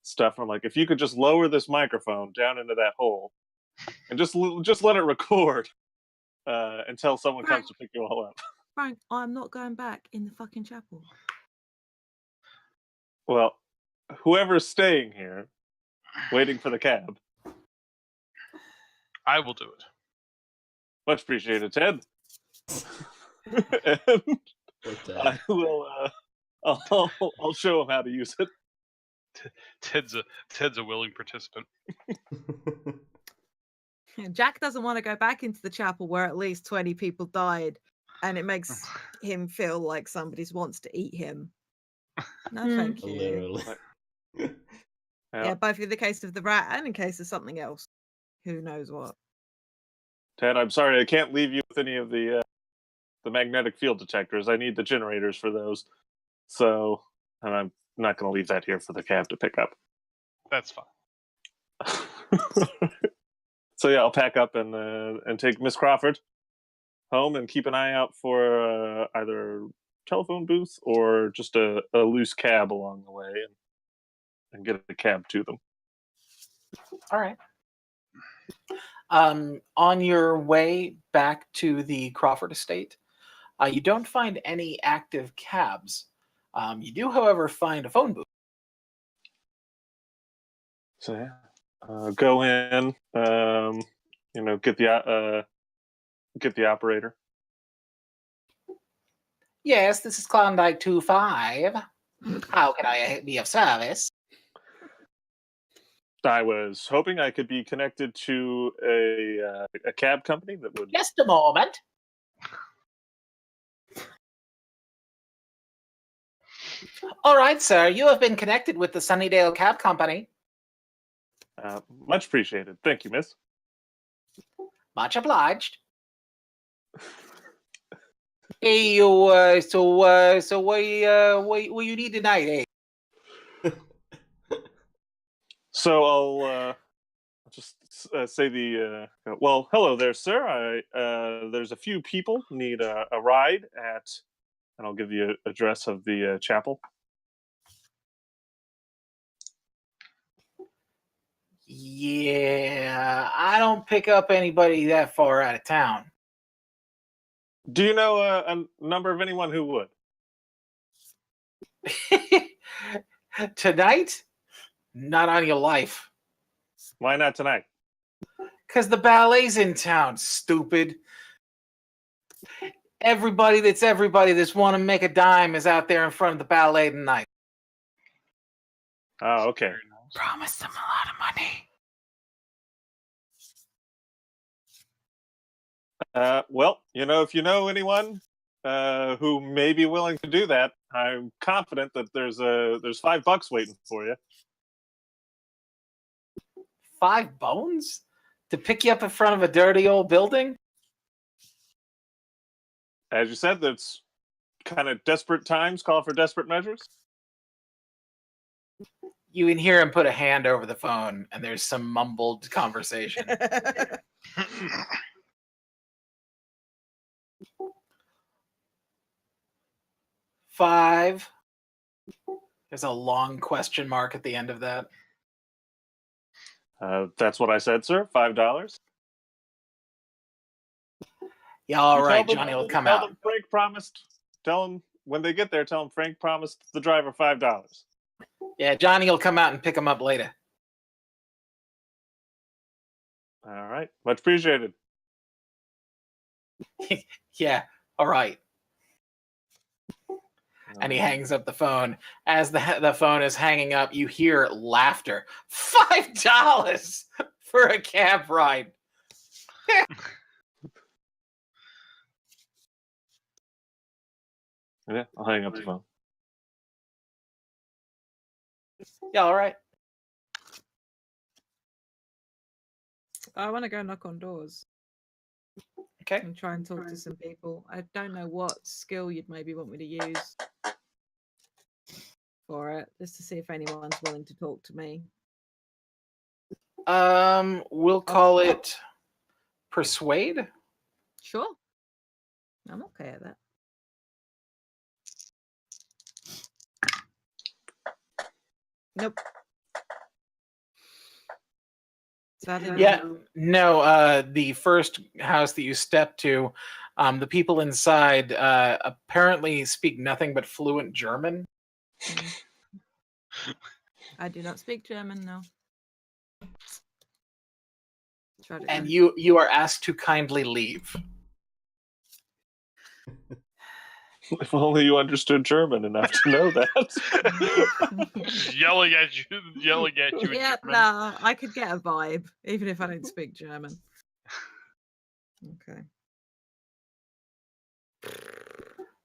stuff. I'm like, if you could just lower this microphone down into that hole and just let it record until someone comes to pick you all up. Frank, I'm not going back in the fucking chapel. Well, whoever's staying here, waiting for the cab. I will do it. Much appreciated, Ted. And Ted. I will. I'll show him how to use it. Ted's a willing participant. Jack doesn't want to go back into the chapel where at least 20 people died, and it makes him feel like somebody wants to eat him. No, thank you. Literally. Yeah, both in the case of the rat and in case of something else. Who knows what? Ted, I'm sorry, I can't leave you with any of the magnetic field detectors. I need the generators for those. So, and I'm not going to leave that here for the cab to pick up. That's fine. So yeah, I'll pack up and take Miss Crawford home and keep an eye out for either telephone booth or just a loose cab along the way, and get a cab to them. All right. On your way back to the Crawford estate, you don't find any active cabs. You do, however, find a phone booth. So yeah, go in, get the operator. Yes, this is Klondike 25. How can I be of service? I was hoping I could be connected to a cab company that would. Just a moment. All right, sir. You have been connected with the Sunnydale Cab Company. Much appreciated. Thank you, miss. Much obliged. Hey, so what you need tonight, eh? So I'll just say well, hello there, sir. There's a few people need a ride at, and I'll give you the address of the chapel. Yeah, I don't pick up anybody that far out of town. Do you know a number of anyone who would? Tonight? Not on your life. Why not tonight? Because the ballet's in town, stupid. Everybody that's want to make a dime is out there in front of the ballet tonight. Oh, okay. Very nice. Promise them a lot of money. Well, if you know anyone who may be willing to do that, I'm confident that there's $5 waiting for you. 5 bones? To pick you up in front of a dirty old building? As you said, that's kind of desperate times call for desperate measures. You can hear him put a hand over the phone, and there's some mumbled conversation. $5. There's a long question mark at the end of that. That's what I said, sir. $5. Yeah, all You right, tell them- Johnny will come tell out. them Frank promised. Tell them when they get there. Tell them Frank promised the driver $5. Yeah, Johnny will come out and pick him up later. All right, much appreciated. Yeah, all right. And he hangs up the phone. As the phone is hanging up, you hear laughter. $5 for a cab ride. Yeah, I'll hang up the phone. Yeah, all right. I want to go knock on doors Okay. and try and talk to some people. I don't know what skill you'd maybe want me to use for it, just to see if anyone's willing to talk to me. We'll call it persuade. Sure. I'm okay at that. Nope. Yeah, no, the first house that you step to, the people inside apparently speak nothing but fluent German. I do not speak German, no. And you are asked to kindly leave. If only you understood German enough to know that. Just yelling at you in Yeah, German. nah, I could get a vibe, even if I don't speak German. Okay.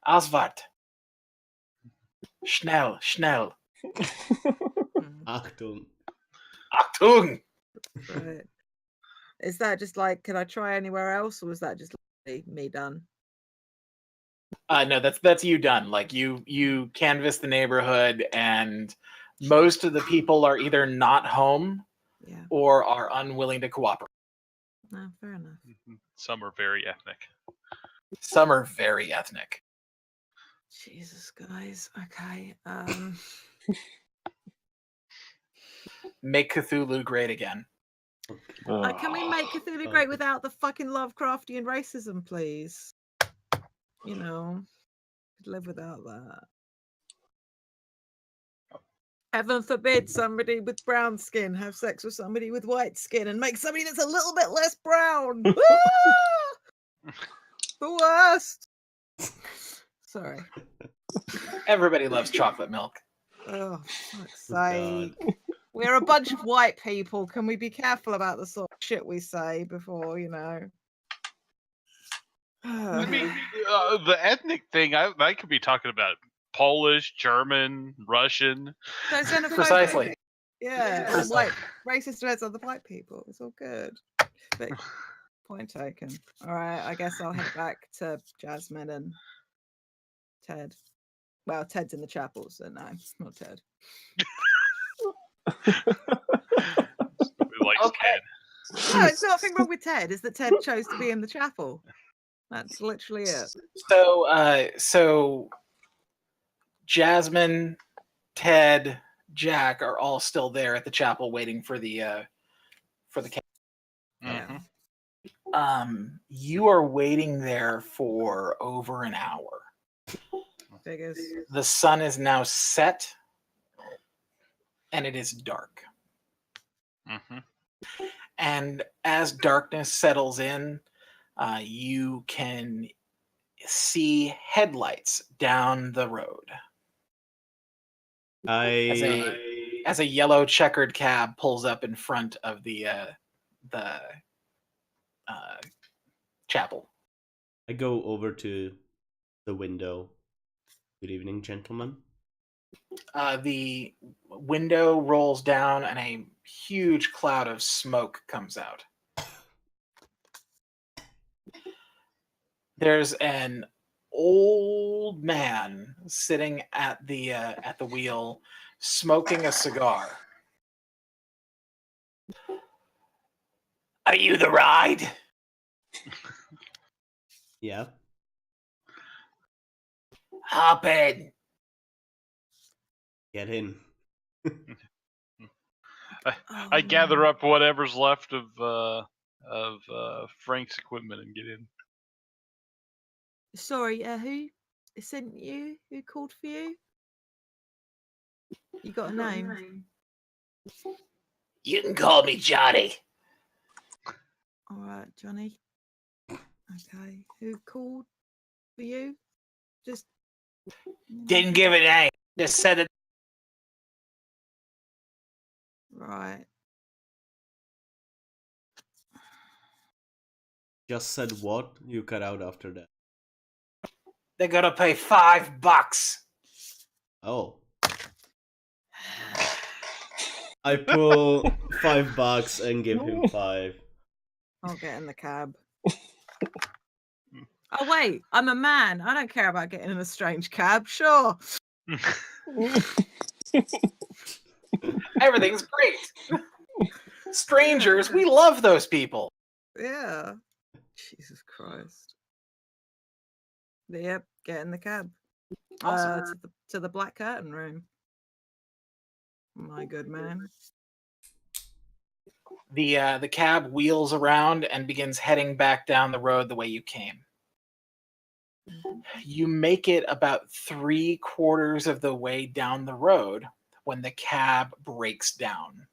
Auswart. Schnell, schnell. Achtung. Achtung! Right. Is that just like, can I try anywhere else, or was that just me done? No, that's you done. Like you canvass the neighborhood, and most of the people are either not home Yeah. or are unwilling to cooperate. No, fair enough. Some are very ethnic. Some are very ethnic. Jesus, guys. Okay. Make Cthulhu great again. Can we make Cthulhu great without the fucking Lovecraftian racism, please? You know, could live without that. Heaven forbid somebody with brown skin have sex with somebody with white skin and make somebody that's a little bit less brown. Ah! The worst. Sorry. Everybody loves chocolate milk. Oh, fuck's God. sake. We're a bunch of white people. Can we be careful about the sort of shit we say before, you know? I mean, the ethnic thing, I could be talking about Polish, German, Russian. So xenophobic. Precisely. Yeah, and white racist towards other white people. It's all good. But point taken. All right, I guess I'll head back to Jasmine and Ted. Well, Ted's in the chapel, so no, not Ted. Who likes Okay. Ted? No, it's nothing wrong with Ted. Is that Ted chose to be in the chapel? That's literally it. So Jasmine, Ted, Jack are all still there at the chapel waiting for the Yeah. You are waiting there for over an hour. Figures. The sun is now set, and it is dark. Mm-hmm. And as darkness settles in, you can see headlights down the road. As a yellow checkered cab pulls up in front of the chapel. I go over to the window. Good evening, gentlemen. The window rolls down and a huge cloud of smoke comes out. There's an old man sitting at the wheel, smoking a cigar. Are you the ride? Yeah. Hop in. Get in. I gather up whatever's left of Frank's equipment and get in. Sorry, who sent you? Who called for you? You got a name? You can call me Johnny. All right, Johnny. Okay, who called for you? Just Didn't give a name. Just said it. right. Just said what? You cut out after that. They're gonna pay $5. Oh. I pull $5 and give him 5. I'll get in the cab. Oh wait, I'm a man. I don't care about getting in a strange cab. Sure. Everything's great. Strangers, we love those people. Yeah. Jesus Christ. Yep, get in the cab. To the black curtain room. My good man. The cab wheels around and begins heading back down the road the way you came. You make it about 3/4 of the way down the road when the cab breaks down.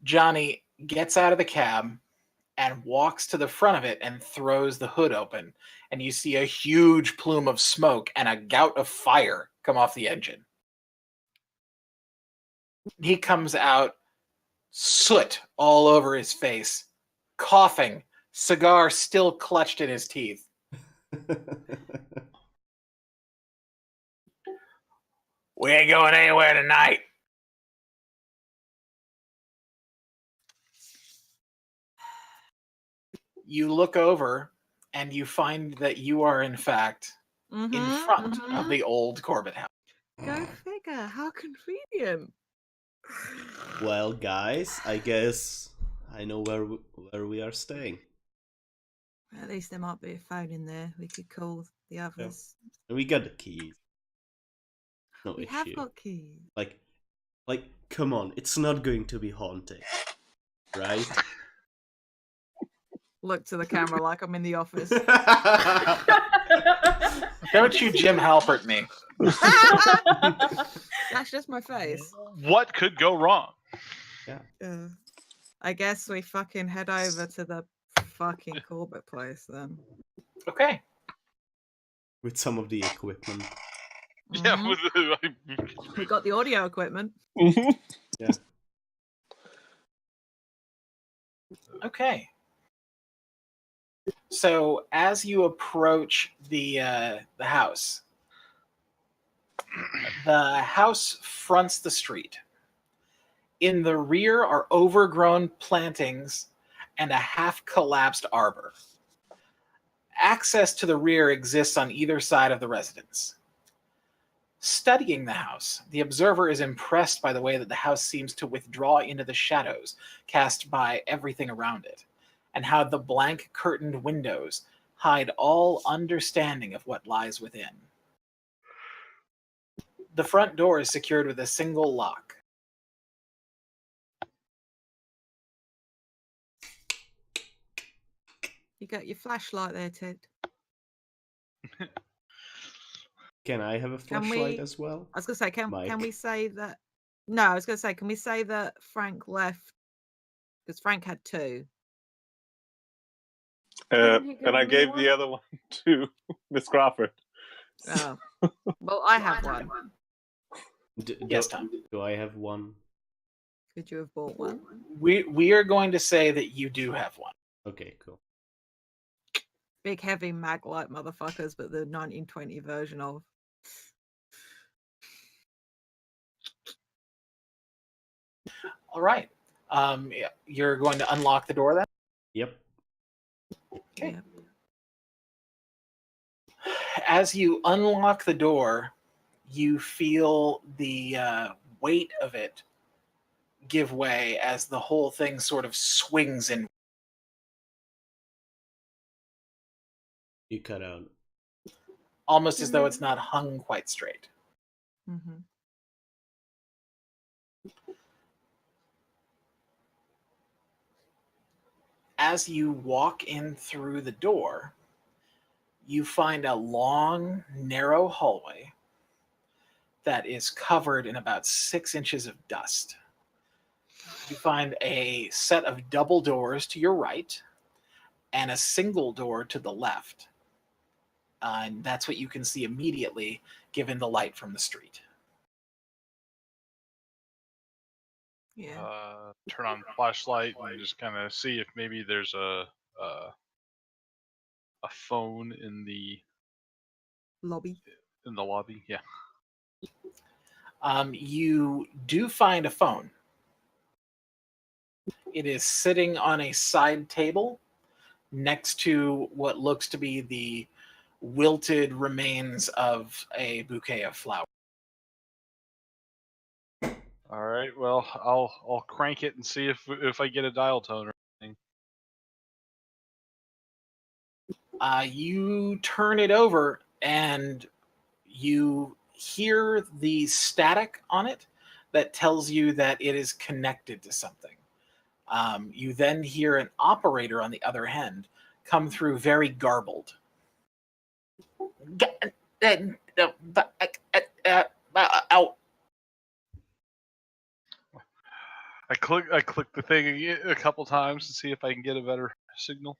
Johnny gets out of the cab and walks to the front of it and throws the hood open. And you see a huge plume of smoke and a gout of fire come off the engine. He comes out, soot all over his face, coughing, cigar still clutched in his teeth. We ain't going anywhere tonight. You look over and you find that you are, in fact, in front of the old Corbett house. Go figure. How convenient. Well, guys, I guess I know where we are staying. At least there might be a phone in there. We could call the others. And we got the keys. No We issue. have got keys. Like, come on, it's not going to be haunted, right? Look to the camera like I'm in the office. Don't you Jim Halpert me. That's just my face. What could go wrong? I guess we fucking head over to the fucking Corbett place then. Okay. With some of the equipment. Yeah, We got the audio equipment. Yeah. Okay. So as you approach the house fronts the street. In the rear are overgrown plantings and a half-collapsed arbor. Access to the rear exists on either side of the residence. Studying the house, the observer is impressed by the way that the house seems to withdraw into the shadows cast by everything around it, and how the blank curtained windows hide all understanding of what lies within. The front door is secured with a single lock. You got your flashlight there, Ted. Can I have a Can flashlight we? as well? I was gonna say, can Mike. we say that? No, I was gonna say, can we say that Frank left because Frank had 2? Couldn't he And I give me gave one? the other one to Miss Crawford. Oh, well, I have one. Yes, Tom. Do I have one? Could you have bought one? We are going to say that you do have one. Okay, cool. Big heavy mag light motherfuckers, but the 1920 version of. All right. You're going to unlock the door then? Yep. Okay. Yeah. As you unlock the door, you feel the weight of it give way as the whole thing sort of swings in. You cut out. Almost as though it's not hung quite straight. Mm-hmm. As you walk in through the door, you find a long, narrow hallway that is covered in about 6 inches of dust. You find a set of double doors to your right and a single door to the left. And that's what you can see immediately given the light from the street. Yeah. Turn on flashlight and just kind of see if maybe there's a phone in the Lobby. lobby. Yeah. You do find a phone. It is sitting on a side table next to what looks to be the wilted remains of a bouquet of flowers. All right. Well, I'll crank it and see if I get a dial tone or anything. You turn it over and you hear the static on it that tells you that it is connected to something. You then hear an operator on the other end come through very garbled. Out. I click the thing a couple times to see if I can get a better signal.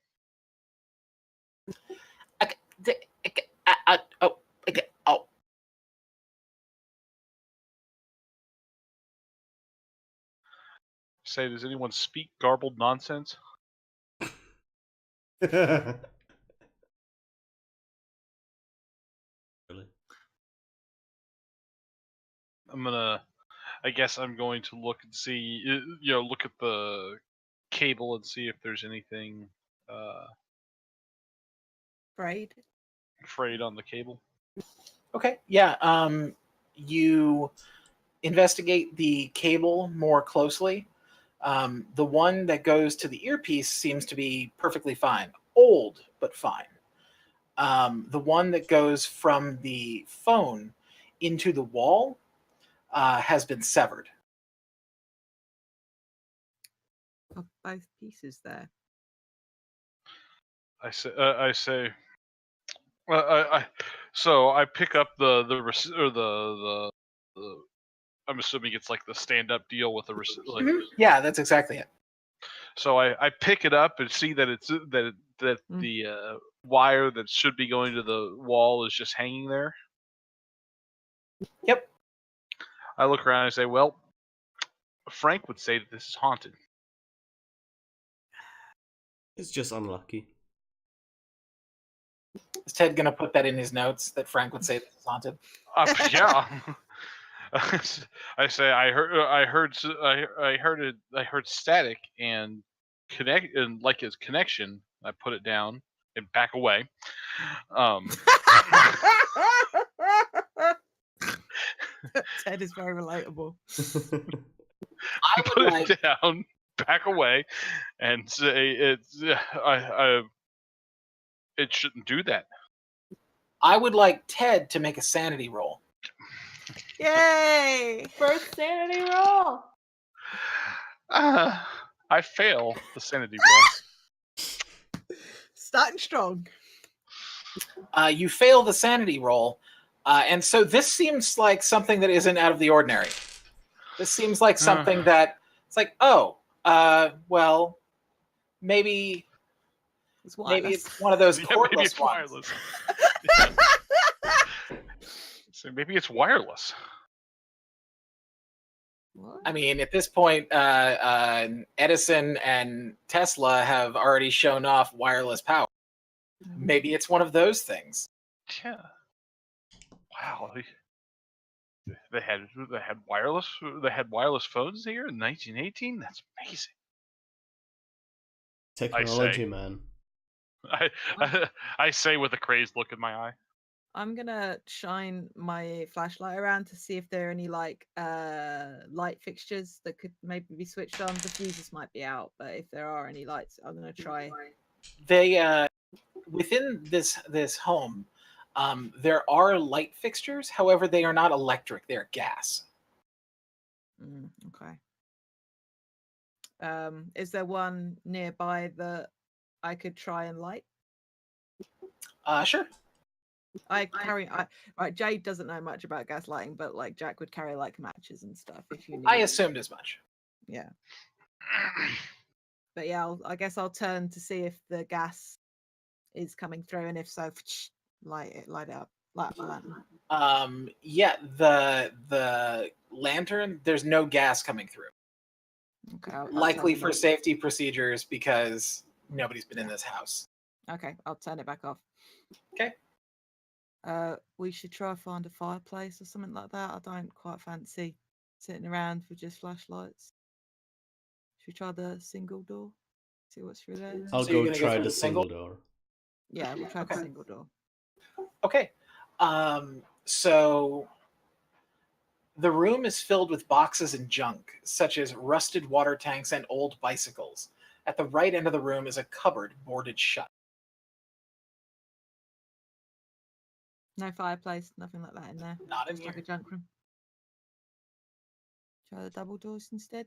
Oh. Say, does anyone speak garbled nonsense? Really? I guess I'm going to look and see, look at the cable and see if there's anything frayed on the cable. Okay, yeah. You investigate the cable more closely. The one that goes to the earpiece seems to be perfectly fine. Old, but fine. The one that goes from the phone into the wall has been severed. Of both pieces there. I say. So I pick up the I'm assuming it's like the stand-up deal with the like. Mm-hmm. Yeah, that's exactly it. So I pick it up and see that it's the wire that should be going to the wall is just hanging there. Yep. I look around and say, well, Frank would say that this is haunted. It's just unlucky. Is Ted going to put that in his notes that Frank would say this is haunted? Yeah. I say I heard static and connect and like his connection. I put it down and back away. Ted is very relatable. I put it down, back away, and say it's it shouldn't do that. I would like Ted to make a sanity roll. Yay! First sanity roll. I fail the sanity roll. Starting strong. You fail the sanity roll, and so this seems like something that isn't out of the ordinary. This seems like something that it's like, oh, well, maybe It's wireless. maybe it's one of those Yeah, cordless maybe it's ones. wireless. So maybe it's wireless. What? I mean, at this point, Edison and Tesla have already shown off wireless power. Maybe it's one of those things. Yeah. Wow. They had wireless phones here in 1918. That's amazing. Technology, man. I say with a crazed look in my eye. I'm gonna shine my flashlight around to see if there are any like light fixtures that could maybe be switched on. The fuses might be out, but if there are any lights, I'm gonna try. They within this home, there are light fixtures. However, they are not electric; they're gas. Okay. Is there one nearby that I could try and light? Sure. Right, Jade doesn't know much about gas lighting, but like Jack would carry like matches and stuff if you need. I assumed as much. Yeah. But yeah, I guess I'll turn to see if the gas is coming through, and if so, light it up, light up the lantern. Yeah, the lantern. There's no gas coming through. Okay. I'll Likely turn for it safety procedures because nobody's been in this house. Okay, I'll turn it back off. Okay. We should try to find a fireplace or something like that. I don't quite fancy sitting around with just flashlights. Should we try the single door? See what's through there. I'll So you're go gonna go try through the the single- single door. Yeah, we'll try Okay. the single door. Okay. So the room is filled with boxes and junk, such as rusted water tanks and old bicycles. At the right end of the room is a cupboard boarded shut. No fireplace, nothing like that in there. Not in Just like here. a junk room. Try the double doors instead.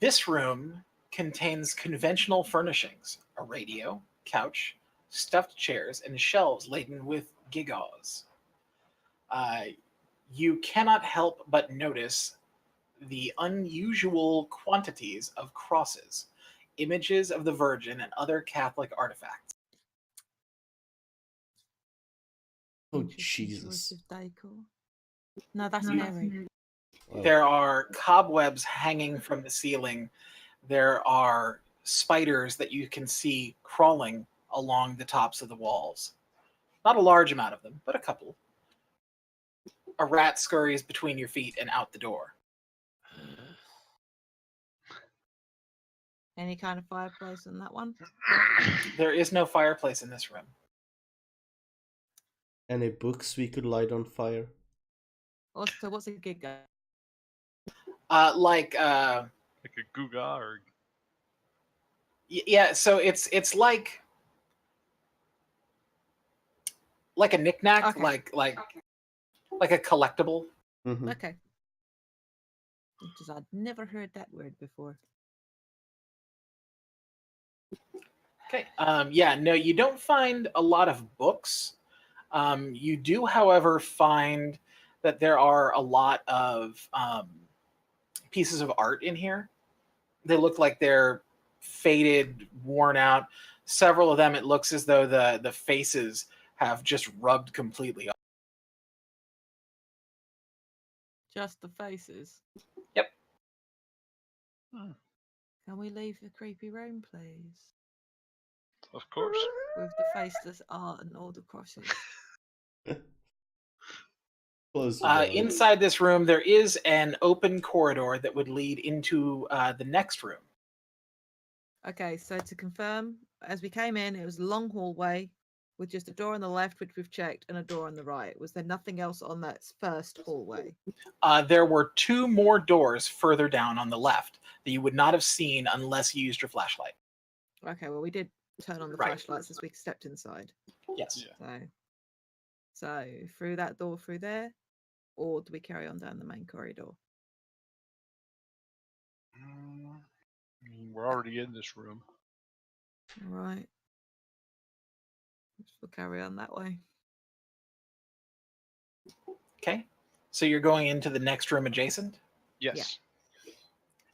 This room contains conventional furnishings: a radio, couch, stuffed chairs, and shelves laden with gewgaws. You cannot help but notice the unusual quantities of crosses, images of the Virgin, and other Catholic artifacts. Oh, Interesting choice Jesus. of decor. No, that's Mary. Oh. There are cobwebs hanging from the ceiling. There are spiders that you can see crawling along the tops of the walls. Not a large amount of them, but a couple. A rat scurries between your feet and out the door. Any kind of fireplace in that one? There is no fireplace in this room. Any books we could light on fire? Also, what's a gig? Like Like a Guga or yeah, so it's like a knickknack, Okay. like a collectible. Mhm. Okay. Because I'd never heard that word before. Okay. Yeah, no, you don't find a lot of books. You do, however, find that there are a lot of pieces of art in here. They look like they're faded, worn out. Several of them, it looks as though the faces have just rubbed completely off. Just the faces. Yep. Can we leave the creepy room, please? of course. With the faceless art and all the crosses. Close the door. Inside this room, there is an open corridor that would lead into the next room. Okay, so to confirm, as we came in, it was a long hallway with just a door on the left, which we've checked, and a door on the right. Was there nothing else on that first hallway? There were two more doors further down on the left that you would not have seen unless you used your flashlight. Okay, well, we did turn on the Right. flashlights as we stepped inside. Yes. Yeah. So through that door through there, or do we carry on down the main corridor? We're already in this room. Right. We'll carry on that way. Okay. So you're going into the next room adjacent? Yes.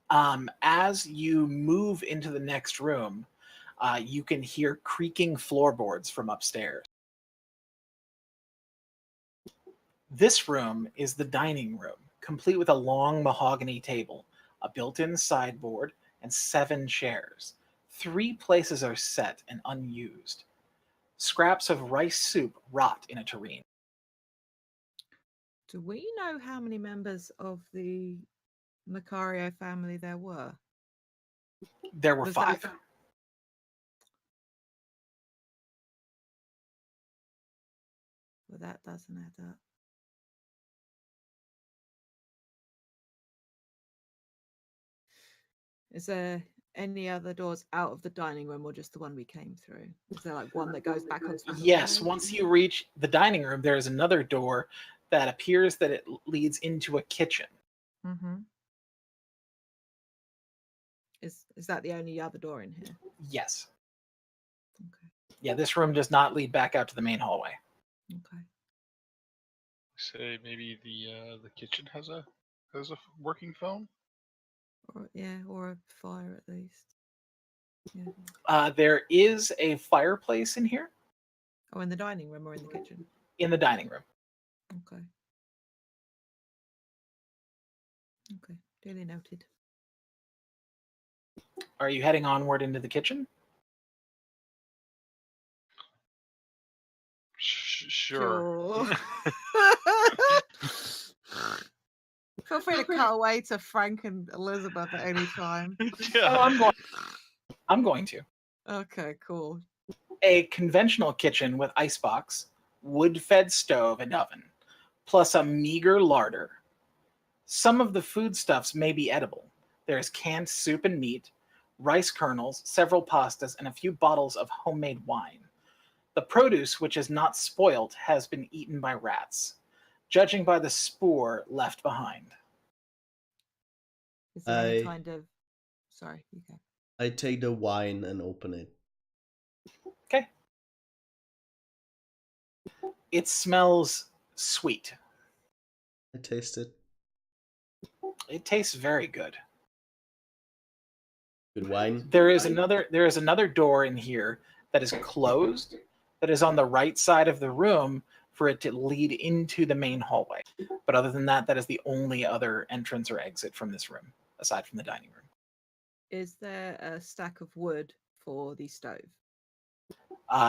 As you move into the next room, you can hear creaking floorboards from upstairs. This room is the dining room, complete with a long mahogany table, a built-in sideboard, and 7 chairs. 3 places are set and unused. Scraps of rice soup rot in a tureen. Do we know how many members of the Macario family there were? There were Was that- 5. Well, that doesn't add up. Is there any other doors out of the dining room or just the one we came through? Is there like one that goes back onto the Yes, hallway? once you reach the dining room, there is another door that appears that it leads into a kitchen. Mm-hmm. Is that the only other door in here? Yes. Okay. Yeah, this room does not lead back out to the main hallway. Okay. Say maybe the kitchen has a working phone. Or a fire at least. Yeah. There is a fireplace in here, Oh, in the dining room or in the kitchen? in the dining room. Okay. Okay. Duly noted. Are you heading onward into the kitchen? Sure. Feel free to cut away to Frank and Elizabeth at any time. Yeah. Oh, I'm going to. Okay, cool. A conventional kitchen with icebox, wood-fed stove and oven, plus a meager larder. Some of the foodstuffs may be edible. There is canned soup and meat, rice kernels, several pastas, and a few bottles of homemade wine. The produce, which is not spoilt, has been eaten by rats, judging by the spoor left behind. Is there any I- kind of... Sorry, you go. I take the wine and open it. Okay. It smells sweet. I taste it. It tastes very good. Good wine. There is another door in here that is closed, that is on the right side of the room for it to lead into the main hallway. But other than that, that is the only other entrance or exit from this room, aside from the dining room. Is there a stack of wood for the stove?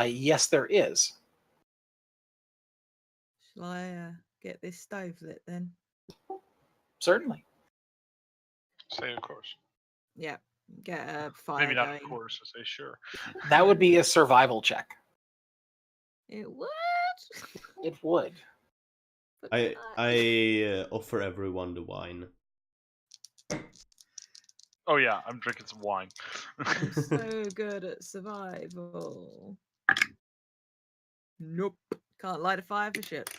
Yes, there is. Shall I get this stove lit then? Certainly. Say of course. Yeah, get a fire Maybe not going. of course. I say sure. That would be a survival check. It would. It would. But I offer everyone the wine. Oh yeah, I'm drinking some wine. I'm so good at survival. Nope. Can't light a fire for shit.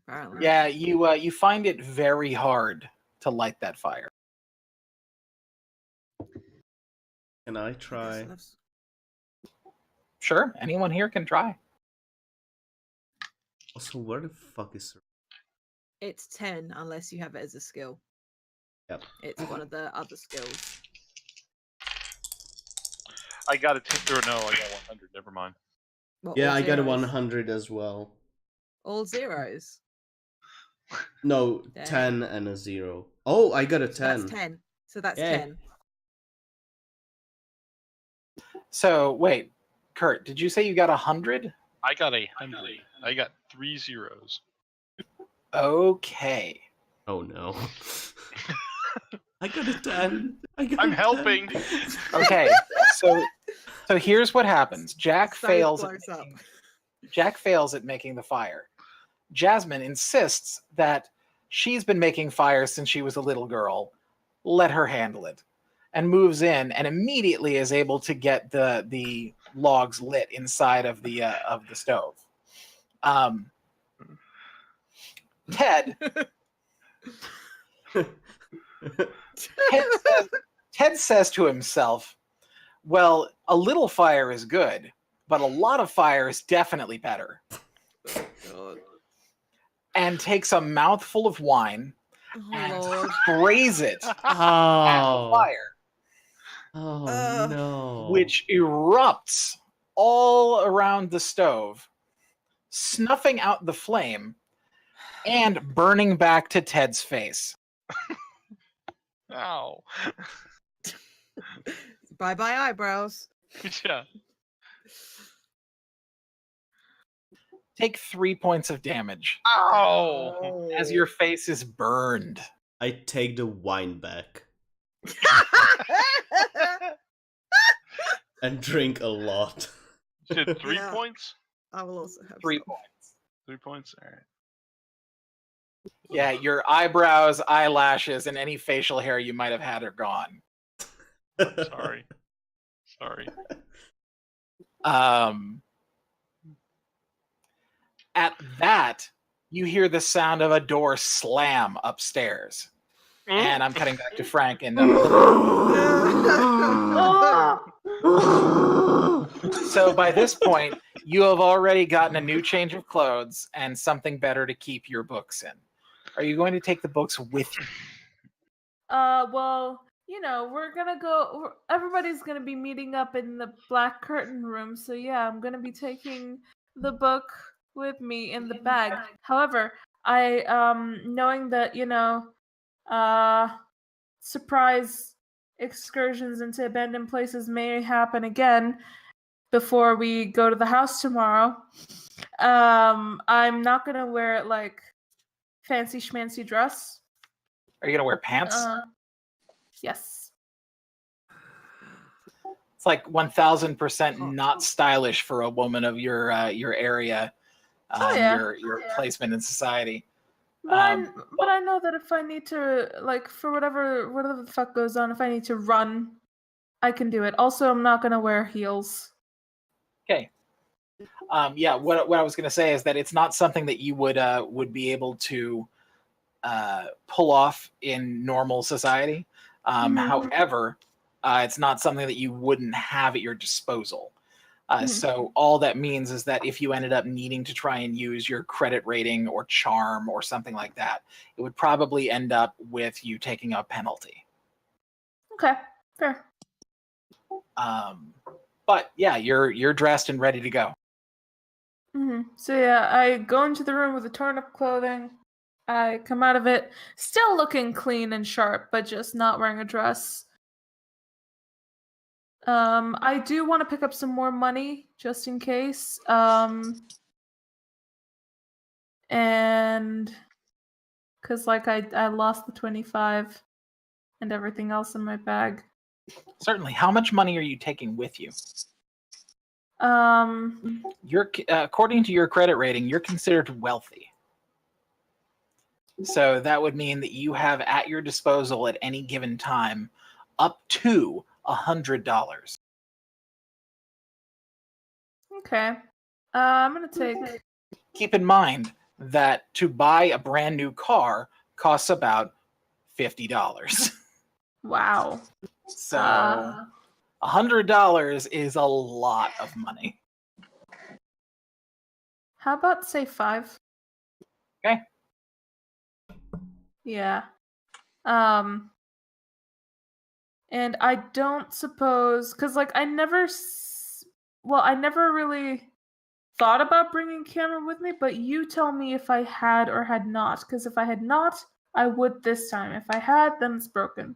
Apparently. Yeah, you find it very hard to light that fire. Can I I guess try? I'll have s- Sure, anyone here can try. Also, where the fuck is... It's 10 unless you have it as a skill. Yep. It's one of the other skills. I got a 10 or no, I got 100. Never mind. What, Yeah, all I got a zeros? 100 as well. All zeros. No, Dang. 10 and a 0. Oh, I got a 10. So that's 10. So that's Yay. 10. So wait, Kurt, did you say you got 100? I got 100. I got 3 zeros. Okay. Oh no. I got a 10. I'm helping. Okay. So here's what happens. Jack Stove fails at blows up. Jack fails at making the fire. Jasmine insists that she's been making fire since she was a little girl. Let her handle it. And moves in and immediately is able to get the logs lit inside of the stove. Ted Ted says to himself, well, a little fire is good, but a lot of fire is definitely better. Oh, God. And takes a mouthful of wine Oh, and Lord. sprays it at the Oh. fire, Oh no. which erupts all around the stove, snuffing out the flame and burning back to Ted's face. Ow. Bye-bye eyebrows. Yeah. Take 3 points of damage Ow. as your face is burned. I take the wine back and drink a lot. You did 3 Yeah. points? I will also have 3 some. points. 3 points? All right. Yeah, your eyebrows, eyelashes, and any facial hair you might have had are gone. Sorry. Sorry. At that, you hear the sound of a door slam upstairs. And I'm cutting back to Frank and so by this point, you have already gotten a new change of clothes and something better to keep your books in. Are you going to take the books with you? Well, we're gonna go. Everybody's gonna be meeting up in the black curtain room. So yeah, I'm gonna be taking the book with me in the bag. However, I knowing that surprise excursions into abandoned places may happen again before we go to the house tomorrow. I'm not gonna wear like fancy schmancy dress. Are you going to wear pants? Yes. It's like 1000% not stylish for a woman of your area, yeah. your placement in society. But I know that if I need to, like, for whatever the fuck goes on, if I need to run, I can do it. Also, I'm not gonna wear heels. Okay. Yeah. What I was going to say is that it's not something that you would be able to pull off in normal society. However, it's not something that you wouldn't have at your disposal. So all that means is that if you ended up needing to try and use your credit rating or charm or something like that, it would probably end up with you taking a penalty. Okay, fair. But yeah, you're dressed and ready to go. So yeah, I go into the room with the torn up clothing. I come out of it still looking clean and sharp, but just not wearing a dress. I do want to pick up some more money just in case. And because like I lost the 25 and everything else in my bag. Certainly. How much money are you taking with you? You're according to your credit rating, you're considered wealthy. So that would mean that you have at your disposal at any given time up to $100. Okay. I'm gonna take. Keep in mind that to buy a brand new car costs about $50. Wow. So $100 is a lot of money. How about say 5? Okay. Yeah. And I don't suppose, because like I never really thought about bringing camera with me, but you tell me if I had or had not, because if I had not, I would this time. If I had, then it's broken.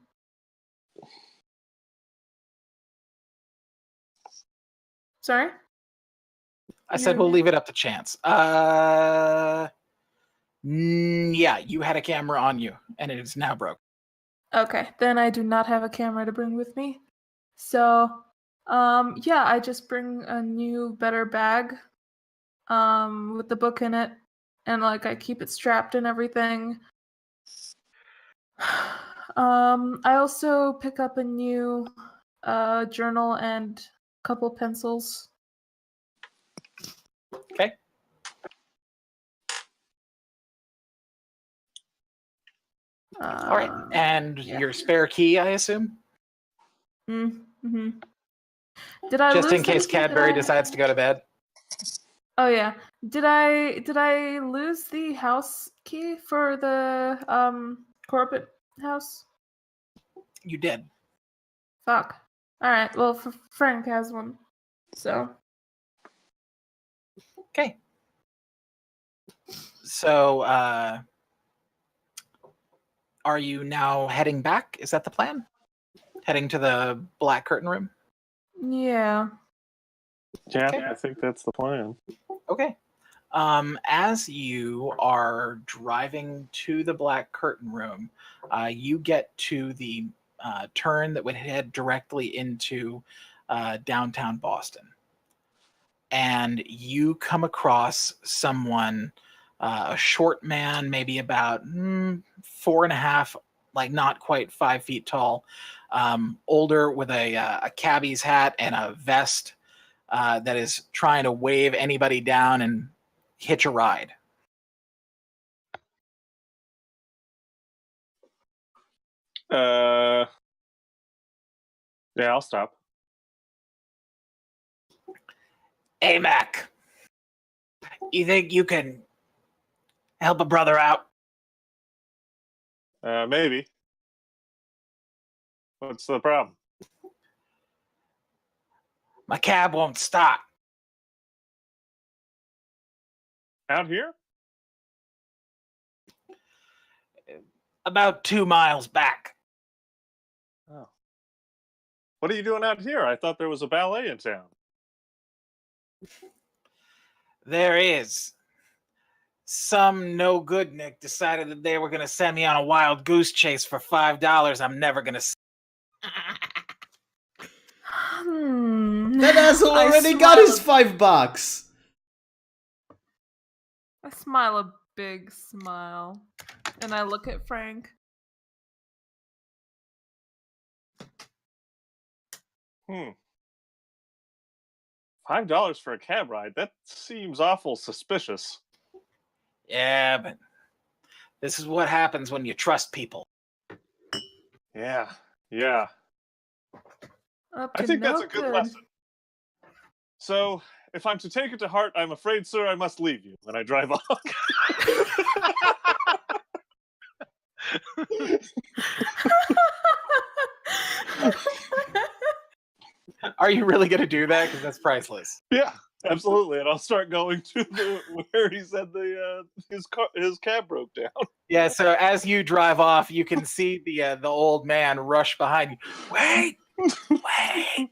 Sorry? I said we'll leave it up to chance. Yeah, you had a camera on you, and it is now broken. Okay, then I do not have a camera to bring with me. So, yeah, I just bring a new, better bag, with the book in it, and like I keep it strapped and everything. I also pick up a new, journal and a couple pencils. Okay. All right, and your spare key, I assume? Mm-hmm. Did I Just lose in case the key that Cadbury I- decides to go to bed. Oh yeah. Did I lose the house key for the corporate house? You did. Fuck. All right. Well, Frank has one. So. Okay. So, are you now heading back? Is that the plan? Heading to the Black Curtain Room? Yeah. Yeah, Okay. I think that's the plan. Okay. As you are driving to the Black Curtain Room, you get to the turn that would head directly into downtown Boston. And you come across someone, a short man, maybe about 4.5, like not quite 5 feet tall, older, with a cabbie's hat and a vest, that is trying to wave anybody down and hitch a ride. Yeah, I'll stop. Hey, Mac, you think you can help a brother out? Maybe. What's the problem? My cab won't stop. Out here? About 2 miles back. Oh. What are you doing out here? I thought there was a ballet in town. There is. Some no good Nick decided that they were going to send me on a wild goose chase for $5 I'm never going to. That asshole I already got smile his a- $5. I smile a big smile, and I look at Frank. $5 for a cab ride? That seems awful suspicious. Yeah, but this is what happens when you trust people. Yeah. Up I to think no that's a good lesson. So, if I'm to take it to heart, I'm afraid, sir, I must leave you when I drive off. Are you really going to do that? Because that's priceless. Yeah, absolutely. And I'll start going to where he said his cab broke down. Yeah, so as you drive off, you can see the old man rush behind you. Wait! Wait!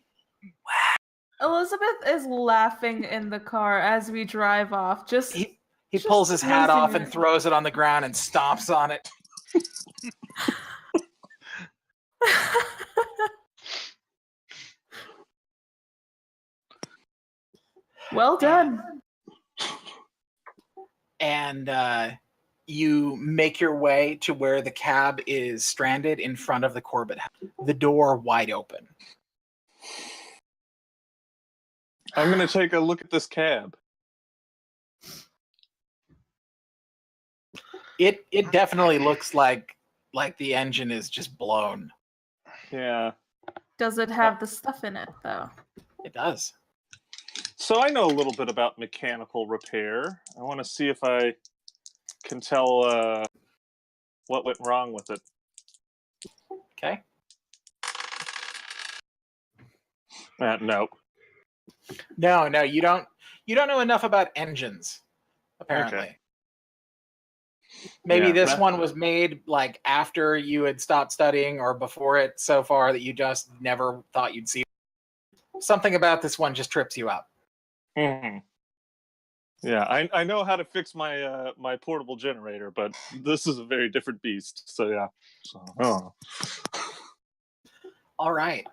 Elizabeth is laughing in the car as we drive off. He Just pulls his hat losing off and it. throws it on the ground and stomps on it. Well done. And you make your way to where the cab is stranded in front of the Corbett house. The door wide open. I'm going to take a look at this cab. It definitely looks like the engine is just blown. Yeah. Does it have the stuff in it, though? It does. So I know a little bit about mechanical repair. I want to see if I can tell what went wrong with it. Okay. No. No, you don't know enough about engines, apparently. Okay. Maybe Yeah, this that- one was made like after you had stopped studying or before it so far that you just never thought you'd see it. Something about this one just trips you up. Mm-hmm. Yeah, I know how to fix my my portable generator, but this is a very different beast. So yeah. All right.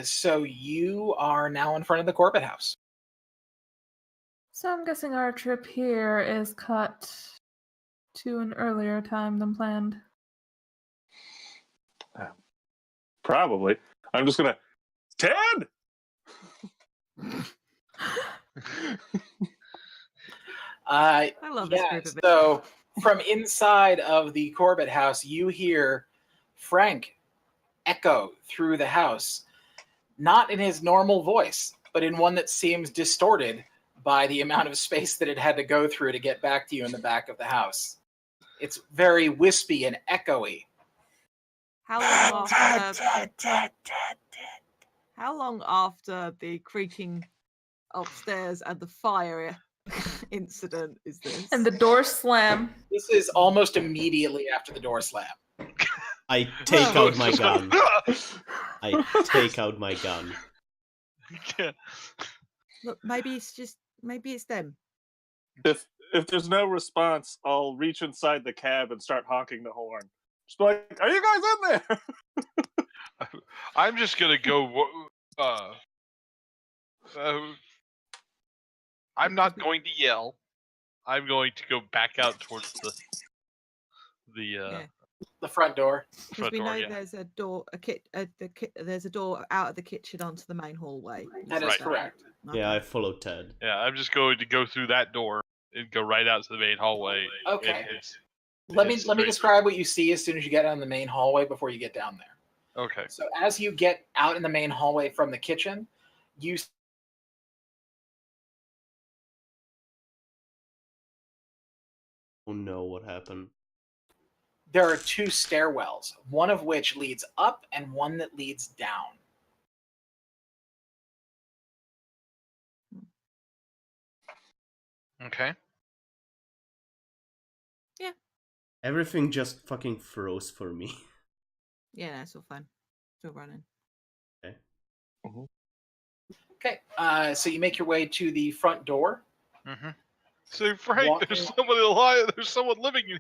So you are now in front of the Corbett house. So I'm guessing our trip here is cut to an earlier time than planned. Probably. I'm just gonna Ted. I love this Yeah, group of so from inside of the Corbett house, you hear Frank. echo through the house, not in his normal voice, but in one that seems distorted by the amount of space that it had to go through to get back to you in the back of the house. It's very wispy and echoey. How long after? How long after the creaking upstairs and the fire incident is this? And the door slam. This is almost immediately after the door slam. I take So out it's my just gun. gonna- I take out my gun. Yeah. Look, maybe it's them. If there's no response, I'll reach inside the cab and start honking the horn. Just be like, "Are you guys in there?" I'm just gonna go. I'm not going to yell. I'm going to go back out towards the The front door. Because front we door. know Yeah. there's a door, there's a door out of the kitchen onto the main hallway. That is Right. correct. Yeah, I Okay. follow Ted. Yeah. I'm just going to go through that door and go right out to the main hallway. Okay. And it's Let me straight. describe what you see as soon as you get on the main hallway before you get down there. Okay. So as you get out in the main hallway from the kitchen, you Oh no, what happened? there are two stairwells, one of which leads up and one that leads down. Okay. Everything just fucking froze for me. Yeah, no, it's all fine. Still running. Okay, so you make your way to the front door. Mm-hmm. So Frank, Walking- there's someone alive. There's someone living in.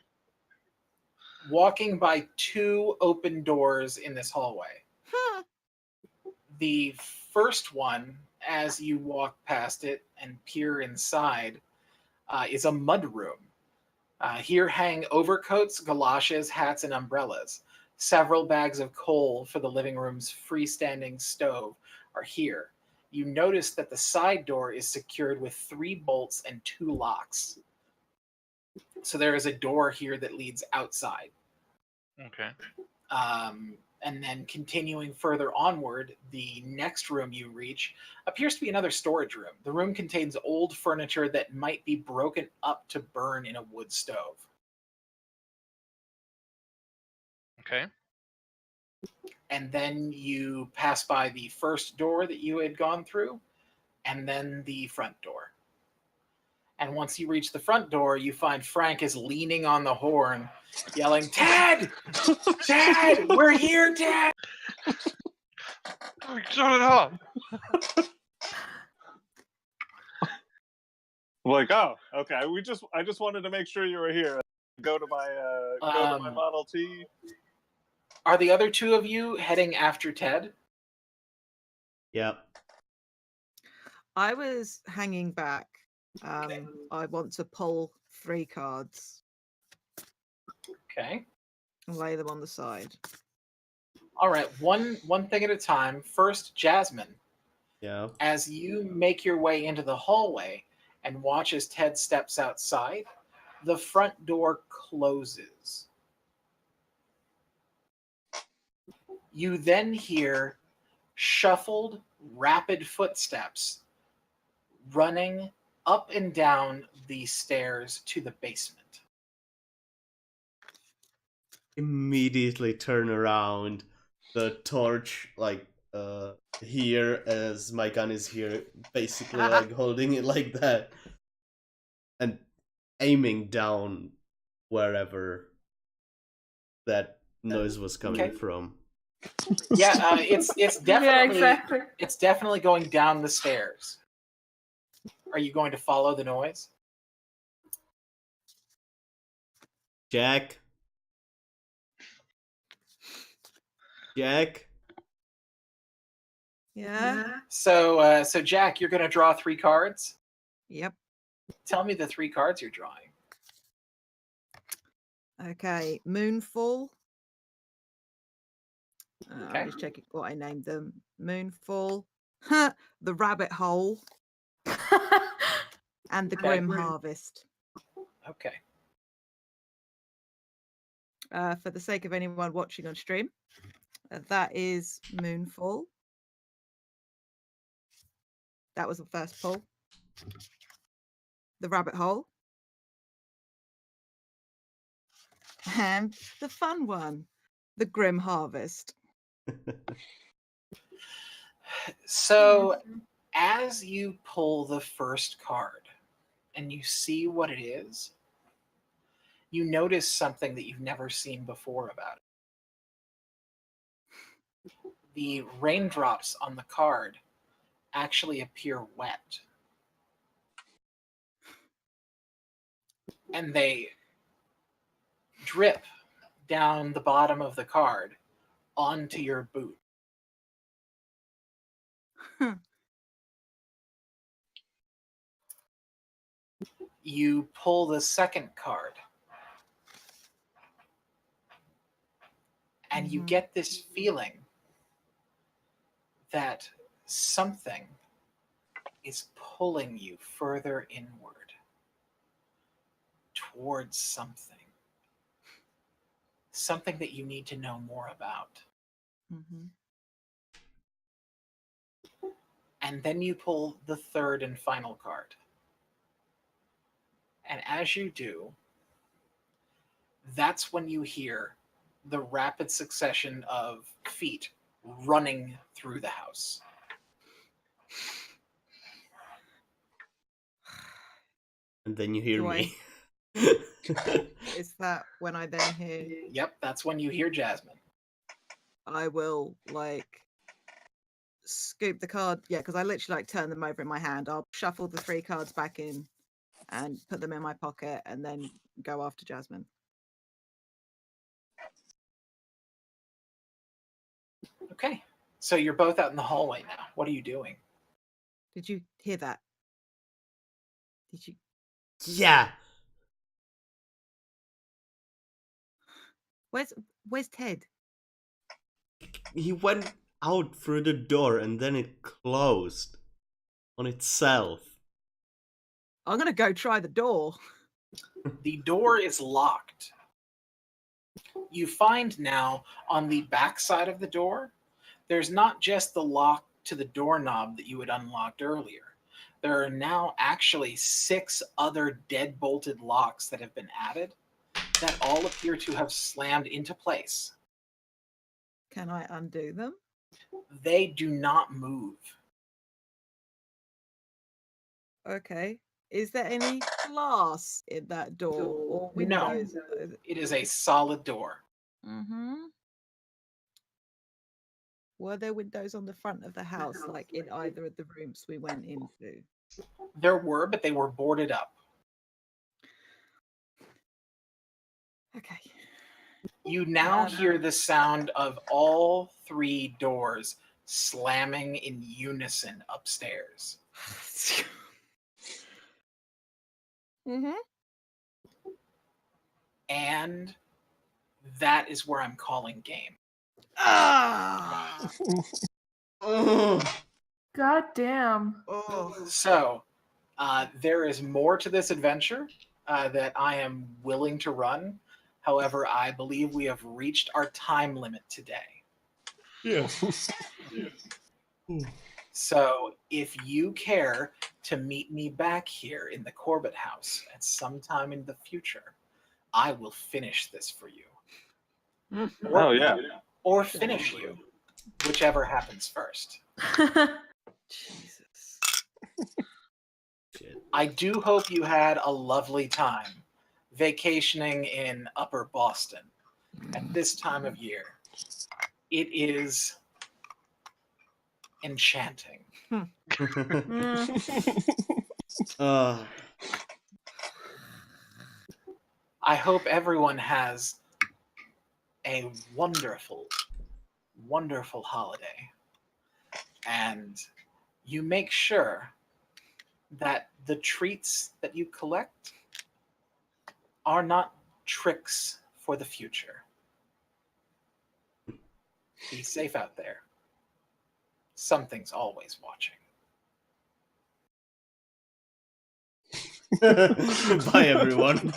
Walking by two open doors in this hallway. The first one, as you walk past it and peer inside, is a mud room. Here hang overcoats, galoshes, hats, and umbrellas. Several bags of coal for the living room's freestanding stove are here. You notice that the side door is secured with 3 bolts and 2 locks. So there is a door here that leads outside. Okay. And then continuing further onward, the next room you reach appears to be another storage room. The room contains old furniture that might be broken up to burn in a wood stove. Okay. And then you pass by the first door that you had gone through, and then the front door. And once you reach the front door, you find Frank is leaning on the horn, yelling, "Ted! Ted! We're here, Ted!" Shut it up. I'm like, "Oh, okay. I just wanted to make sure you were here." Go to my Model T. Are the other two of you heading after Ted? Yep. I was hanging back. I want to pull 3 cards Okay. and lay them on the side. All right, one thing at a time. First, Jasmine. Yeah. As you make your way into the hallway and watch as Ted steps outside, the front door closes. You then hear shuffled, rapid footsteps running up and down the stairs to the basement. Immediately turn around. The torch, like, here as my gun is here, basically like holding it like that. And aiming down wherever that noise was coming Okay. from. Yeah, it's definitely Yeah, exactly. it's definitely going down the stairs. Are you going to follow the noise? Jack? Jack? Yeah. So Jack, you're going to draw 3 cards. Yep. Tell me the 3 cards you're drawing. Okay. Moonfall. Okay. I'm just checking what I named them. Moonfall. The Rabbit Hole. And the Okay. Grim Harvest. Okay. For the sake of anyone watching on stream, That is Moonfall. That was the first pull. The rabbit hole. And the fun one, the Grim Harvest. So, as you pull the first card and you see what it is, you notice something that you've never seen before about it. The raindrops on the card actually appear wet. And they drip down the bottom of the card onto your boot. You pull the second card, and you get this feeling that something is pulling you further inward towards something that you need to know more about. Mm-hmm. And then you pull the third and final card. And as you do, that's when you hear the rapid succession of feet running through the house. And then you hear Do me. Is that when I then hear? Yep, that's when you hear Jasmine. I will scoop the card. Yeah, because I literally turn them over in my hand. I'll shuffle the 3 cards back in and put them in my pocket and then go after Jasmine. Okay, so you're both out in the hallway now. What are you doing? Did you hear that? Did you? Yeah. Where's Ted? He went out through the door and then it closed on itself. I'm gonna go try the door. The door is locked. You find now on the back side of the door, there's not just the lock to the doorknob that you had unlocked earlier. There are now actually 6 other dead-bolted locks that have been added that all appear to have slammed into place. Can I undo them? They do not move. Okay. Is there any glass in that door or No. windows? It is a solid door. Mm-hmm. Were there windows on the front of the house, like in either of the rooms we went into? There were, but they were boarded up. Okay. You now hear the sound of all 3 doors slamming in unison upstairs. Mm-hmm. And that is where I'm calling game. Ah! God damn. Oh. So, there is more to this adventure that I am willing to run. However, I believe we have reached our time limit today. Yeah. So, if you care to meet me back here in the Corbett house at some time in the future, I will finish this for you. Oh, yeah. Or finish you, whichever happens first. Jesus. Shit. I do hope you had a lovely time vacationing in Upper Boston at this time of year. It is enchanting. I hope everyone has a wonderful, wonderful holiday. And you make sure that the treats that you collect are not tricks for the future. Be safe out there. Something's always watching. Bye, everyone.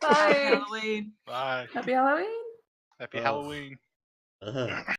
Bye. Halloween. Bye. Happy Halloween. Happy Oh. Halloween. Uh-huh.